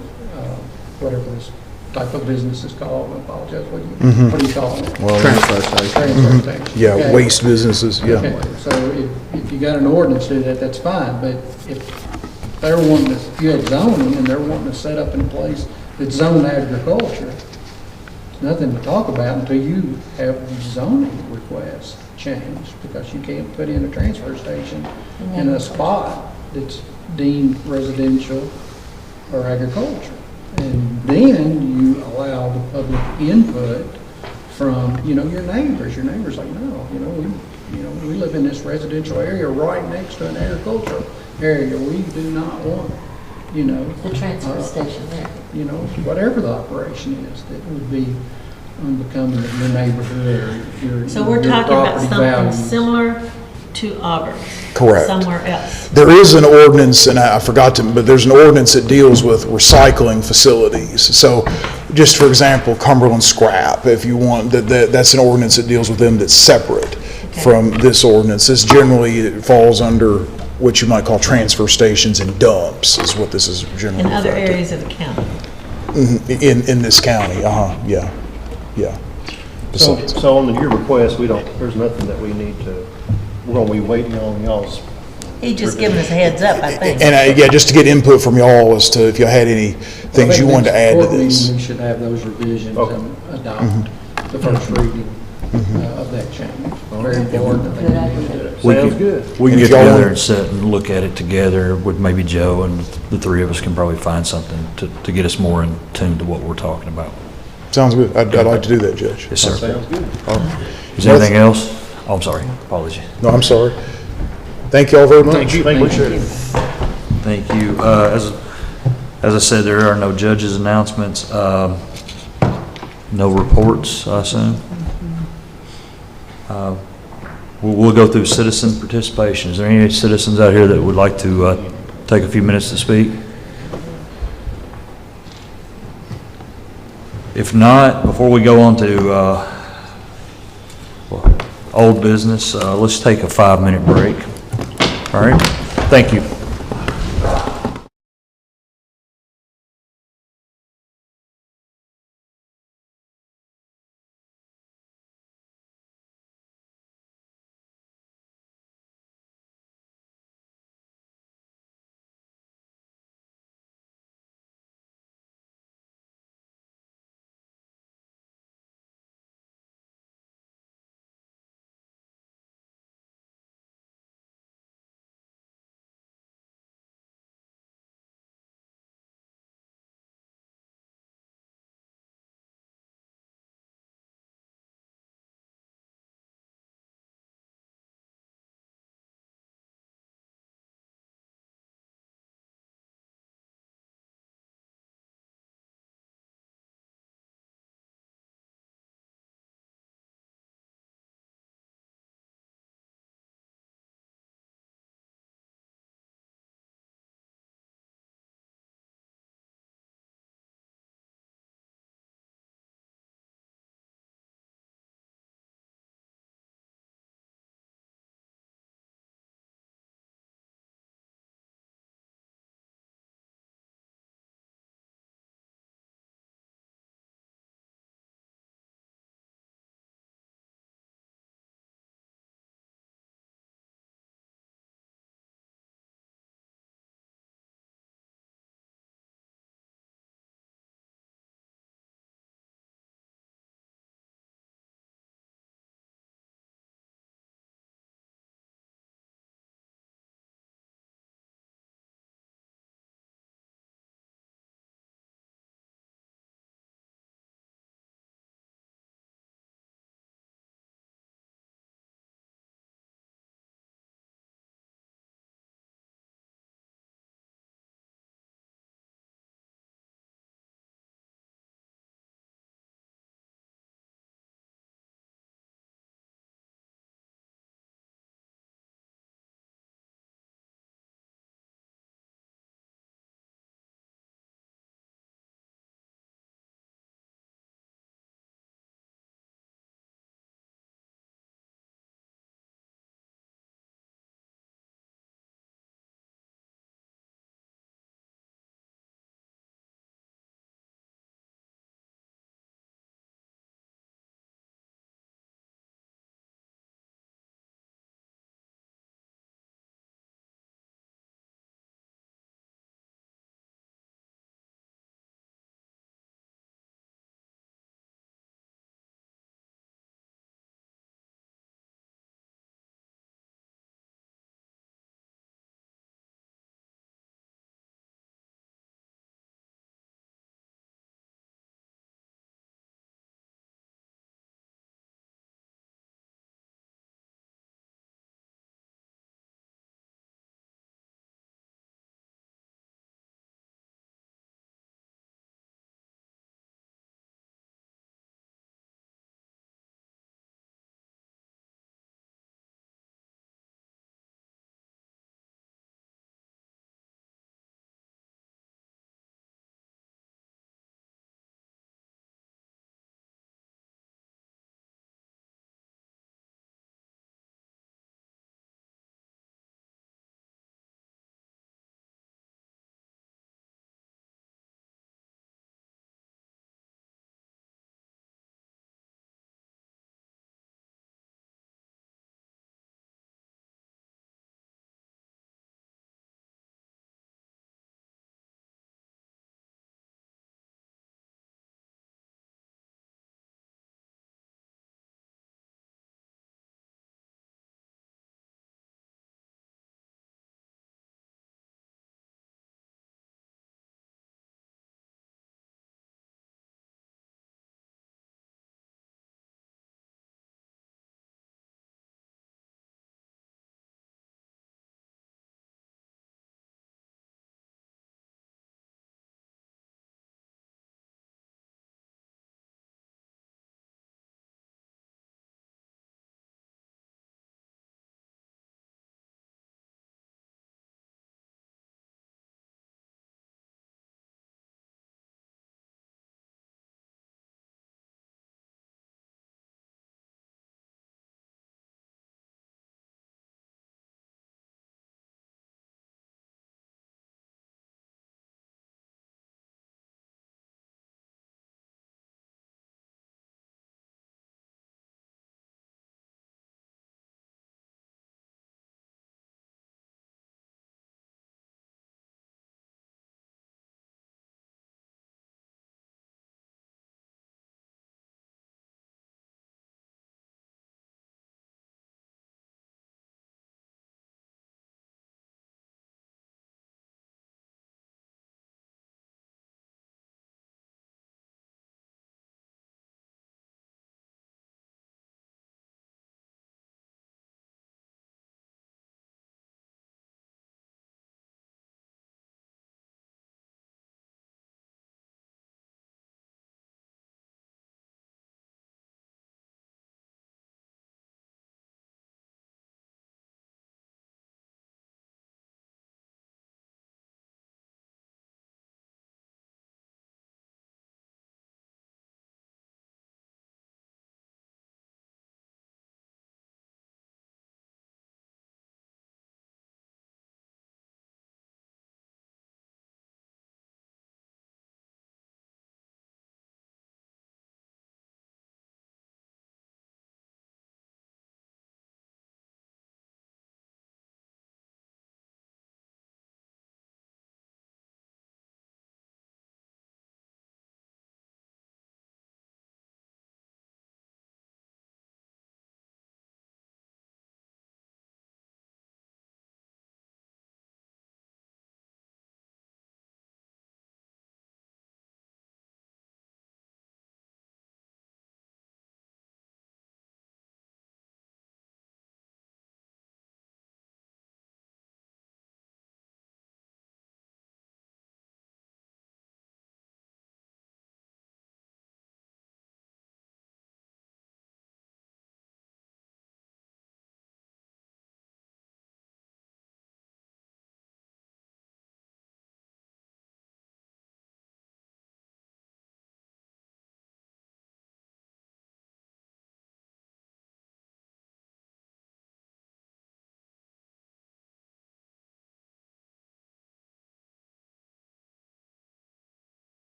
whatever this type of business is called. I apologize. What do you call it? Well, transfer station. Yeah, Okay. waste businesses, yeah. Okay. So if you got an ordinance to do that, that's fine. But if they're wanting to, if you had zoning and they're wanting to set up in a place that's zoned agriculture, there's nothing to talk about until you have the zoning request changed, because you can't put in a transfer station in a spot that's deemed residential or agriculture. And then you allow the public input from, you know, your neighbors. Your neighbors like, no, we live in this residential area right next to an agricultural area. We do not want, you know, The transfer station there. you know, whatever the operation is that would be unbecoming of your neighborhood or your So we're your talking about property something values. similar to Auburn. Correct. Somewhere else. There is an ordinance, and I forgot to, but there's an ordinance that deals with recycling facilities. So, just for example, Cumberland Scrap, if you want, that's an ordinance that deals with them that's separate from this ordinance. This generally falls under what you might call transfer stations and dumps, is what this is generally In other referred to. areas of the county. In this county, yeah. So on your request, there's nothing that we need to, we're gonna be waiting on y'all's. He just giving us a heads up, I think. And yeah, just to get input from y'all as to if you had any things you wanted to add to this. We should have those revisions and adopt the first reading of that change. Very important. I think we need to do it. Sounds good. We can And get if y'all together want- and sit and look at it together with maybe Joe, and the three of us can probably find something to get us more in tune to what we're talking about. Sounds good. I'd like to do that, Judge. Yes, sir. Sounds good. Is there anything else? Oh, I'm sorry. Apology. No, I'm sorry. Thank you all very much. Thank you. Thank Thank you. As I said, there are no judges' announcements, no reports, I assume. We'll go through citizen participation. Is there any citizens out here that would like to take a few minutes to speak? If not, before we go on to old business, let's take a 5-minute break. All right? Thank you.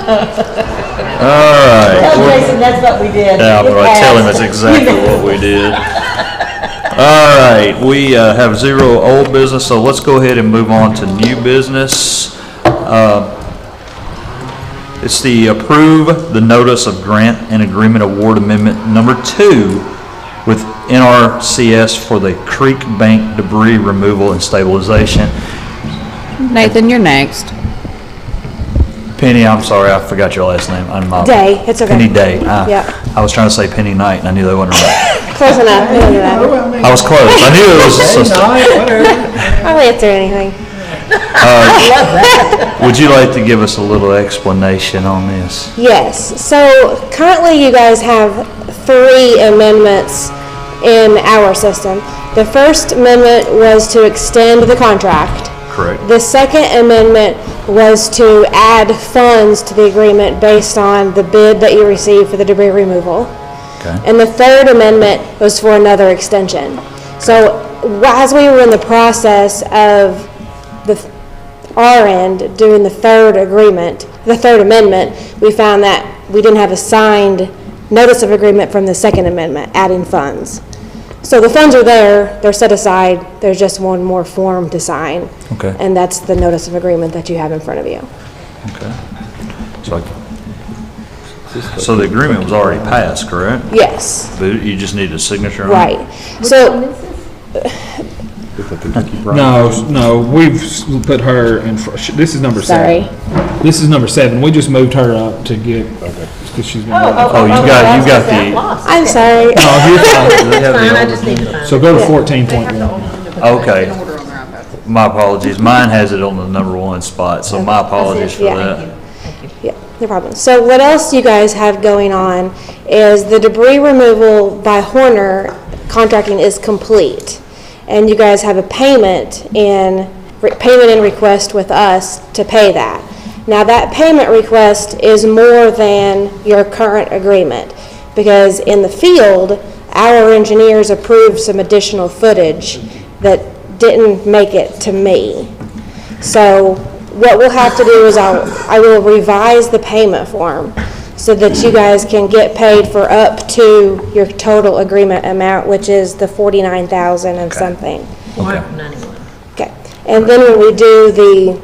right. Tell Jason that's what we did. Yeah, I'm going to tell him that's exactly what we did. All right, we have zero old business, so let's go ahead and move on to new business. It's the approve the notice of grant and agreement award amendment number 2 with NRCS for the creek bank debris removal and stabilization. Nathan, you're next. Penny, I'm sorry, I forgot your last name. I'm Day, it's okay. Penny Day. Yeah. I was trying to say Penny Knight, and I knew that wasn't right. Close enough. I was close. I knew it was a sister. I'll answer anything. Would you like to give us a little explanation on this? Yes. So currently you guys have 3 amendments in our system. The first amendment was to extend the contract. Correct. The second amendment was to add funds to the agreement based on the bid that you received for the debris removal. Okay. And the third amendment was for another extension. So as we were in the process of our end doing the third amendment, we found that we didn't have a signed notice of agreement from the second amendment, adding funds. So the funds are there, they're set aside, there's just one more form to sign. Okay. And that's the notice of agreement that you have in front of you. Okay. So the agreement was already passed, correct? Yes. But you just need a signature on it? Right. So, No, we've put her in, this is number 7. This is number 7. We just moved her up to get, because she's been. You got the. I'm sorry. No, you're fine. Fine, I just need to find So go to it. 14.1. Okay. My apologies. Mine has it on the number 1 spot, so my apologies for that. Yeah, no problem. So what else you guys have going on is the debris removal by Horner contracting is complete. And you guys have a payment in request with us to pay that. Now that payment request is more than your current agreement because in the field, our engineers approved some additional footage that didn't make it to me. So what we'll have to do is I will revise the payment form so that you guys can get paid for up to your total agreement amount, which is the $49,000 and something. Okay. And then when we do the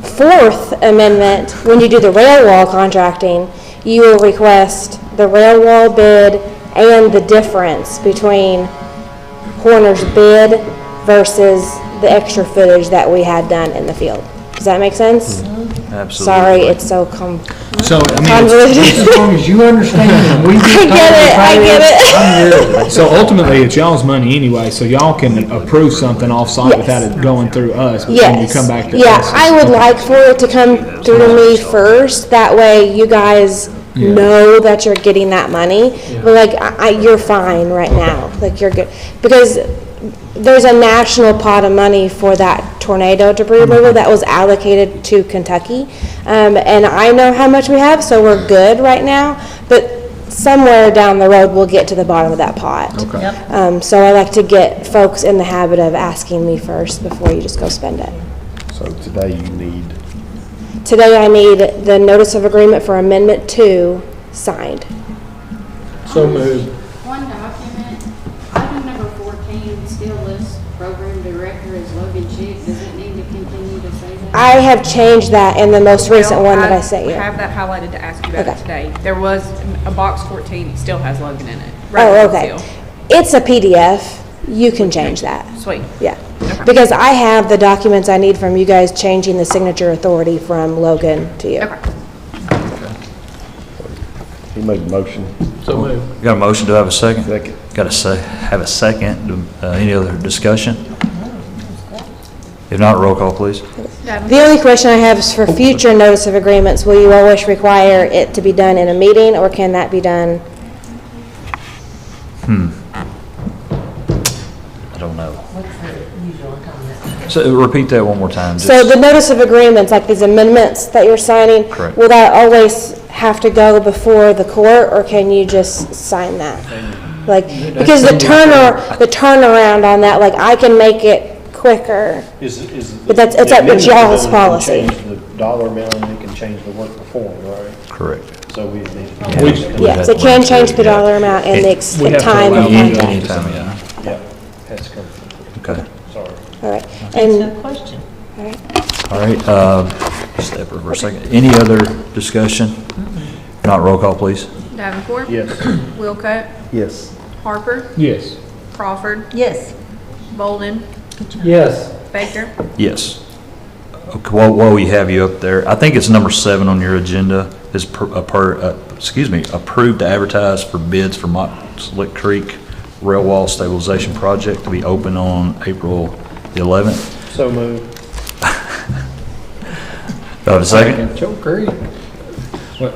4th amendment, when you do the rail wall contracting, you will request the rail wall bid and the difference between Horner's bid versus the extra footage that we had done in the field. Does that make sense? Absolutely. Sorry, it's so So, I mean, convoluted. just as long as you understand and we I get it. So ultimately, it's y'all's money anyway, so y'all can approve something off-site Yes. without it going through us, but Yes. then you come back to Yeah, us. I would like for it to come through to me first. That way you guys know that you're getting that money. But like, you're fine right now. Like, you're good. Because there's a national pot of money for that tornado debris removal that was allocated to Kentucky. And I know how much we have, so we're good right now. But somewhere down the road, we'll get to the bottom of that pot. Okay. So I like to get folks in the habit of asking me first before you just go spend it. So today you need, Today I need the notice of agreement for Amendment 2 signed. So moved. One document, item number 14 still lists program director as Logan Chief. Does it need to continue to say that? I have changed that in the most recent one that I sent We you. have that highlighted to ask you about it Okay. today. There was a box 14, it still has Logan in it. Oh, Regular okay. seal. It's a PDF. You can change that. Sweet. Yeah. Because I have the documents I need from you guys changing the signature authority from Logan to you. he made a motion. So moved. Got a motion to have a second? Second. Got to have a second. Any other discussion? If not, roll call, please. The only question I have is for future notice of agreements, will you always require it to be done in a meeting, or can that be done? I don't know. So repeat that one more time. So the notice of agreements, like these amendments that you're signing, Correct. will that always have to go before the court, or can you just sign that? Like, because the turnaround on that, like, I can make it quicker. But it's up to y'all's policy. Change the dollar amount and it can change the work performed, right? Correct. So we need. Yes, it can change the dollar amount and the We have to time of allow contract. Anytime, yeah. Yeah, has to come. Okay. Sorry. All right, That's and, no question. all right. All right, step over for a second. Any other discussion? If not, roll call, please. Davenport, Yes. Wilco, Yes. Harper, Yes. Crawford, Yes. Bolden, Yes. Baker. Yes. Okay, while we have you up there, I think it's number 7 on your agenda, is approved to advertise for bids for Mott Slick Creek Rail Wall Stabilization Project to be open on April the 11th. So moved. Do I have a second? Joe Creek. Well,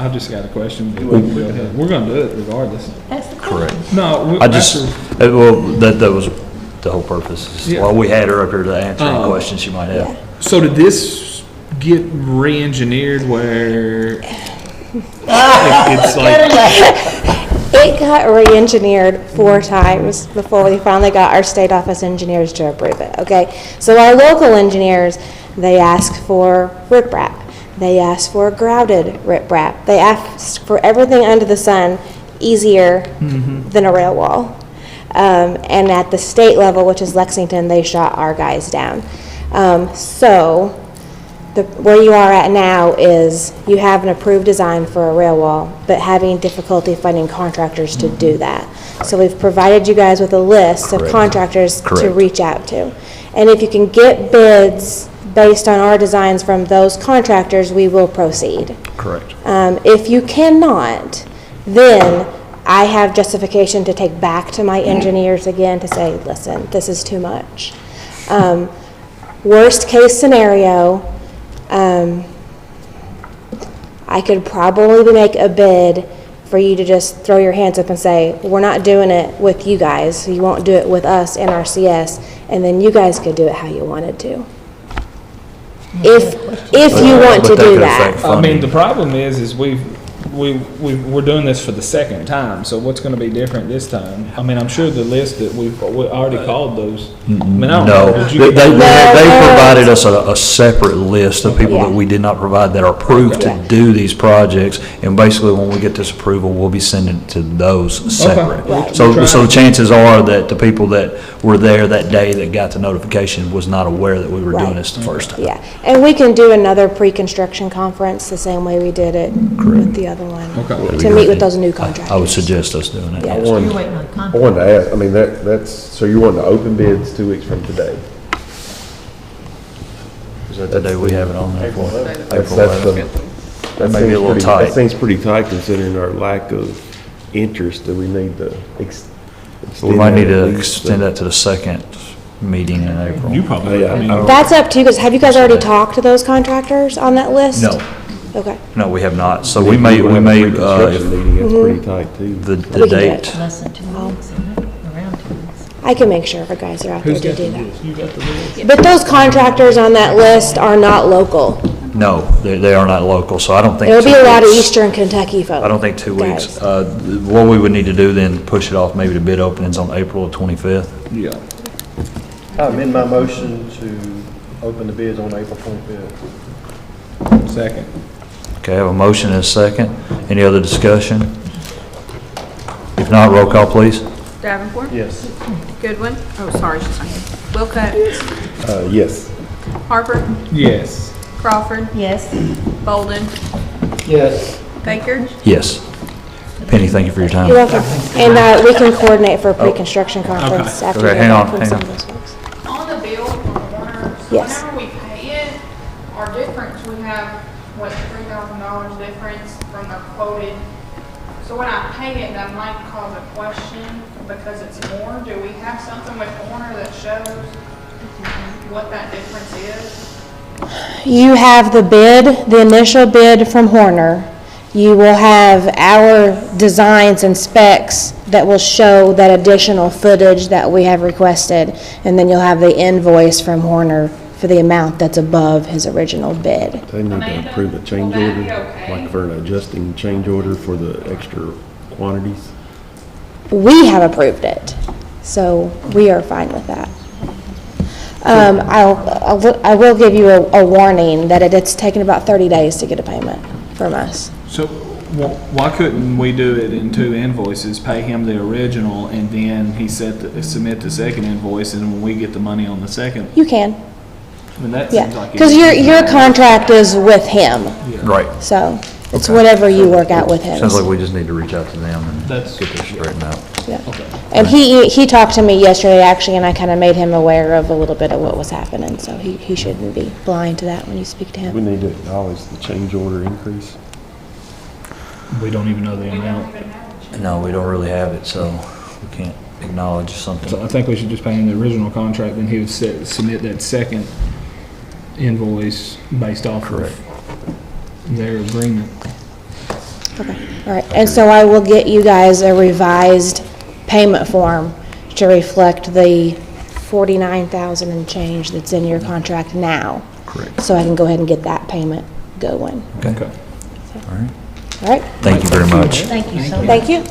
I've just got a question. But go ahead. We're gonna do it regardless. That's the Correct. No, I just, well, that was the whole purpose. is Yeah. While we had her up here to answer any Oh. questions you might have. So did this get re-engineered where it's like, It got re-engineered 4 times before we finally got our state office engineers to approve it, okay? So our local engineers, they asked for riprap. They asked for grouted riprap. They asked for everything under the sun easier than a rail wall. And at the state level, which is Lexington, they shot our guys down. So where you are at now is you have an approved design for a rail wall, but having difficulty finding contractors to do that. So we've provided you guys with a list of Correct. contractors to Correct. reach out to. And if you can get bids based on our designs from those contractors, we will proceed. Correct. If you cannot, then I have justification to take back to my engineers again to say, listen, this is too much. Worst case scenario, I could probably make a bid for you to just throw your hands up and say, we're not doing it with you guys, so you won't do it with us, NRCS, and then you guys could do it how you wanted to. If you want to do that. I mean, the problem is we're doing this for the second time, so what's gonna be different this time? I mean, I'm sure the list that we already called those. I mean, I don't know. No, Did you they get those? provided us a separate list of people that we did not provide that are approved to do these projects. And basically, when we get this approval, we'll be sending it to those separate. Right. So the chances are that the people that were there that day that got the notification was not aware that we were doing Right. this the first time. Yeah, and we can do another pre-construction conference the same way we did it with the other one. Okay. To meet with those new contractors. I would suggest us doing it. Yeah. I You're waiting on I contract. wanted to ask, I mean, that's, so you're wanting to open bids 2 weeks from today? Is that the day we have it on there for? That's April the- 11th. That may be seems a little pretty- tight. That seems pretty tight considering our lack of interest that we need to We extend might need that to at least, extend that to the second meeting in April. You probably, Yeah, I mean, I don't- That's up to you guys. Have you guys already talked to those contractors on that list? No, Okay. no, we have not. So we may, Construction if meeting, it's pretty tight too. the We can do date, it. Less than 2 weeks, isn't it? Around 2 weeks. I can make sure our guys are out there who's to got the do that. list? You got the list? But those contractors on that list are not local. no, they are not local, so I don't think. It'll be 2 a lot of weeks. Eastern Kentucky folks. I don't think 2 weeks. guys. What we would need to do then, push it off maybe to bid openings on April 25th. Yeah. I amend my motion to open the bids on April 25th. Second. Okay, I have a motion and a second. Any other discussion? If not, roll call, please. Davenport, Yes. Goodwin, oh, sorry, she's not here. Wilco, Yes. Harper, Yes. Crawford, Yes. Bolden, Yes. Baker. Yes. Penny, thank you for your time. You're welcome. And we can coordinate for a pre-construction conference after we Okay, hear hang back on, from hang some on. of those folks. On the bill from Warner, so Yes. whenever we pay it, our difference, we have, what, $3,000 difference from the quoted. So when I pay it, that might cause a question because it's more. Do we have something with Warner that shows what that difference is? You have the bid, the initial bid from Horner. You will have our designs and specs that will show that additional footage that we have requested. And then you'll have the invoice from Horner for the amount that's above his original bid. They need to approve a change will that be order, okay? like for an adjusting change order for the extra quantities. We have approved it, so we are fine with that. I will give you a warning that it's taken about 30 days to get a payment from us. So why couldn't we do it in 2 invoices, pay him the original, and then he submit the second invoice, and when we get the money on the second? You can. I mean, that Yeah, seems like. because your contract is with him, Right. so it's whatever you work out with him. Sounds like we just need to reach out to them and That's- get this straightened out. Yeah. And he talked to me yesterday, actually, and I kind of made him aware of a little bit of what was happening, so he shouldn't be blind to that when you speak to We him. need to acknowledge the change order increase. We don't even know the amount. No, we don't really have it, so we can't acknowledge something. So I think we should just pay him the original contract, then he would submit that second invoice based off of their agreement. Okay, all right, and so I will get you guys a revised payment form to reflect the 49,000 and change that's in your contract now. Correct. So I can go ahead and get that payment going. Okay. All right. All right? Thank you very much. Thank you so much. Thank you.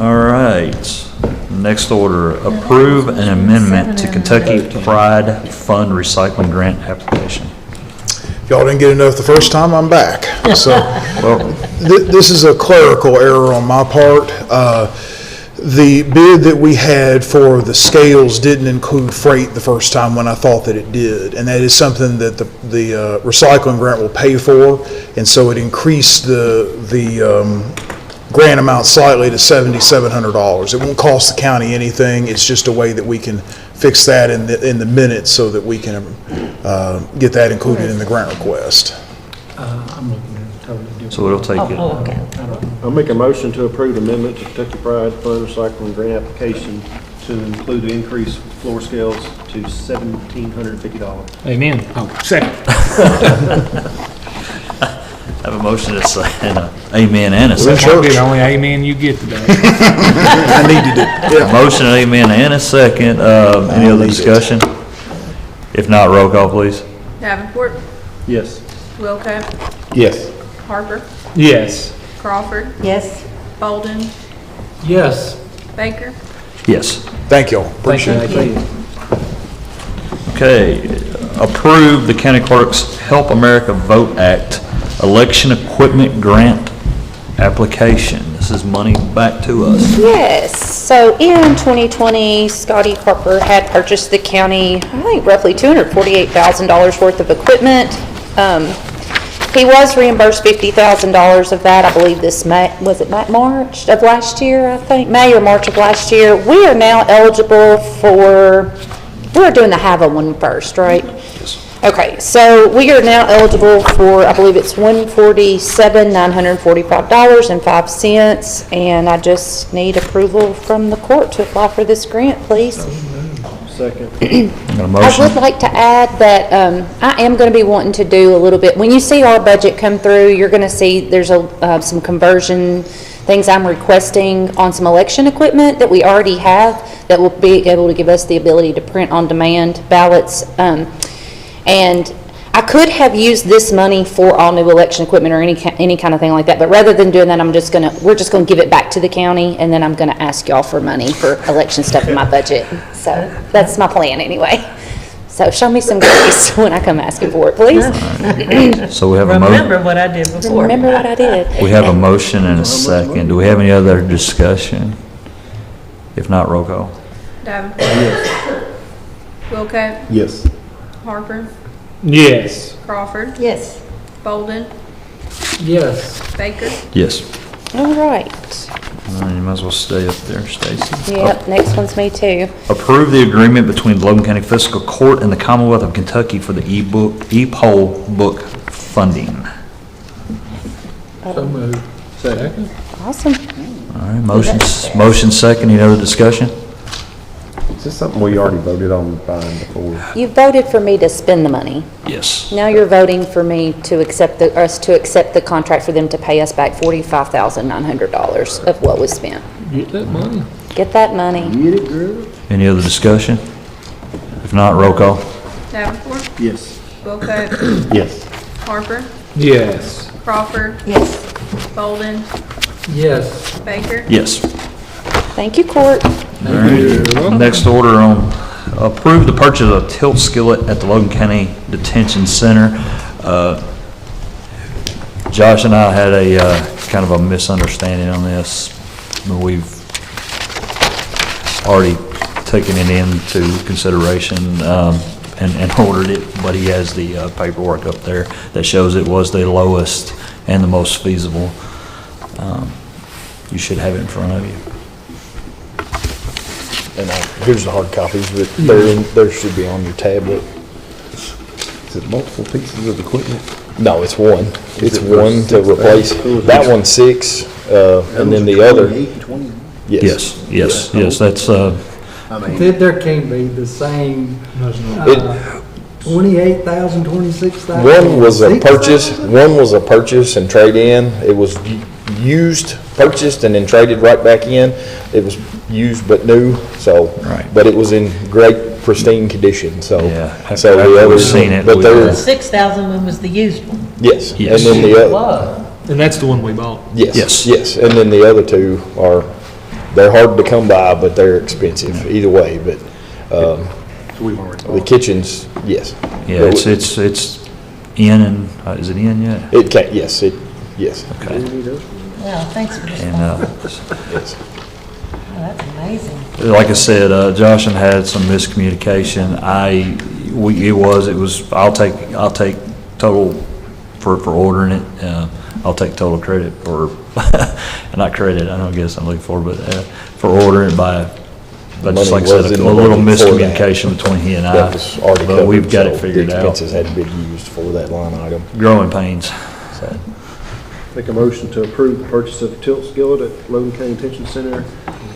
All right. Next order, approve an amendment to Kentucky Pride Fund Recycling Grant application. Y'all didn't get enough the first time, I'm back. So, Well, this is a clerical error on my part. The bid that we had for the scales didn't include freight the first time when I thought that it did. And that is something that the recycling grant will pay for. And so it increased the grant amount slightly to $7,700. It won't cost the county anything. It's just a way that we can fix that in the minutes so that we can get that included in the grant request. I'm looking at a totally different. so it'll take it. Oh, okay. I'll make a motion to approve amendment to Kentucky Pride Fund Recycling Grant application to include the increased floor scales to $1,750. Amen. Oh, second. I have a motion to say, and a amen and a That second. might be the only amen you get today. I needed it. Yeah. Motion, amen, and a second. Any other discussion? If not, roll call, please. Davenport, Yes. Wilco, Yes. Harper, Yes. Crawford, Yes. Bolden, Yes. Baker. Yes. Thank y'all. Appreciate it. Thank you. Okay, approve the county clerk's Help America Vote Act election equipment grant application. This is money back to us. Yes, so in 2020, Scotty Harper had purchased the county, I think roughly $248,000 worth of equipment. He was reimbursed $50,000 of that, I believe this May, was it March of last year, I think? May or March of last year. We are now eligible for, we're doing the HAVA one first, right? Yes. Okay, so we are now eligible for, I believe it's $147,945.05, and I just need approval from the court to apply for this grant, please. Second. Got a I motion? would like to add that I am going to be wanting to do a little bit, when you see our budget come through, you're going to see there's some conversion things I'm requesting on some election equipment that we already have that will be able to give us the ability to print on demand ballots. And I could have used this money for all new election equipment or any kind of thing like that, but rather than doing that, we're just gonna give it back to the county, and then I'm gonna ask y'all for money for election stuff in my budget. So that's my plan anyway. So show me some grace when I come asking for it, please. So we have a Remember what I did before. Remember what I did. We have a motion and a second. Do we have any other discussion? If not, roll call. Davenport. Wilco, Yes. Harper, Yes. Crawford, Yes. Bolden, Yes. Baker. Yes. All right. You might as well stay up there, Stacy. Yep, next one's me too. Approve the agreement between the Logan County Fiscal Court and the Commonwealth of Kentucky for the e-poll book funding. So moved. Second. Awesome. All right, motion second. Any other discussion? Is this something we already voted on buying before? You voted for me to spend the money. Yes. Now you're voting for me to accept the contract for them to pay us back $45,900 of what was spent. Get that money. Get that money. Get it, girl. Any other discussion? If not, roll call. Davenport, Yes. Wilco, Yes. Harper, Yes. Crawford, Yes. Bolden, Yes. Baker. Yes. Thank you, court. All right. Next order on approve the purchase of a tilt skillet at the Logan County Detention Center. Josh and I had a, kind of a misunderstanding on this. We've already taken it into consideration, and ordered it, but he has the paperwork up there that shows it was the lowest and the most feasible. You should have it in front of you. And here's the hard copies, but there should be on your tablet. Is it multiple pieces of equipment? No, it's one. It's one to replace. That one's 6, and then the other. Yes, that's, There can't be the same, 28,000, 26,000. One was a purchase and trade in. It was used, purchased, and then traded right back in. It was used but new, so, but it was in great pristine condition, so. Yeah, So the other, seen it, but we- there, The 6,000 one was the used one. yes, and Yes. then the other, Whoa. And that's the one we bought. yes, and then the other two are, they're hard to come by, but they're expensive either way, but, the kitchens, yes. yeah, it's in and, is it in yet? It can, yes. Okay. Yeah, thanks for this. And, Yes. Oh, that's amazing. like I said, Josh and had some miscommunication. I'll take total for ordering it. I'll take total credit for, not credit, I don't guess I'm looking for, but for ordering it but just like I said, a little miscommunication between he and I. That was already But covered, we've got so it figured the out. expenses had to be used for that line item. Growing pains. So, Make a motion to approve the purchase of a tilt skillet at Logan County Detention Center,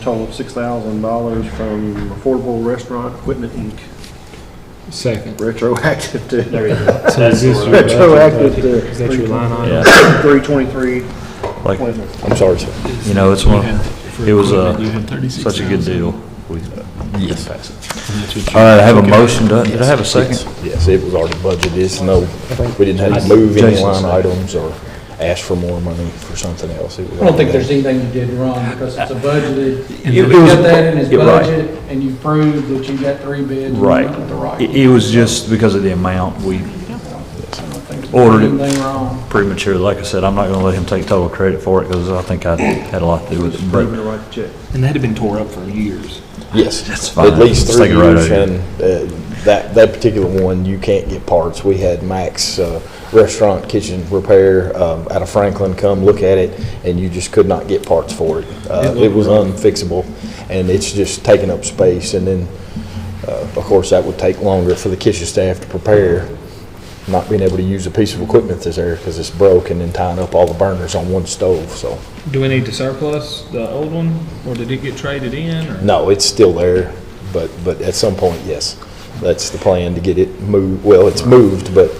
total of $6,000 from Affordable Restaurant Equipment, Inc. Second. Retroactive to. So is this your Retroactive budget? to. Is that your line item? Yeah. 323. Like, I'm sorry, sir. you know, it's one, it was You had 36,000. such a good deal. Yes. All right, I have a motion. Did I have a second? Yes, it was already budgeted. It's no, we didn't have to move any line items or ask for more money for something else. It was I don't think already there's anything you did wrong, because it's a budgeted, It you was- got that in his you're right. budget, and you proved that you got 3 bids. and you Right. went with the right It was just because of the amount we ordered it Anything wrong. premature. Like I said, I'm not gonna let him take total credit for it because I think I had a lot to do with it. Proving But to write the check. And that had been tore up for years. Yes, That's fine. at least Let's 3 take it right years, out of and that particular one, you can't get parts. We had Max Restaurant Kitchen Repair out of Franklin come look at it, and you just could not get parts for it. It was unfixable, and it's just taking up space, and then, of course, that would take longer for the kitchen staff to prepare, not being able to use a piece of equipment that's there because it's broke, and then tying up all the burners on one stove, so. Do we need to surplus the old one, or did it get traded in, or? No, it's still there, but at some point, yes. That's the plan, to get it moved. Well, it's moved, but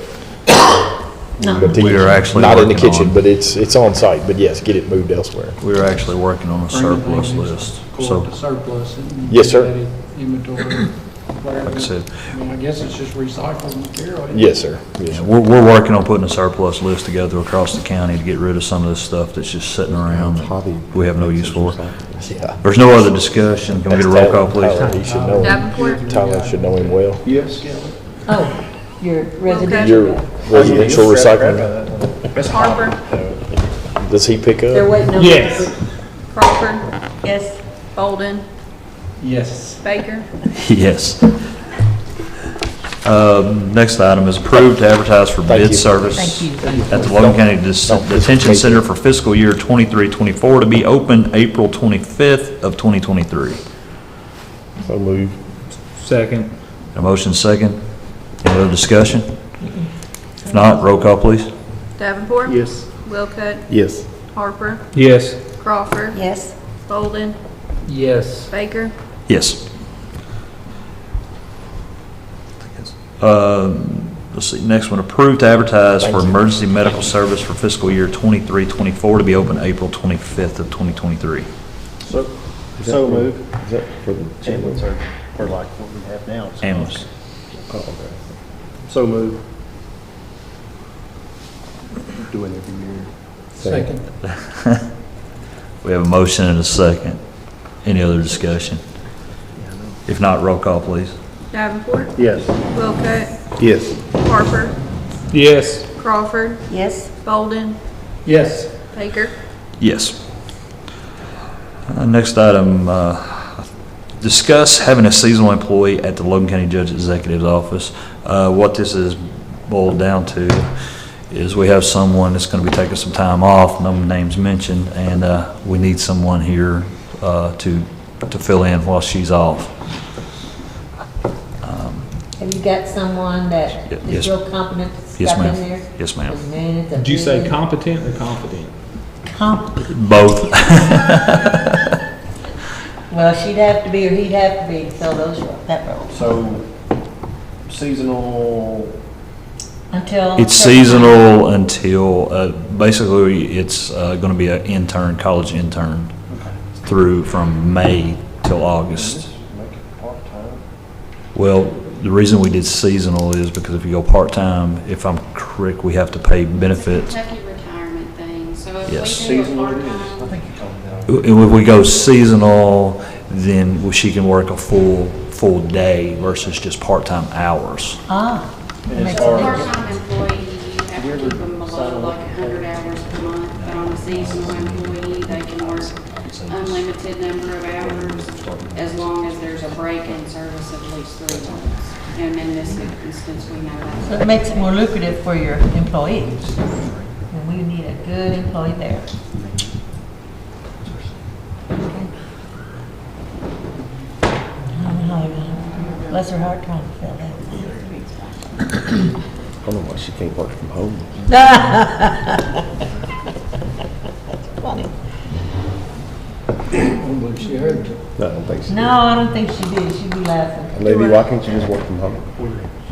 to We are actually not in the working kitchen, on- but it's on site, but yes, get it moved elsewhere. we were actually working on a surplus list. Go So, to surplus and. Yes, sir. get that Inventory, whatever. like I said, I mean, I guess it's just recycled material. isn't it? Yes, sir. Yes, sir. we're working on putting a surplus list together across the county to get rid of some of this stuff that's just sitting around that we have no use for. Yeah. There's no other discussion. Can we get a roll call, please? Tyler, he should know him. Davenport? Tyler should know him well. Yes. Oh, your residential. Your residential recycling, Harper? does he pick They're up? waiting on. Yes. Crawford? Yes. Bolden? Yes. Baker? Yes. Next item is approved to advertise for Thank bid you. service Thank you. at the Logan County Detention Center for fiscal year 23-24 to be open April 25th of 2023. So move. Second. A motion second. Any other discussion? If not, roll call, please. Davenport? Yes. Wilcott? Yes. Harper? Yes. Crawford? Yes. Bolden? Yes. Baker? Yes. Let's see, next one, approved to advertise for emergency medical service for fiscal year 23-24 to be open April 25th of 2023. So move. Is that for the Ambulance or like what we have now. so- Ambulance. Oh, okay. So move. Doing every year. Second. We have a motion and a second. Any other discussion? If not, roll call, please. Davenport? Yes. Wilcott? Yes. Harper? Yes. Crawford? Yes. Bolden? Yes. Baker? Yes. Next item, discuss having a seasonal employee at the Logan County Judge Executive's office. What this is boiled down to is we have someone that's going to be taking some time off, no names mentioned, and we need someone here to fill in while she's off. Have you got someone that is Yes. real competent to Yes, step in ma'am. there? Yes, ma'am. Because, man, it's a Did you say big- competent or confident? Competent. Both. Well, she'd have to be, or he'd have to be, so that role. So seasonal, Until. It's seasonal until, basically, it's going to be an intern, college intern, through from May till August. make it part-time. Well, the reason we did seasonal is because if you go part-time, if I'm correct, we have to pay benefits. Kentucky retirement thing, so if Yes. we do a Seasonal it is. part-time, I think you told me that. And if we go seasonal, then she can work a full day versus just part-time hours. Ah. And as Makes far sense. as- part-time employee, you have to keep them below like 100 hours per month, but on a seasonal employee, they can work unlimited number of hours as long as there's a break in service of at least 3 months. And in this instance, we know So that. it makes it more lucrative for your employees. And we need a good employee there. Bless her heart trying to fill that. I don't know why she can't work from home. That's funny. I don't believe she heard you. No, I don't think she No, I don't think she did. She'd be laughing. did. Maybe why can't you just work from home?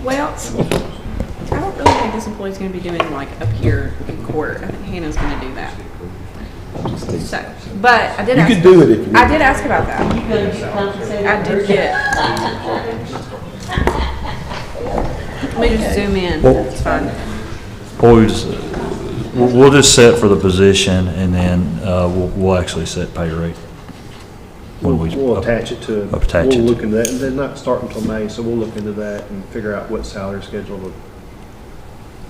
Well, I don't really think this employee's gonna be doing like up here in court. I think Hannah's gonna do that. So, but I did You ask. could do it if you. I did ask about that. You gotta get compensated. I did get. Let me just zoom in. It's fine. We'll just set for the position and then we'll actually set pay rate. When we We'll attach it to, attach we'll it. look into that, and they're not starting until May, so we'll look into that and figure out what salary schedule to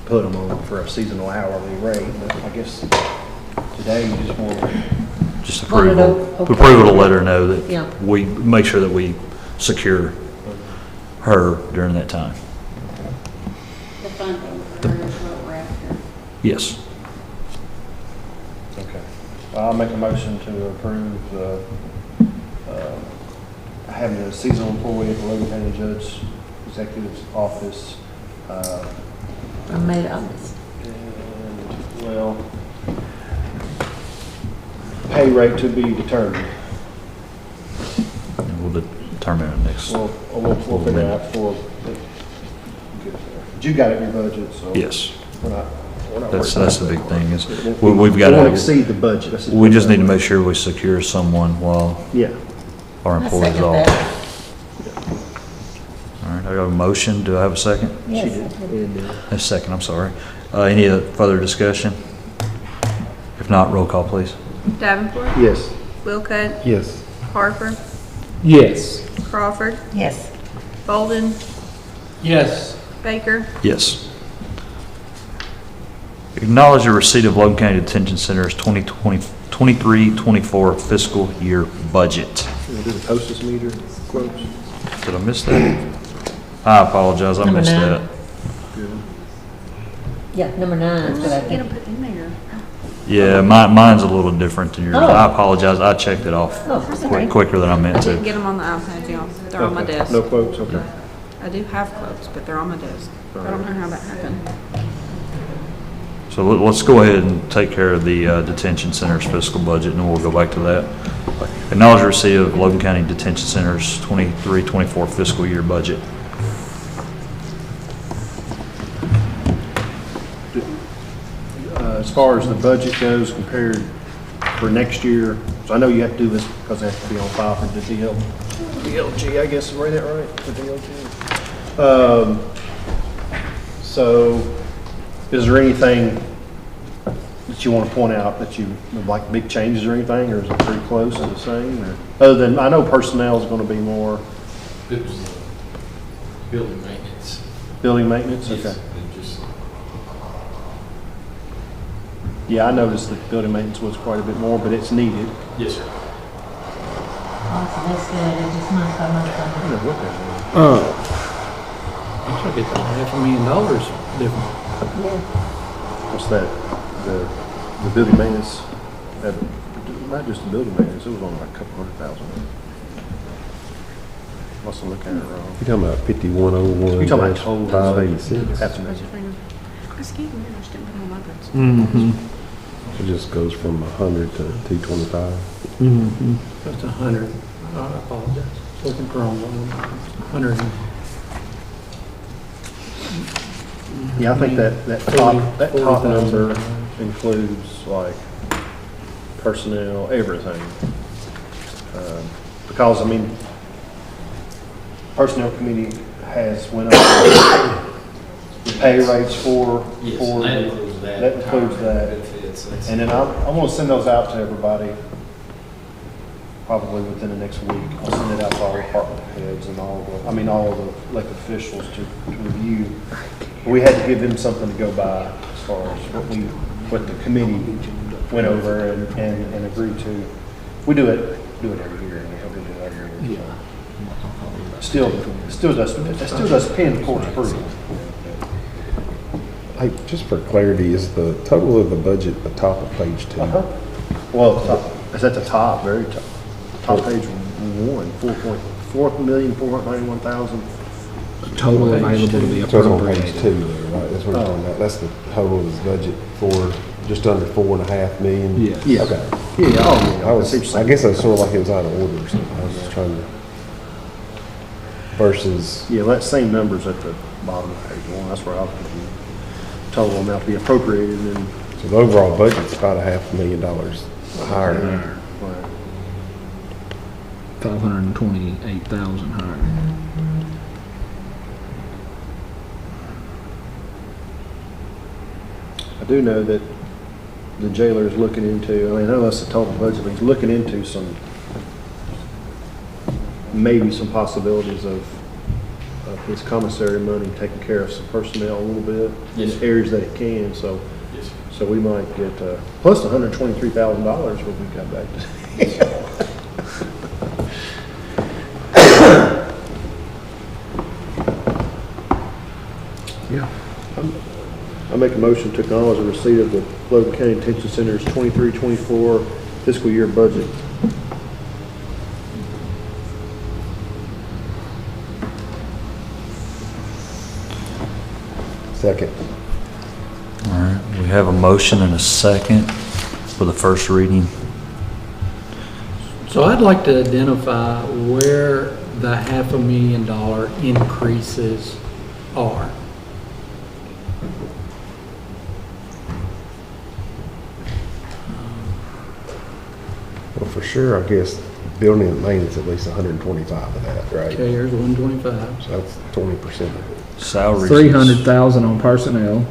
put them on for a seasonal hourly rate, but I guess today you just want, Just Well, approval. okay. Approval to let her know Yeah. that we make sure that we secure her during that time. The funding for her is what we're after. Yes. okay. I'll make a motion to approve, having a seasonal employee at the Logan County Judge Executive's office, I made it honest. and, well, pay rate to be determined. And we'll determine it next. We'll figure it out before. But you got it in your budget, so. Yes. We're not That's worried the about big that. thing is We we've got won't to, exceed the budget. That's we just need to make sure we secure someone while Yeah. our I employees second off. that. All right, I got a motion. Do I have a second? Yes. A second, I'm sorry. Any further discussion? If not, roll call, please. Davenport, Yes. Wilcott, Yes. Harper, Yes. Crawford, Yes. Bolden, Yes. Baker. Yes. Acknowledge the receipt of Logan County Detention Center's 2023-24 fiscal year budget. You do the hostess meter quotes? Did I miss that? I apologize, I Number missed 9. that. Yeah, number 9 is what I Get think. them put in there. Yeah, mine's a little different than yours. Oh. I apologize, I checked it off Oh, that's all right. quicker than I meant I didn't to. get them on the iPad, y'all. They're on my Okay. desk. No quotes, okay. I do have quotes, but they're on my desk. I don't know how that happened. So let's go ahead and take care of the detention center's fiscal budget, and then we'll go back to that. Acknowledge the receipt of Logan County Detention Center's 23-24 fiscal year budget. As far as the budget goes compared for next year, so I know you have to do this because it has to be on file for the DLG, I guess, right, that right? The DLG. So is there anything that you want to point out that you, like big changes or anything, or is it pretty close to the same? Or other than, I know personnel is going to be more It was building maintenance. building maintenance? Yes, Okay. it just- Yeah, I noticed that building maintenance was quite a bit more, but it's needed. Yes, sir. Also, that's good, it's just month by month. I took it $500,000 different. What's that? The building maintenance, not just the building maintenance, it was only like a couple $100,000. Must have looked at it wrong. You talking about 5101? You talking about total? 586? That's amazing. I just can't remember, I just didn't put on my books. Mm-hmm. It just goes from 100 to 225. Mm-hmm. That's 100. I apologize. Looking for wrong one. 100. Yeah, I think that top number includes like personnel, everything. Because, I mean, personnel committee has went up the pay rates for, That includes that. that includes that. Benefits. And then I'm gonna send those out to everybody, probably within the next week. I'll send it out to all department heads and all the elected officials to review. We had to give them something to go by as far as what the committee went over and agreed to. We do it every year, and we hope we do it every year. Still does pin towards approval. Hey, just for clarity, is the total of the budget at the top of page 2? Well, it's at the top, very top. Top page 1, $4,491,000. Total available to be So it's on page appropriated. 2 there, right? That's what you're talking about. That's the total of his budget for just under $4.5 million? Yes. Yeah. Okay. Yeah, I guess I was sort of like it was out of order or something. I was just trying to, versus, Yeah, that same number's at the bottom of page 1. That's where I was confused. Total amount to be appropriated and. so the overall budget's about $500,000 higher. Right. 528,000 higher. I do know that the jailer is looking into, I know that's the total budget, but he's looking into maybe some possibilities of his commissary money taking care of some personnel a little bit in Yes, sir. areas that it can, so. Yes, sir. So we might get, plus the $123,000 when we got back to. Yeah. I make a motion to acknowledge the receipt of the Logan County Detention Center's 23-24 fiscal year budget. Second. All right, we have a motion and a second for the first reading. So I'd like to identify where the $500,000 increases are. Well, for sure, I guess building and maintenance, at least 125 of that, right? Okay, here's 125. So that's 20% of it. Salaries. 300,000 on personnel.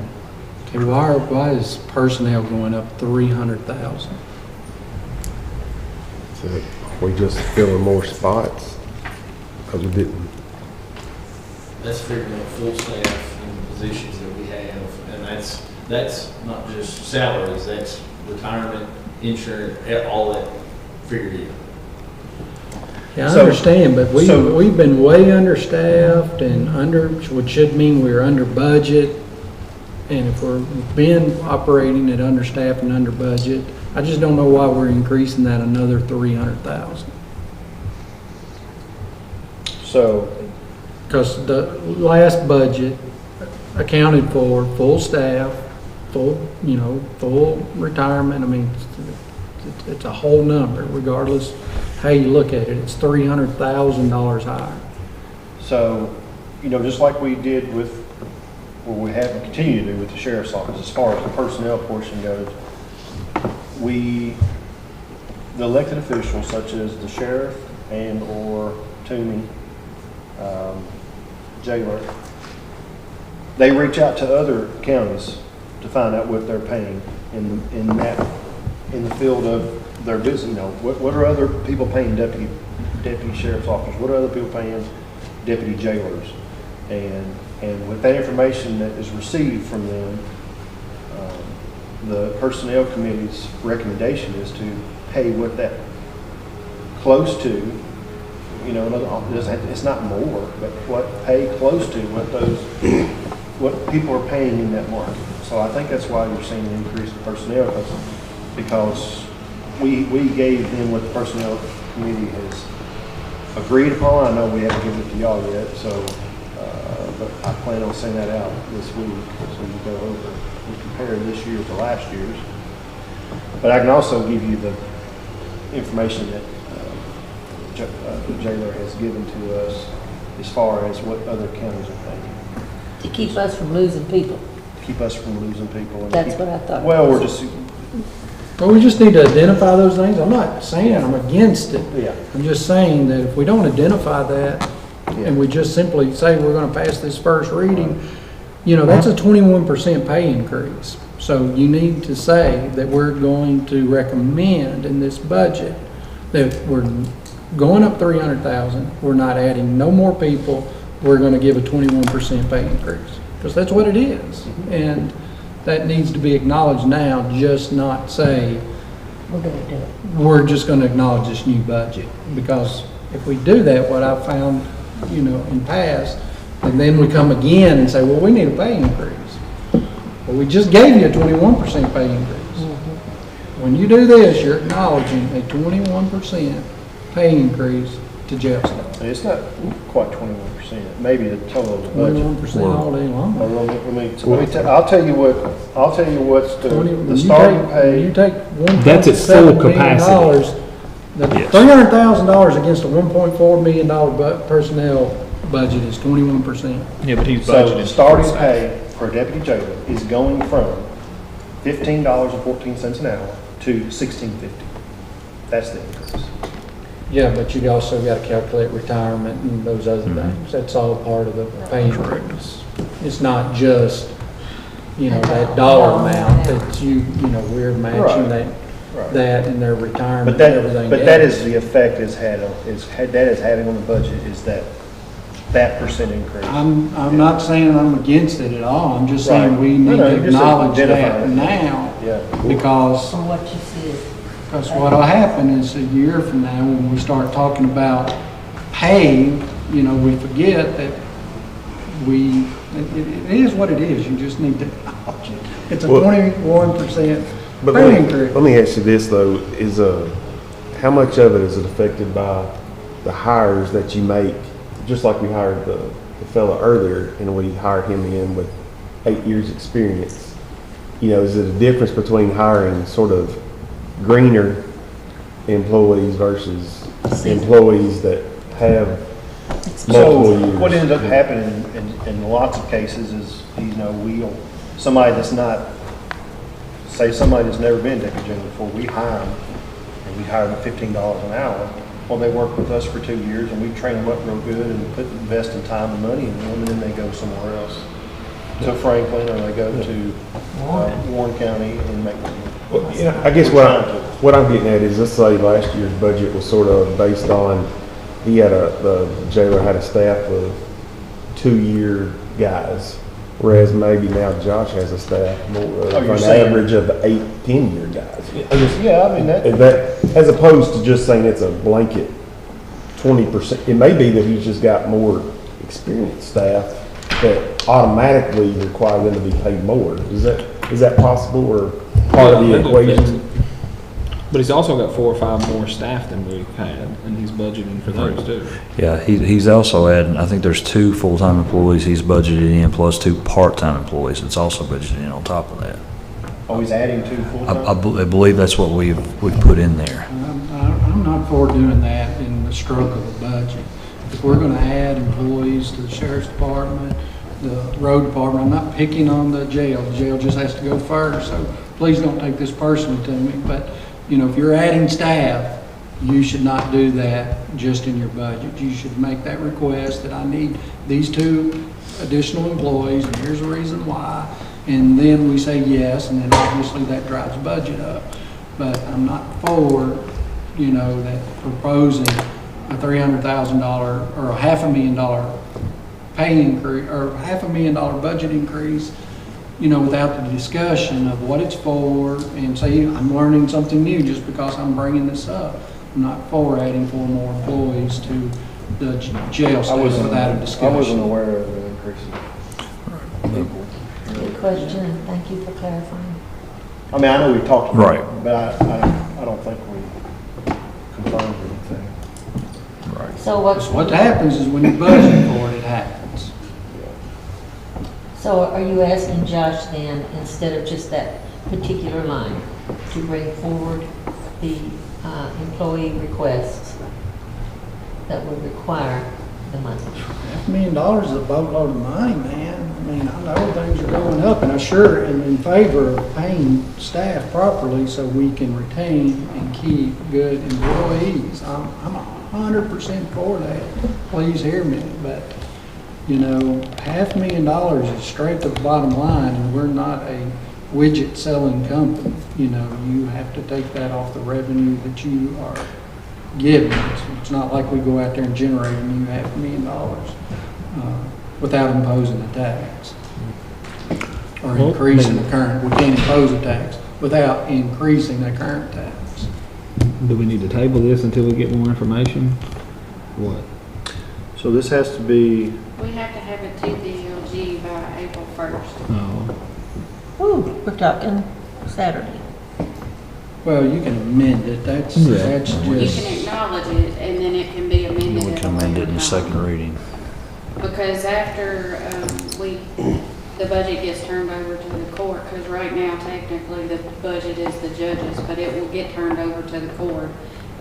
Okay, why is personnel going up 300,000? So we just filling more spots because we didn't. That's figuring out full staff in the positions that we have, and that's not just salaries, that's retirement, insurance, all that figured in. Yeah, I So- understand, but so- we've been way understaffed and which should mean we're under budget. And if we're been operating at understaffed and under budget, I just don't know why we're increasing that another 300,000. So, Because the last budget accounted for full staff, full retirement. I mean, it's a whole number regardless how you look at it. It's $300,000 higher. so, just like we did with, what we have and continue to do with the sheriff's office, as far as the personnel portion goes, the elected officials such as the sheriff and or Toomey, jailer, they reach out to other counties to find out what they're paying in the field of their business. What are other people paying deputy sheriff's officers? What are other people paying deputy jailers? And with that information that is received from them, the personnel committee's recommendation is to pay what that close to, you know, it's not more, but pay close to what what people are paying in that market. So I think that's why you're seeing an increase in personnel, because we gave them what the personnel committee has agreed upon. I know we haven't given it to y'all yet, so, but I plan on sending that out this week, so you go over and compare this year to last year's. But I can also give you the information that the jailer has given to us as far as what other counties are paying. To keep us from losing people. Keep us from losing people. And That's what I thought. Well, we're just. Well, we just need to identify those things. I'm not saying I'm against it. Yeah. I'm just saying that if we don't identify that, and we just simply say we're gonna pass this first reading, you know, that's a 21% pay increase. So you need to say that we're going to recommend in this budget that we're going up 300,000, we're not adding no more people, we're gonna give a 21% pay increase. Because that's what it is. And that needs to be acknowledged now, just not say, We're gonna do it. we're just gonna acknowledge this new budget. Because if we do that, what I've found, you know, in past, and then we come again and say, well, we need a pay increase. Well, we just gave you a 21% pay increase. When you do this, you're acknowledging a 21% pay increase to jail staff. It's not quite 21%. Maybe the total of the budget. 21% all day long. I'll tell you what's the starting pay. You take That's at full capacity. $300,000 against a $1.4 million personnel budget is 21%. Yeah, but he's So budgeted. the starting pay for a deputy jailer is going from $15.14 an hour to $16.50. That's the increase. Yeah, but you also got to calculate retirement and those other things. That's all part of the pay increase. It's not just, you know, that dollar amount that you know, we're matching that in their retirement and everything. But that is the effect that is having on the budget, is that percent increase. I'm not saying I'm against it at all. I'm just saying we need to acknowledge that now. Yeah. Because From what you said. Because what'll happen is a year from now, when we start talking about pay, you know, we forget that it is what it is. You just need to acknowledge it. It's a 21% pay increase. Let me ask you this though, is how much of it is it affected by the hires that you make? Just like we hired the fella earlier, and we hired him in with 8 years experience. You know, is it a difference between hiring sort of greener employees versus employees that have multiple years? What ends up happening in lots of cases is, you know, somebody that's not, say somebody that's never been deputy jailer before, we hire them, and we hire them at $15 an hour. Well, they work with us for 2 years, and we train them up real good and invest in time and money in them, and then they go somewhere else, to Franklin, or they go to Warren County and make money. Well, you know, I guess what I'm getting at is, let's say last year's budget was sort of based on, the jailer had a staff of 2-year guys, whereas maybe now Josh has a staff more of an average of 8-10-year guys. Yeah, I mean that, as opposed to just saying it's a blanket 20%. It may be that he's just got more experienced staff that automatically require them to be paid more. Is that possible, or part of the equation? But he's also got 4 or 5 more staff than we've had, and he's budgeting for those too. Yeah, he's also adding, I think there's 2 full-time employees he's budgeted in, plus 2 part-time employees that's also budgeted in on top of that. Oh, he's adding 2 full-time? I believe that's what we've put in there. I'm not for doing that in the stroke of a budget. If we're going to add employees to the sheriff's department, the road department, I'm not picking on the jail. The jail just has to go first, so please don't take this personally to me. But, you know, if you're adding staff, you should not do that just in your budget. You should make that request that I need these 2 additional employees, and here's the reason why. And then we say yes, and then obviously that drives budget up. But I'm not for, you know, that proposing a $300,000 or a $500,000 pay increase, or $500,000 budget increase without the discussion of what it's for, and say, I'm learning something new just because I'm bringing this up. I'm not for adding 4 more employees to the jail staff without a discussion. I wasn't aware of the increase. Good question, and thank you for clarifying. I mean, I know we talked about Right. it, but I don't think we confirmed anything. Right. So What happens is when you budget for it, it happens. So are you asking Josh then, instead of just that particular line, to bring forward the employee requests that would require the money? $500,000 is a boatload of money, man. I mean, I know things are going up, and I sure am in favor of paying staff properly so we can retain and keep good employees. I'm 100% for that. Please hear me, but, $500,000 is straight to the bottom line, and we're not a widget selling company. You have to take that off the revenue that you are giving. It's not like we go out there and generate a new $500,000 without imposing a tax or increasing the current. We can't impose a tax without increasing the current tax. Do we need to table this until we get more information? What? So this has to be, We have to have it to DLG by April 1st. Oh, Ooh, we're talking Saturday. Well, you can amend it. That's You just, can acknowledge it, and then it can be amended. We at can a amend it later in time. second reading. Because after the budget gets turned over to the court, because right now technically the budget is the judge's, but it will get turned over to the court,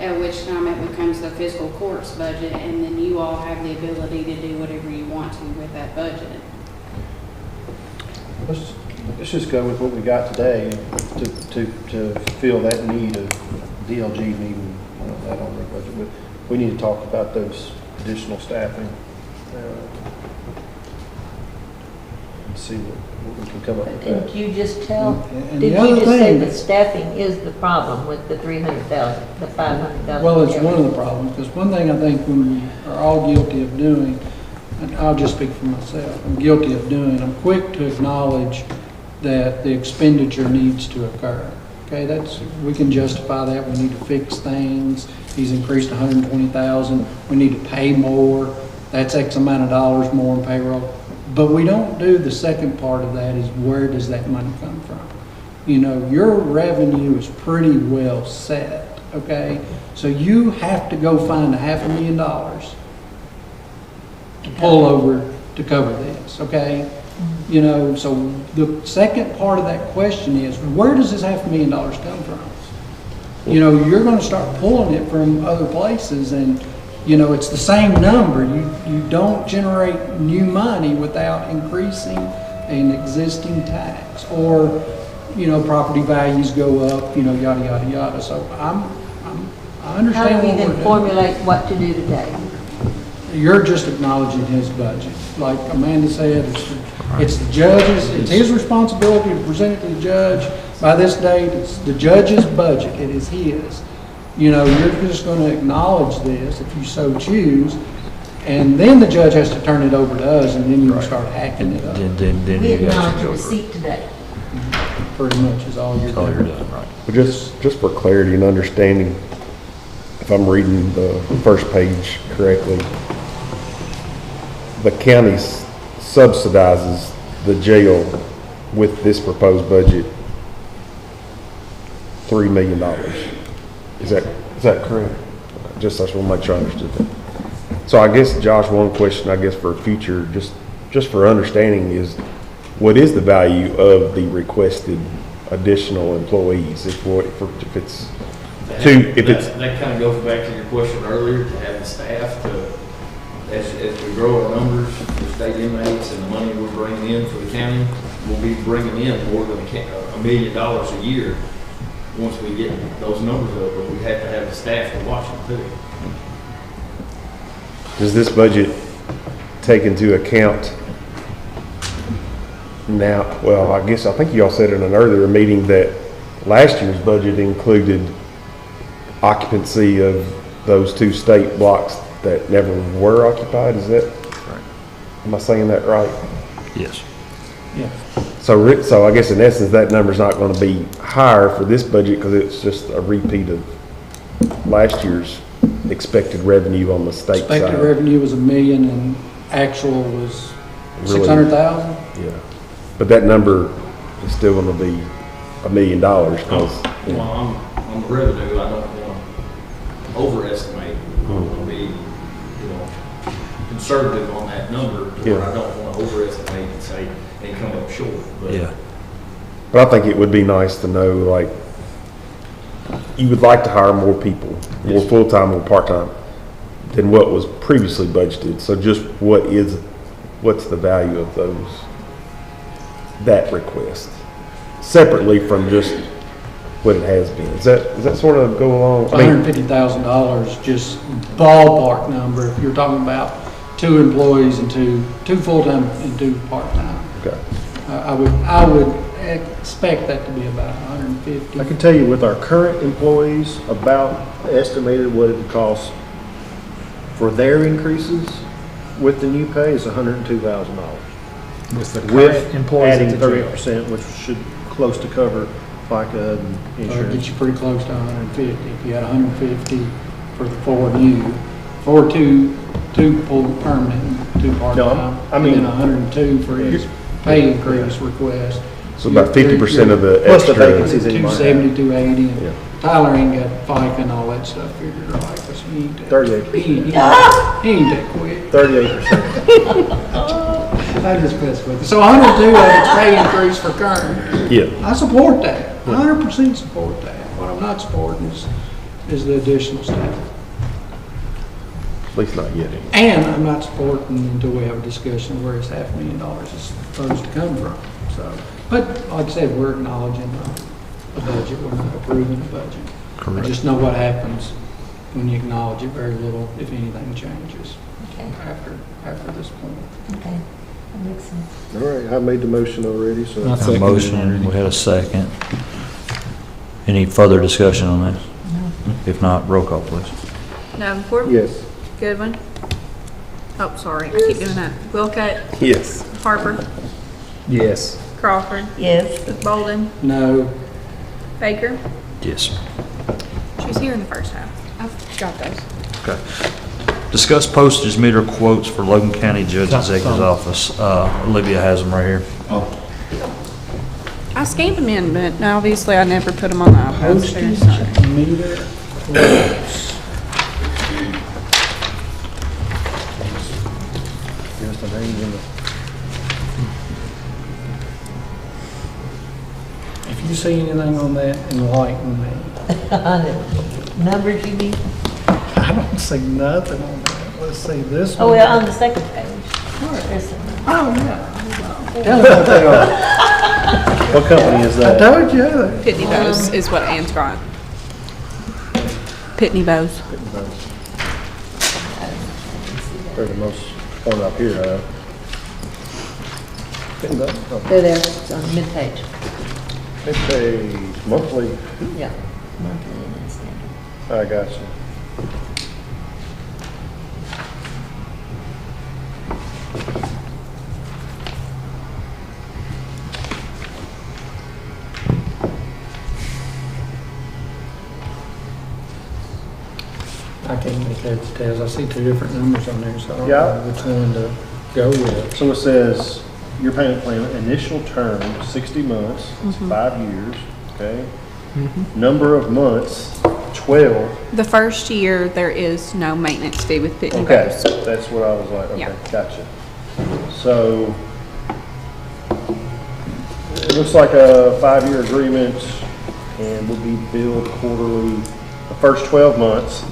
at which time it becomes the fiscal court's budget, and then you all have the ability to do whatever you want to with that budget. let's just go with what we got today to fill that need of DLG needing that on their budget. But we need to talk about those additional staffing and see what we can come up with. Didn't you just tell, And did the other you just say thing- that staffing is the problem with the 300,000, the 500,000? well, it's one of the problems, because one thing I think we are all guilty of doing, and I'll just speak for myself, I'm guilty of doing, I'm quick to acknowledge that the expenditure needs to occur. Okay, we can justify that, we need to fix things, he's increased 120,000, we need to pay more, that's X amount of dollars more in payroll. But we don't do the second part of that, is where does that money come from? Your revenue is pretty well set, okay? So you have to go find $500,000 to pull over to cover this, okay? So the second part of that question is, where does this $500,000 come from? You're gonna start pulling it from other places, and, it's the same number. You don't generate new money without increasing an existing tax, or, property values go up, yada, yada, yada. So I understand How do we what we're then doing. formulate what to do today? You're just acknowledging his budget. Like Amanda said, it's the judge's, it's his responsibility to present it to the judge. By this date, it's the judge's budget, it is his. You're just gonna acknowledge this if you so choose, and then the judge has to turn it over to us, and then you can start hacking it up. Then We you guys acknowledge can a go through. receipt today. Pretty much is all you're That's all you're doing. doing, right. But just for clarity and understanding, if I'm reading the first page correctly, the county subsidizes the jail with this proposed budget $3 million. Is that correct? I just want to make sure I understood that. So I guess, Josh, one question, I guess, for future, just for understanding is, what is the value of the requested additional employees? If it's two, if it's. That kind of goes back to your question earlier, to have the staff to, as we grow our numbers, the state inmates and the money we're bringing in for the county, we'll be bringing in more than $1 million a year once we get those numbers up, but we have to have the staff to watch them too. Does this budget take into account now, well, I think y'all said in an earlier meeting that last year's budget included occupancy of those 2 state blocks that never were occupied, is that? Right. Am I saying that right? Yes. Yeah. So I guess in essence, that number's not gonna be higher for this budget because it's just a repeat of last year's expected revenue on the state side. Expected revenue was $1 million and actual was Really? 600,000. Yeah, but that number is still gonna be $1 million because, Well, on the revenue, I don't want to overestimate. I want to be, conservative on that number, to where Yeah. I don't want to overestimate and say, and come up short. But but I think it would be nice to know, like, you would like to hire more people, more full-time or part-time than what was previously budgeted. So just what's the value of that request? Separately from just what it has been. Does that sort of go along? I mean, $150,000, just ballpark number, if you're talking about 2 employees and two full-time and 2 part-time. Okay. I would expect that to be about 150. I can tell you with our current employees, about estimated what it would cost for their increases with the new pay is $102,000. With the current With employees at adding the jail. 30%, which should close to cover FICA and insurance. Get you pretty close to 150. If you had 150 for the 4 new, for two full permanent, and 2 part-time, I mean- and then 102 for his pay increase request. So about 50% of the Plus the extra. vacancies that you might have. 270, 280, and Yeah. Tyler ain't got FICA and all that stuff figured right, because he ain't that. 38%. He ain't that quick. 38%. I just mess with you. So 102 of it's pay increase for current. Yeah. I support that, 100% support that. What I'm not supporting is the additional staff. At least not yet. And I'm not supporting until we have a discussion where his $500,000 is supposed to come from. So, but like I said, we're acknowledging a budget, we're not approving a budget. Correct. I just know what happens when you acknowledge it, very little, if anything, changes after this point. Okay, that makes sense. All right, I made the motion already, so. I A seconded it motion, already. we had a second. Any further discussion on this? If not, roll call, please. Davenport? Yes. Goodwin? Oh, sorry, I keep doing that. Wilcott? Yes. Harper? Yes. Crawford? Yes. Bolden? No, Baker? Yes. She was here in the first half. I've got those. Okay. Discuss postage meter quotes for Logan County Judge Executive's Office. Olivia has them right here. I scanned them in, but obviously I never put them on the iPad. postage meter quotes. Give us the names and the. If you see anything on that, enlighten me. Numbers you need? I don't see nothing on that. Let's see this one. Oh, well, on the second page. There's some- Oh, yeah. Tell me what they are. What company is I that? told you. Pitney Bowes is what Ann's got. Pitney Bowes. They're the most one up here, They're there, it's on the mid-page. It's a monthly, Yeah. Monthly and then standard. I got you. I can't make heads or tails. I see 2 different numbers on there, so I don't Yeah. know which one to go with. So it says, your payment plan, initial term, 60 months, it's 5 years, okay? Number of months, 12. The first year, there is no maintenance fee with Pitney Okay, Bowes. that's what I was like, okay, Yeah. gotcha. So, it looks like a 5-year agreement and will be billed quarterly, the first 12 months.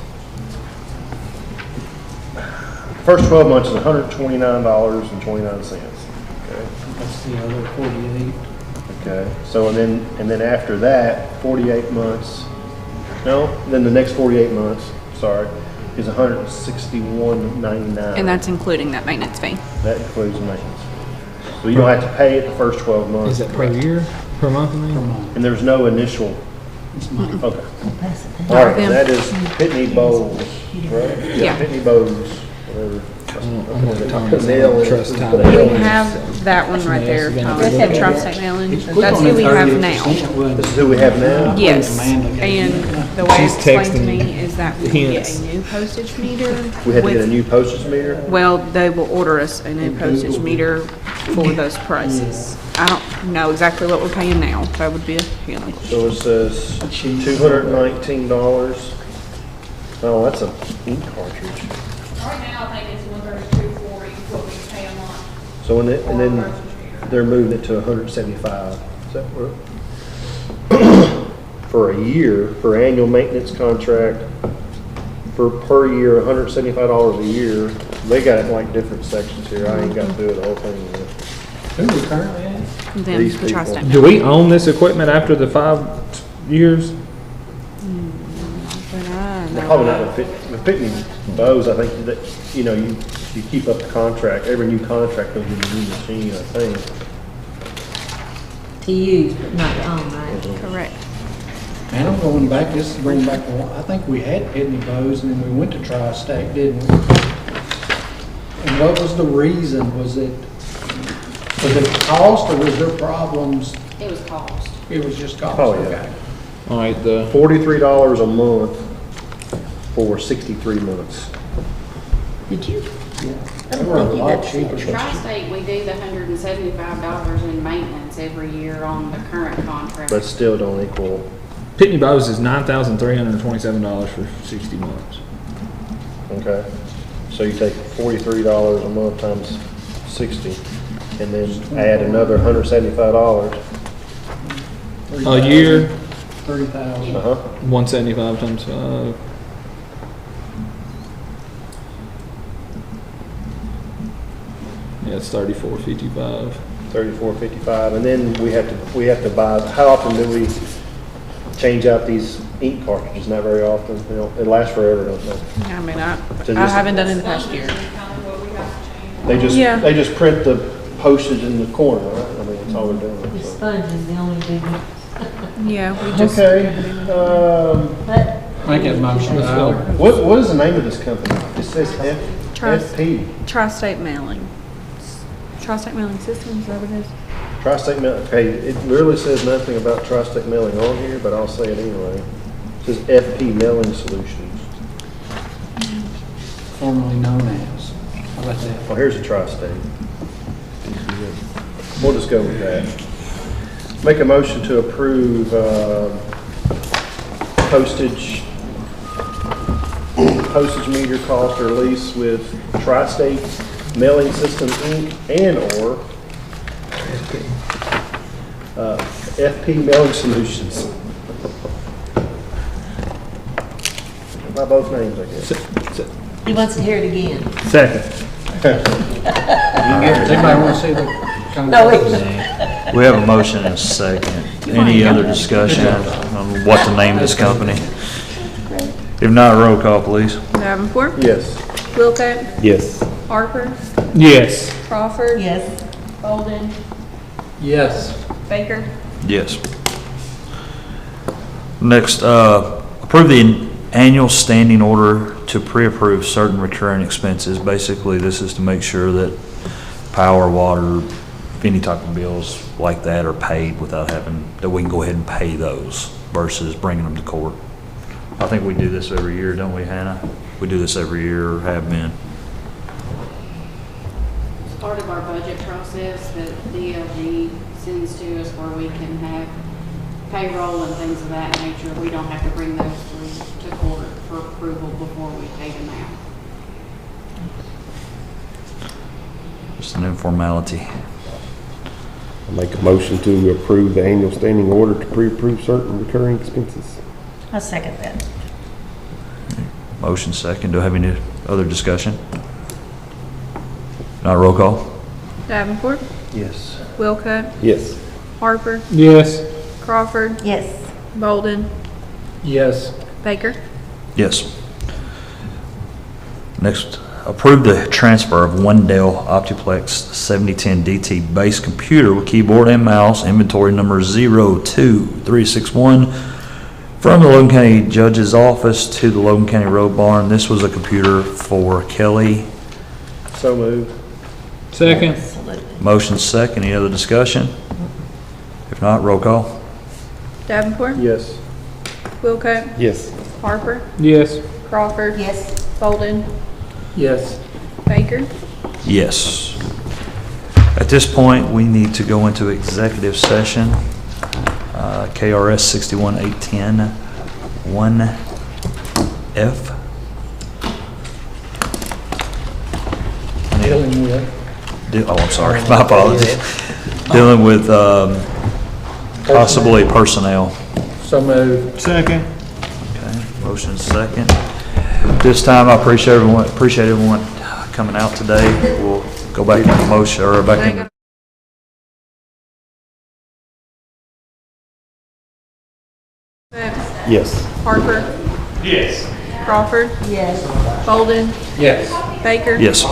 First 12 months is $129.29, okay? That's the other 48. Okay, so and then after that, 48 months, no, then the next 48 months, sorry, is $161.99. And that's including that maintenance fee. That includes maintenance. So you don't have to pay it the first 12 months. Is that per year, per month, I mean? And there's no initial, It's mine. okay. Pass it down. All right, that is Pitney Bowes, right? Yeah. Pitney Bowes, whatever. Nail it. Trust Tom. We have that one right there, Tom, the tri-state mailing. That's who we have now. This is who we have now? Yes, and the way She's it's explained to texting me is that we get hints. a new postage meter. We had to get a with- new postage meter? Well, they will order us a new postage meter for those prices. I don't know exactly what we're paying now. That would be a Hannah. So it says $219. Oh, that's a ink cartridge. Right now, I think it's $132.40 what we pay a month. So and then they're moving it to 175. Is that right? For a year, for annual maintenance contract, for per year, $175 a year. They got it in like different sections here. I ain't got to do it the whole thing yet. Who we currently at? Then These the tri-state people. Do we own this equipment after the 5 years? But I don't know. Probably not with Pitney Bowes. I think that, you know, you keep up the contract. Every new contract will give you a new machine, I think. To use, but not to own, right? Correct. And I'm going back, this is bringing back, I think we had Pitney Bowes and then we went to Tri-State, didn't we? And what was the reason? Was it cost or was there problems? It was cost. It was just cost, Oh, yeah. okay. All right, the, $43 a month for 63 months. Did you? They were a lot cheaper. Tri-State, we do the $175 in maintenance every year on the current contract. But still don't equal. Pitney Bowes is $9,327 for 60 months. Okay, so you take $43 a month times 60, and then add another $175. A year, 30,000. 175 times 5. Yeah, it's 34.55. 34.55, and then we have to buy. How often do we change out these ink cartridges? Not very often. You know, it lasts forever, don't they? I mean, I So just- haven't done it in the past year. Yeah. They just print the postage in the corner, right? I mean, that's all they're doing. The so. sponge is the only big, Yeah, we just. Okay. but Make that motion. What is the name of this company? It says FP. Tri-state mailing. Tri-state mailing system, is that what it is? Tri-State Mail, okay, it literally says nothing about Tri-State Mailing on here, but I'll say it anyway. It says FP Mailing Solutions. Formerly known as. How about that? Well, here's a Tri-State. We'll just go with that. Make a motion to approve postage meter cost or lease with Tri-State Mailing System Inc. and/or FP Mailing Solutions. By both names, I guess. he wants to hear it again. Second. Does anybody want to see the? No, We have a motion and a second. Any other discussion on what to name this company? If not, roll call, please. Davenport, Yes. Wilcott, Yes. Harper, Yes. Crawford. yes. Bolden, Yes. Baker. Yes. Next, approve the annual standing order to pre-approve certain recurring expenses. Basically, this is to make sure that power, water, any type of bills like that are paid without having, that we can go ahead and pay those versus bringing them to court. I think we do this every year, don't we, Hannah? We do this every year, or have been. It's part of our budget process that DLG sends to us where we can have payroll and things of that nature. We don't have to bring those through to court for approval before we pay them out. Just an informality. I make a motion to approve the annual standing order to pre-approve certain recurring expenses. I second that. Motion second. Do I have any other discussion? Not roll call? Davenport, Yes. Wilcott, Yes. Harper, Yes. Crawford, Yes. Bolden, Yes. Baker. Yes. Next, approve the transfer of one Dell Optiplex 7010 DT base computer with keyboard and mouse, inventory number 02361, from the Logan County Judge's Office to the Logan County Road Barn. This was a computer for Kelly So moved. Second. Motion second. Any other discussion? If not, roll call. Davenport, Yes. Wilco, Yes. Harper, Yes. Crawford. Yes. Bolden, Yes. Baker. Yes. At this point, we need to go into executive session, KRS 61810 1F. Dealing with. Oh, I'm sorry, my apologies. Dealing with possibly personnel. So moved. Second. Okay, motion second. This time, I appreciate everyone coming out today. We'll go back into motion, or back into Yes. Harper, Yes. Crawford, Yes. Bolden, Yes. Baker. yes.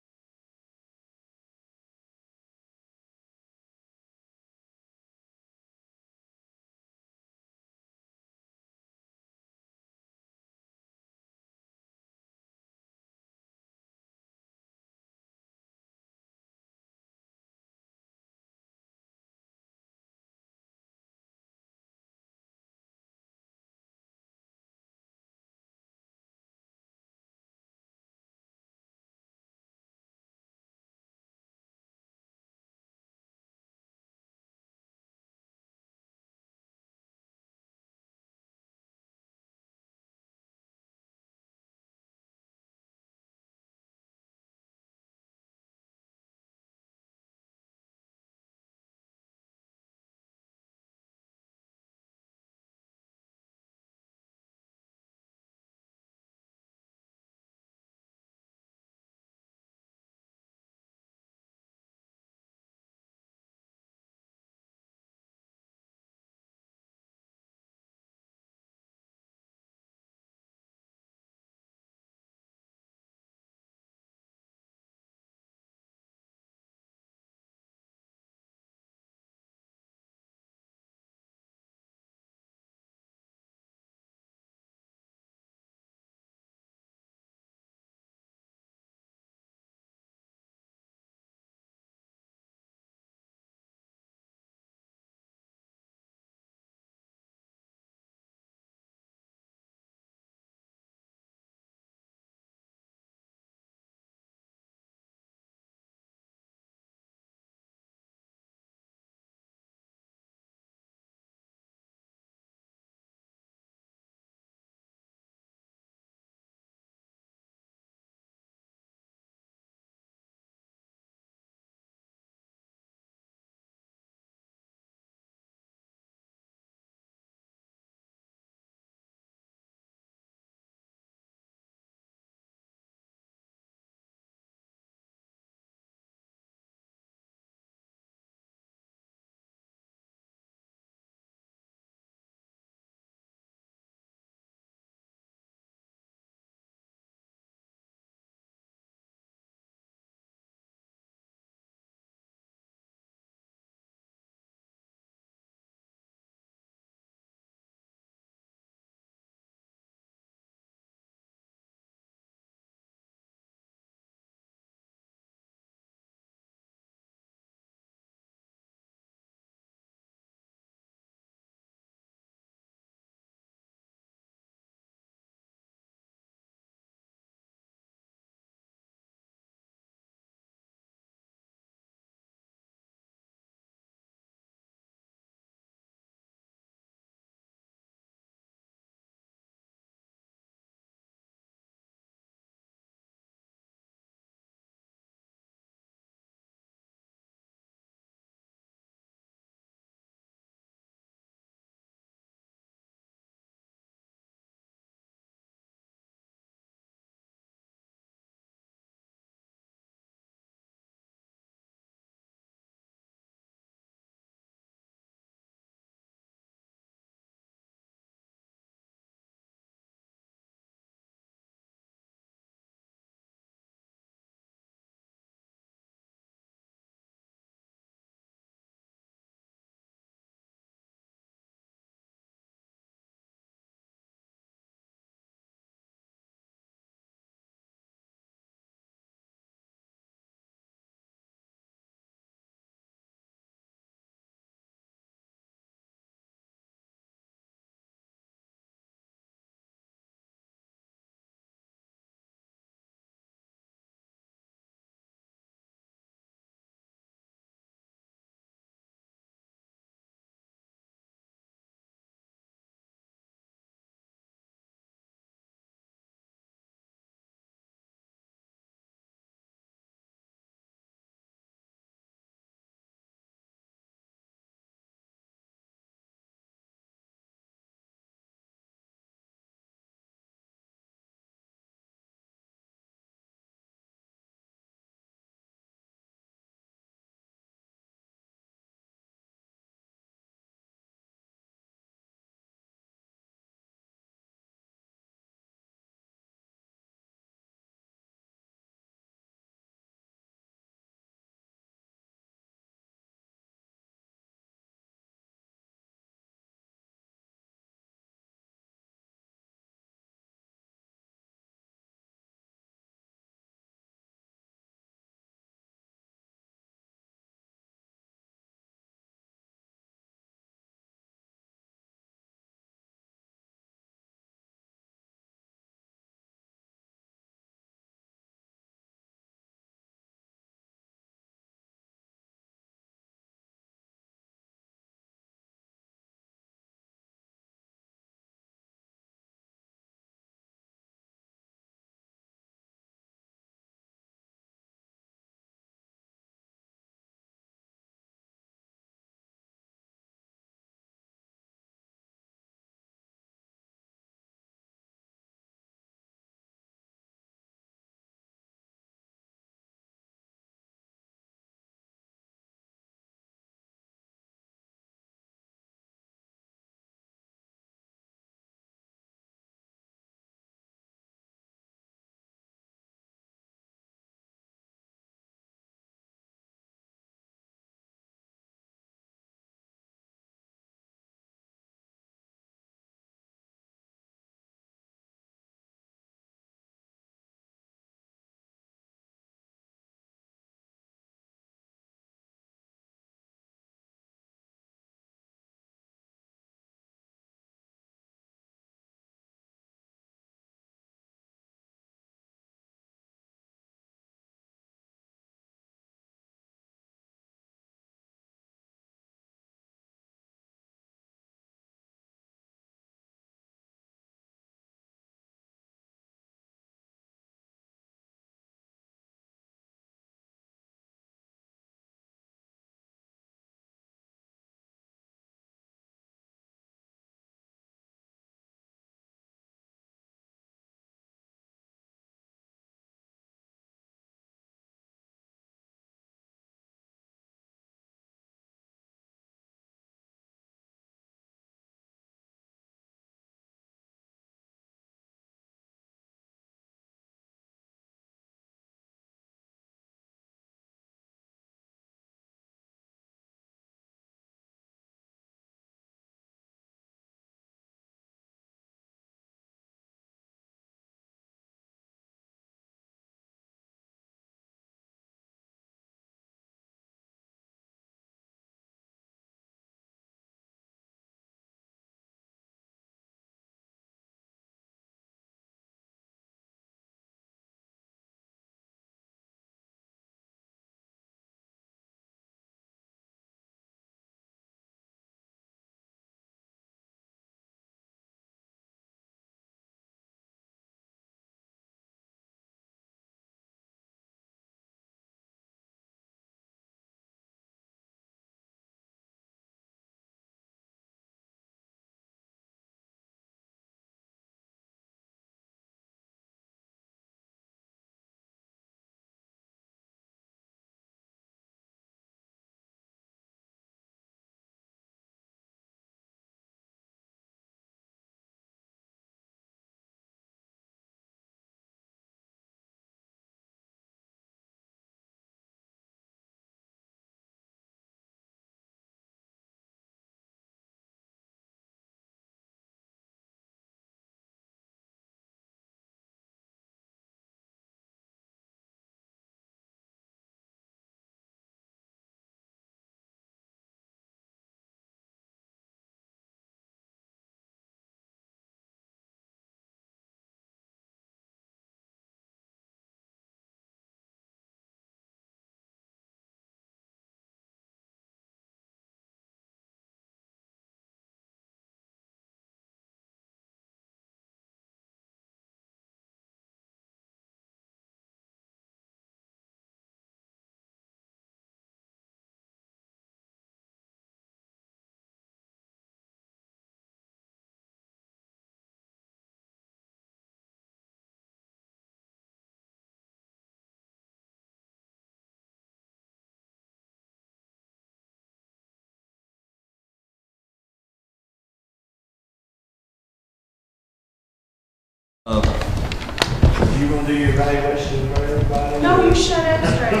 You gonna do your evaluation for everybody? No, you shut up straight.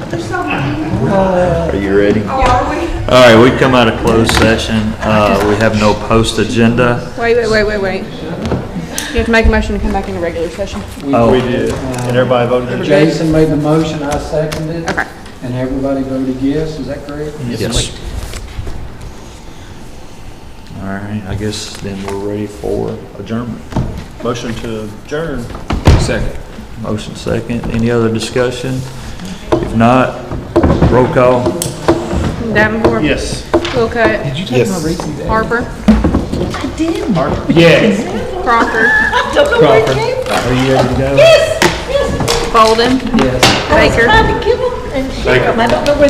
You're so mean. Are you ready? Oh, are we? All right, we come out of closed session. We have no post agenda. Wait. You have to make a motion to come back into regular session. Oh. We did, and everybody voted. Jason made the motion, I seconded it. Okay. And everybody voted yes, is that correct? Yes. All right, I guess then we're ready for adjournment. Motion to adjourn. Second. Motion second. Any other discussion? If not, roll call. Davenport. Yes. Wilcott. Did you take my Reese's? Harper. I did. Yes. Crawford. I don't know where it came from. Are you ready to go? Yes. Bolden. Yes. Baker. I was trying to give them and share them. I don't know where